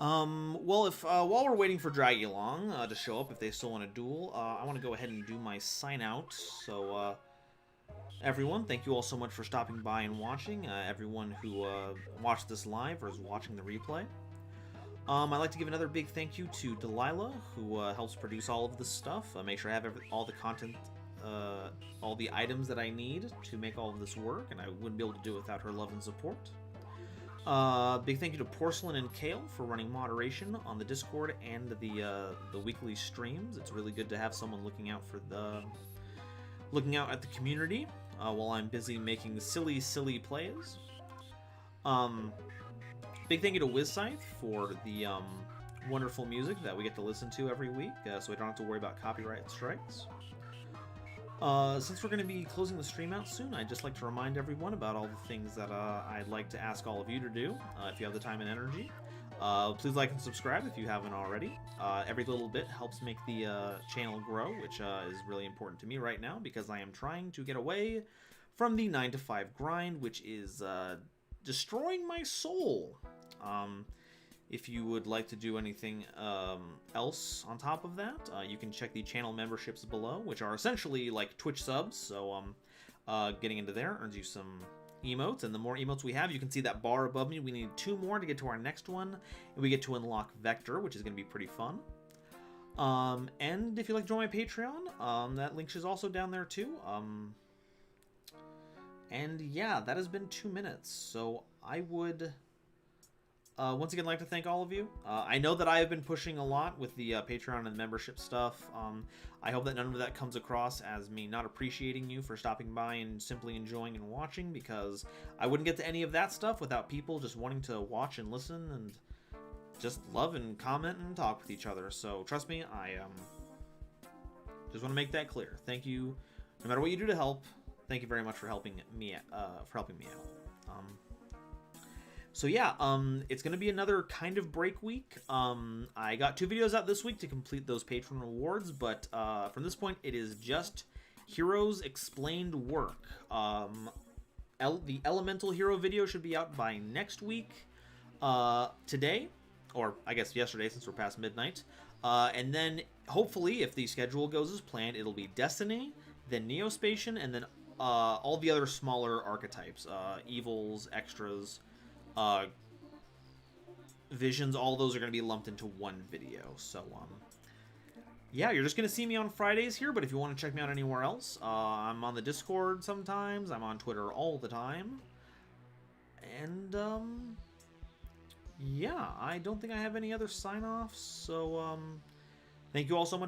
Well, if while we're waiting for Dragulong to show up, if they still want to duel, I want to go ahead and do my sign out. So, everyone, thank you all so much for stopping by and watching. Everyone who watched this live or is watching the replay. I'd like to give another big thank you to Delilah, who helps produce all of this stuff. Make sure I have all the content, all the items that I need to make all of this work, and I wouldn't be able to do it without her love and support. Big thank you to Porcelain and Kale for running moderation on the Discord and the weekly streams. It's really good to have someone looking out at the community while I'm busy making silly plays. Big thank you to WizScythe for the wonderful music that we get to listen to every week, so we don't have to worry about copyright strikes. Since we're going to be closing the stream out soon, I'd just like to remind everyone about all the things that I'd like to ask all of you to do, if you have the time and energy. Please like and subscribe if you haven't already. Every little bit helps make the channel grow, which is really important to me right now, because I am trying to get away from the 9-to-5 grind, which is destroying my soul. If you would like to do anything else on top of that, you can check the channel memberships below, which are essentially like Twitch subs. So getting into there earns you some emotes, and the more emotes we have, you can see that bar above me. We need 2 more to get to our next one, and we get to unlock Vector, which is going to be pretty fun. And if you'd like to join my Patreon, that link is also down there too. And yeah, that has been 2 minutes, so I would once again like to thank all of you. I know that I have been pushing a lot with the Patreon and membership stuff. I hope that none of that comes across as me not appreciating you for stopping by and simply enjoying and watching, because I wouldn't get to any of that stuff without people just wanting to watch and listen and just love and comment and talk with each other. So trust me, I just want to make that clear. Thank you, no matter what you do to help. Thank you very much for helping me out. So yeah, it's going to be another kind of break week. I got 2 videos out this week to complete those patron rewards, but from this point, it is just Heroes Explained work. The Elemental Hero video should be out by next week, today, or I guess yesterday since we're past midnight. And then, hopefully, if the schedule goes as planned, it'll be Destiny, then Neospatian, and then all the other smaller archetypes, evils, extras, visions, all those are going to be lumped into one video. So, yeah, you're just going to see me on Fridays here, but if you want to check me out anywhere else, I'm on the Discord sometimes, I'm on Twitter all the time, and, yeah, I don't think I have any other sign-offs, so, thank you all so much